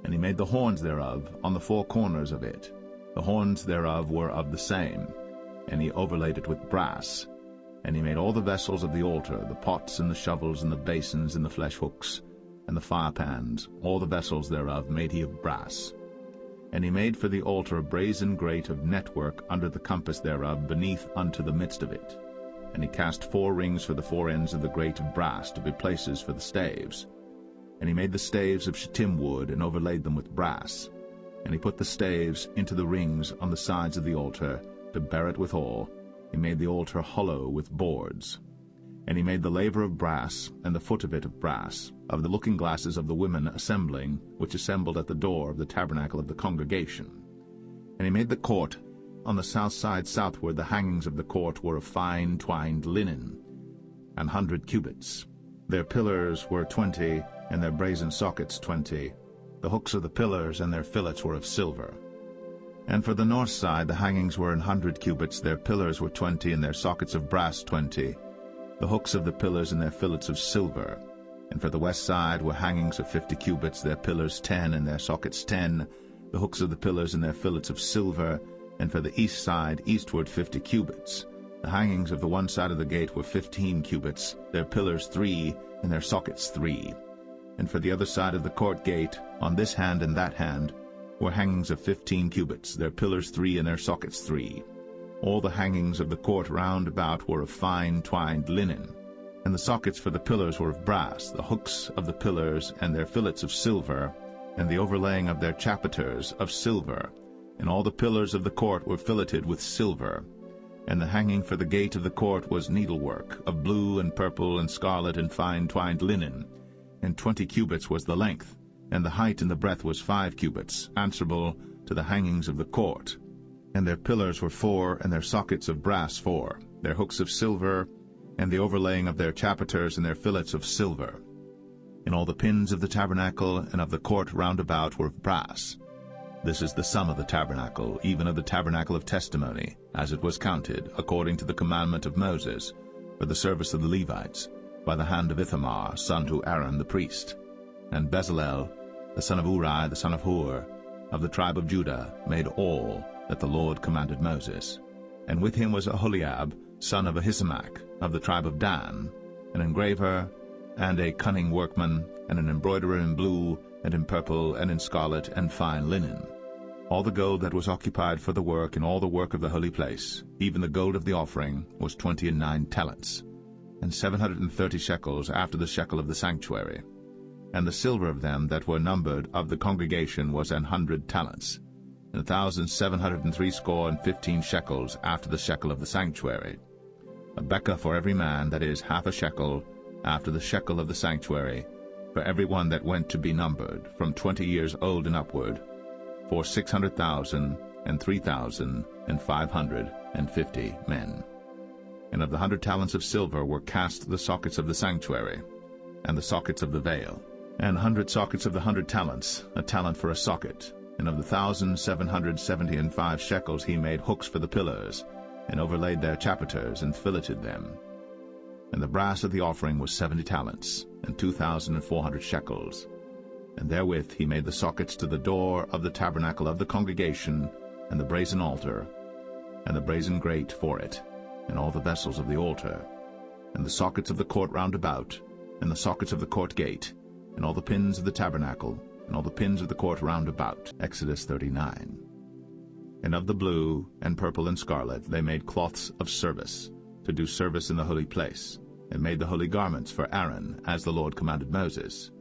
And he made the horns thereof on the 4 corners of it. The horns thereof were of the same, and he overlaid it with brass. And he made all the vessels of the altar, the pots and the shovels and the basins and the flesh hooks, and the fire pans, all the vessels thereof made he of brass. And he made for the altar a brazen grate of network under the compass thereof, beneath unto the midst of it. And he cast 4 rings for the 4 ends of the grate of brass, to be places for the staves. And he made the staves of shittim wood, and overlaid them with brass. And he put the staves into the rings on the sides of the altar, to bear it withal. He made the altar hollow with boards. And he made the laver of brass, and the foot of it of brass, of the looking-glasses of the women assembling, which assembled at the door of the tabernacle of the congregation. And he made the court. On the south side southward the hangings of the court were of fine twined linen, 100 cubits. Their pillars were 20, and their brazen sockets 20. The hooks of the pillars and their fillets were of silver. And for the north side the hangings were 100 cubits, their pillars were 20, and their sockets of brass 20. The hooks of the pillars and their fillets of silver. And for the west side were hangings of 50 cubits, their pillars 10, and their sockets 10. The hooks of the pillars and their fillets of silver. And for the east side eastward 50 cubits. The hangings of the one side of the gate were 15 cubits, their pillars 3, and their sockets 3. And for the other side of the court gate, on this hand and that hand, were hangings of 15 cubits, their pillars 3, and their sockets 3. All the hangings of the court round about were of fine twined linen. And the sockets for the pillars were of brass, the hooks of the pillars and their fillets of silver, and the overlaying of their chapiters of silver. And all the pillars of the court were filleted with silver. And the hanging for the gate of the court was needlework, of blue and purple and scarlet and fine twined linen. And 20 cubits was the length, and the height and the breadth was 5 cubits, answerable to the hangings of the court. And their pillars were 4, and their sockets of brass 4, their hooks of silver, and the overlaying of their chapiters and their fillets of silver. And all the pins of the tabernacle and of the court round about were of brass. This is the sum of the tabernacle, even of the tabernacle of testimony, as it was counted, according to the commandment of Moses, for the service of the Levites, by the hand of Ithamar, son to Aaron the priest. And Bezalel, the son of Uri, the son of Hur, of the tribe of Judah, made all that the Lord commanded Moses. And with him was Aholiab, son of Ahisamach, of the tribe of Dan, an engraver, and a cunning workman, and an embroiderer in blue, and in purple, and in scarlet, and fine linen. All the gold that was occupied for the work, and all the work of the holy place, even the gold of the offering, was 29 talents, and 730 shekels after the shekel of the sanctuary. And the silver of them that were numbered of the congregation was 100 talents, and 1,760 shekels after the shekel of the sanctuary. A bekah for every man, that is, half a shekel, after the shekel of the sanctuary, for every one that went to be numbered, from 20 years old and upward, for 600,000 and 3,550 men. And of the 100 talents of silver were cast the sockets of the sanctuary, and the sockets of the veil, and 100 sockets of the 100 talents, a talent for a socket. And of the 1,775 shekels he made hooks for the pillars, and overlaid their chapiters, and filleted them. And the brass of the offering was 70 talents, and 2,400 shekels. And therewith he made the sockets to the door of the tabernacle of the congregation, and the brazen altar, and the brazen grate for it, and all the vessels of the altar, and the sockets of the court round about, and the sockets of the court gate, and all the pins of the tabernacle, and all the pins of the court round about. Exodus 39. And of the blue, and purple, and scarlet they made cloths of service, to do service in the holy place, and made the holy garments for Aaron, as the Lord commanded Moses.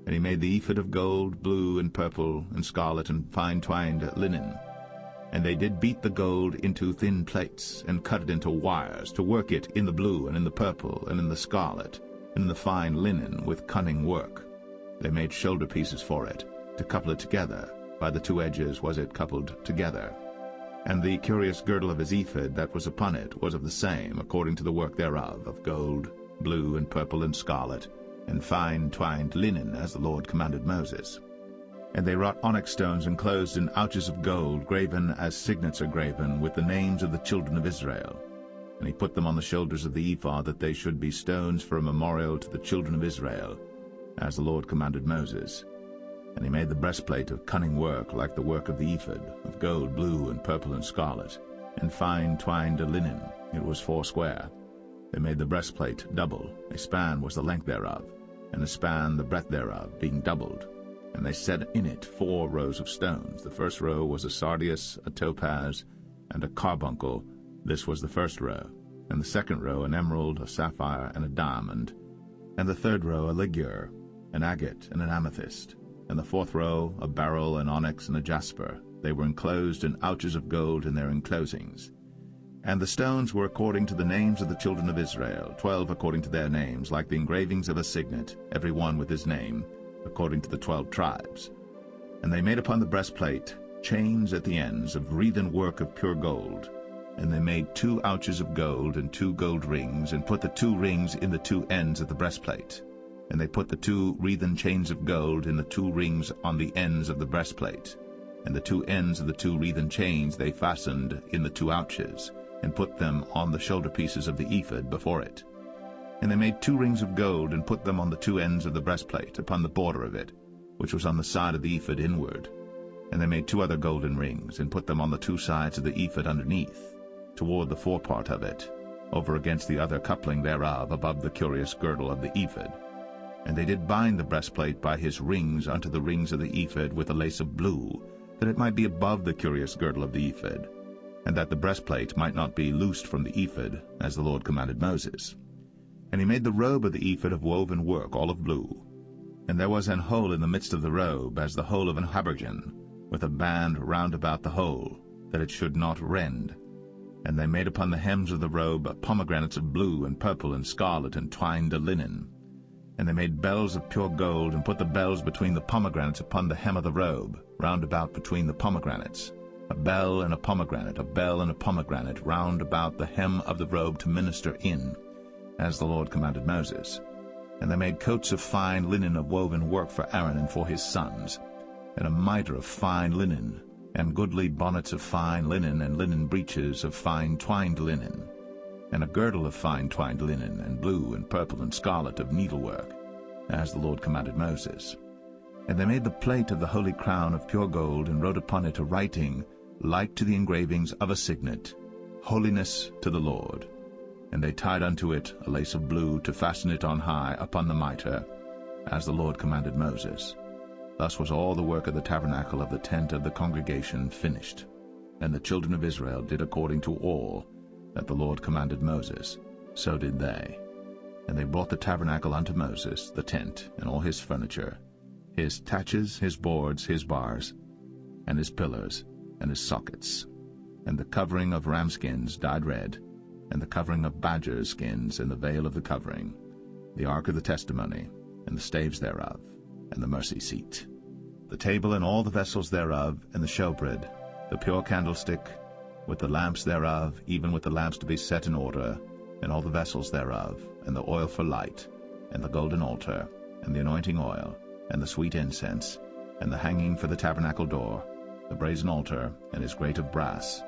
And he made the ephod of gold, blue, and purple, and scarlet, and fine twined linen. And they did beat the gold into thin plates, and cut it into wires, to work it in the blue, and in the purple, and in the scarlet, and in the fine linen with cunning work. They made shoulder pieces for it, to couple it together. By the 2 edges was it coupled together. And the curious girdle of his ephod that was upon it was of the same, according to the work thereof, of gold, blue, and purple, and scarlet, and fine twined linen, as the Lord commanded Moses. And they wrought onyx stones enclosed in ouches of gold, graven as signets are graven, with the names of the children of Israel. And he put them on the shoulders of the ephod, that they should be stones for a memorial to the children of Israel, as the Lord commanded Moses. And he made the breastplate of cunning work, like the work of the ephod, of gold, blue, and purple, and scarlet, and fine twined linen. It was 4 square. They made the breastplate double. A span was the length thereof, and a span the breadth thereof, being doubled. And they set in it 4 rows of stones. The first row was a sardius, a topaz, and a carbuncle. This was the first row. And the second row an emerald, a sapphire, and a diamond. And the third row a ligure. an agate, and an amethyst, and the fourth row a beryl, an onyx, and a jasper. They were enclosed in ouches of gold in their enclosings. And the stones were according to the names of the children of Israel, 12 according to their names, like the engravings of a signet, every one with his name, according to the 12 tribes. And they made upon the breastplate chains at the ends of wreathen work of pure gold. And they made 2 ouches of gold and 2 gold rings, and put the 2 rings in the 2 ends of the breastplate. And they put the 2 wreathen chains of gold in the 2 rings on the ends of the breastplate. And the 2 ends of the 2 wreathen chains they fastened in the 2 ouches, and put them on the shoulder pieces of the ephod before it. And they made 2 rings of gold, and put them on the 2 ends of the breastplate, upon the border of it, which was on the side of the ephod inward. And they made 2 other golden rings, and put them on the 2 sides of the ephod underneath, toward the forepart of it, over against the other coupling thereof, above the curious girdle of the ephod. And they did bind the breastplate by his rings unto the rings of the ephod with a lace of blue, that it might be above the curious girdle of the ephod, and that the breastplate might not be loosed from the ephod, as the Lord commanded Moses. And he made the robe of the ephod of woven work, all of blue. And there was an hole in the midst of the robe, as the hole of an habergeon, with a band round about the hole, that it should not rend. And they made upon the hems of the robe pomegranates of blue and purple and scarlet and twined linen. And they made bells of pure gold, and put the bells between the pomegranates upon the hem of the robe, round about between the pomegranates, a bell and a pomegranate round about the hem of the robe to minister in, as the Lord commanded Moses. And they made coats of fine linen of woven work for Aaron and for his sons, and a mitre of fine linen, and goodly bonnets of fine linen, and linen breeches of fine twined linen, and a girdle of fine twined linen, and blue and purple and scarlet of needlework, as the Lord commanded Moses. And they made the plate of the holy crown of pure gold, and wrote upon it a writing like to the engravings of a signet, Holiness to the Lord. And they tied unto it a lace of blue to fasten it on high upon the mitre, as the Lord commanded Moses. Thus was all the work of the tabernacle of the tent of the congregation finished. And the children of Israel did according to all that the Lord commanded Moses, so did they. And they brought the tabernacle unto Moses, the tent, and all his furniture, his taches, his boards, his bars, and his pillars, and his sockets, and the covering of ram skins dyed red, and the covering of badger skins, and the veil of the covering, the ark of the testimony, and the staves thereof, and the mercy seat, the table and all the vessels thereof, and the showbread, the pure candlestick, with the lamps thereof, even with the lamps to be set in order, and all the vessels thereof, and the oil for light, and the golden altar, and the anointing oil, and the sweet incense, and the hanging for the tabernacle door, the brazen altar, and his grate of brass,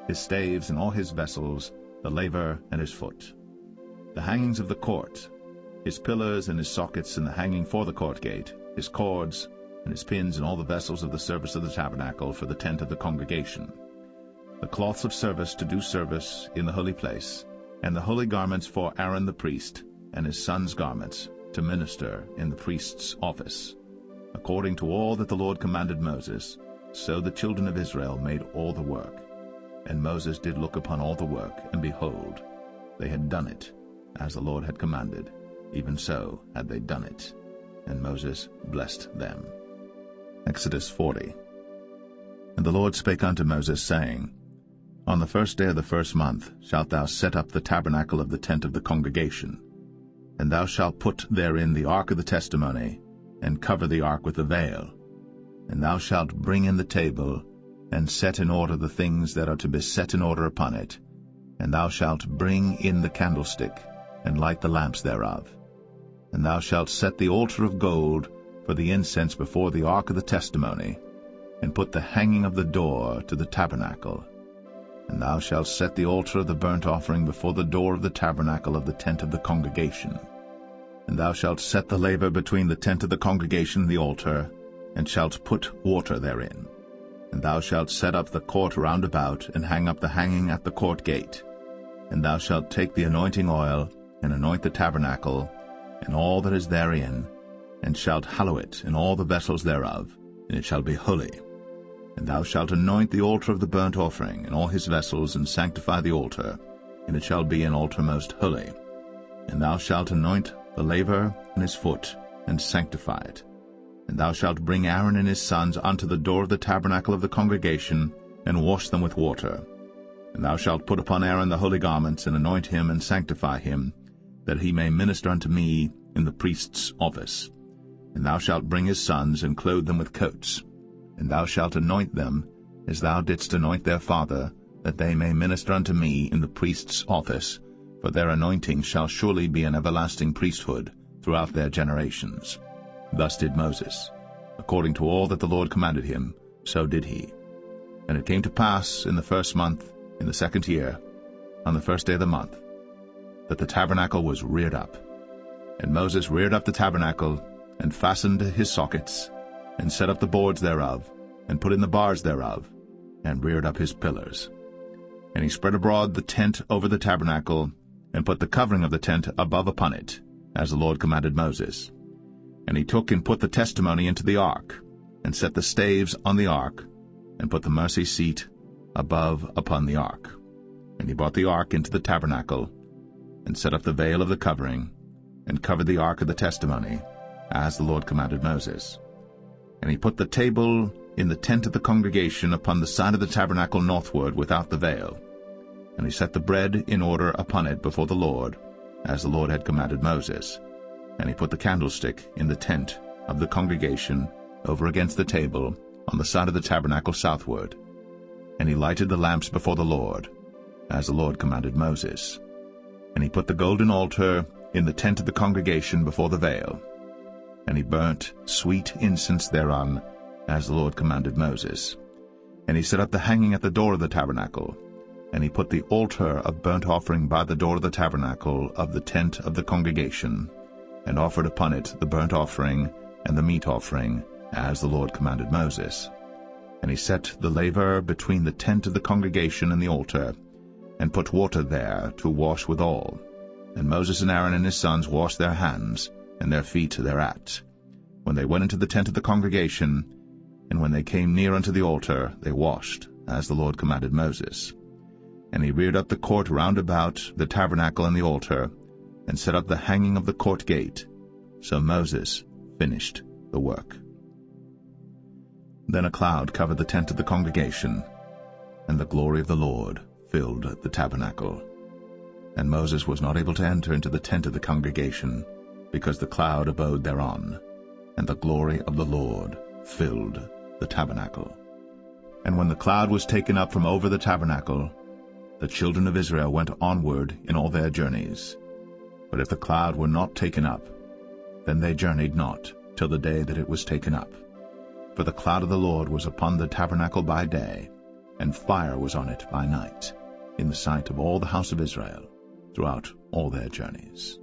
his staves and all his vessels, the laver and his foot, the hangings of the court, his pillars and his sockets, and the hanging for the court gate, his cords, and his pins, and all the vessels of the service of the tabernacle for the tent of the congregation, the cloths of service to do service in the holy place, and the holy garments for Aaron the priest, and his sons' garments, to minister in the priest's office. According to all that the Lord commanded Moses, so the children of Israel made all the work. And Moses did look upon all the work, and behold, they had done it, as the Lord had commanded, even so had they done it. And Moses blessed them. Exodus 40. And the Lord spake unto Moses, saying, On the 1st day of the 1st month shalt thou set up the tabernacle of the tent of the congregation, and thou shalt put therein the ark of the testimony, and cover the ark with the veil. And thou shalt bring in the table, and set in order the things that are to be set in order upon it. And thou shalt bring in the candlestick, and light the lamps thereof. And thou shalt set the altar of gold for the incense before the ark of the testimony, and put the hanging of the door to the tabernacle. And thou shalt set the altar of the burnt offering before the door of the tabernacle of the tent of the congregation. And thou shalt set the laver between the tent of the congregation and the altar, and shalt put water therein. And thou shalt set up the court round about, and hang up the hanging at the court gate. And thou shalt take the anointing oil, and anoint the tabernacle, and all that is therein, and shalt hallow it, and all the vessels thereof, and it shall be holy. And thou shalt anoint the altar of the burnt offering, and all his vessels, and sanctify the altar, and it shall be an altar most holy. And thou shalt anoint the laver and his foot, and sanctify it. And thou shalt bring Aaron and his sons unto the door of the tabernacle of the congregation, and wash them with water. And thou shalt put upon Aaron the holy garments, and anoint him, and sanctify him, that he may minister unto me in the priest's office. And thou shalt bring his sons, and clothe them with coats. And thou shalt anoint them, as thou didst anoint their father, that they may minister unto me in the priest's office, for their anointing shall surely be an everlasting priesthood throughout their generations. Thus did Moses. According to all that the Lord commanded him, so did he. And it came to pass in the 1st month, in the 2nd year, on the 1st day of the month, that the tabernacle was reared up. And Moses reared up the tabernacle, and fastened his sockets, and set up the boards thereof, and put in the bars thereof, and reared up his pillars. And he spread abroad the tent over the tabernacle, and put the covering of the tent above upon it, as the Lord commanded Moses. And he took and put the testimony into the ark, and set the staves on the ark, and put the mercy seat above upon the ark. And he brought the ark into the tabernacle, and set up the veil of the covering, and covered the ark of the testimony, as the Lord commanded Moses. And he put the table in the tent of the congregation upon the side of the tabernacle northward without the veil. And he set the bread in order upon it before the Lord, as the Lord had commanded Moses. And he put the candlestick in the tent of the congregation over against the table on the side of the tabernacle southward. And he lighted the lamps before the Lord, as the Lord commanded Moses. And he put the golden altar in the tent of the congregation before the veil. And he burnt sweet incense thereon, as the Lord commanded Moses. And he set up the hanging at the door of the tabernacle. And he put the altar of burnt offering by the door of the tabernacle of the tent of the congregation, and offered upon it the burnt offering and the meat offering, as the Lord commanded Moses. And he set the laver between the tent of the congregation and the altar, and put water there to wash withal. And Moses and Aaron and his sons washed their hands and their feet thereat, when they went into the tent of the congregation, and when they came near unto the altar, they washed, as the Lord commanded Moses. And he reared up the court round about the tabernacle and the altar, and set up the hanging of the court gate. So Moses finished the work. Then a cloud covered the tent of the congregation, and the glory of the Lord filled the tabernacle. And Moses was not able to enter into the tent of the congregation, because the cloud abode thereon, and the glory of the Lord filled the tabernacle. And when the cloud was taken up from over the tabernacle, the children of Israel went onward in all their journeys. But if the cloud were not taken up, then they journeyed not till the day that it was taken up. For the cloud of the Lord was upon the tabernacle by day, and fire was on it by night, in the sight of all the house of Israel, throughout all their journeys.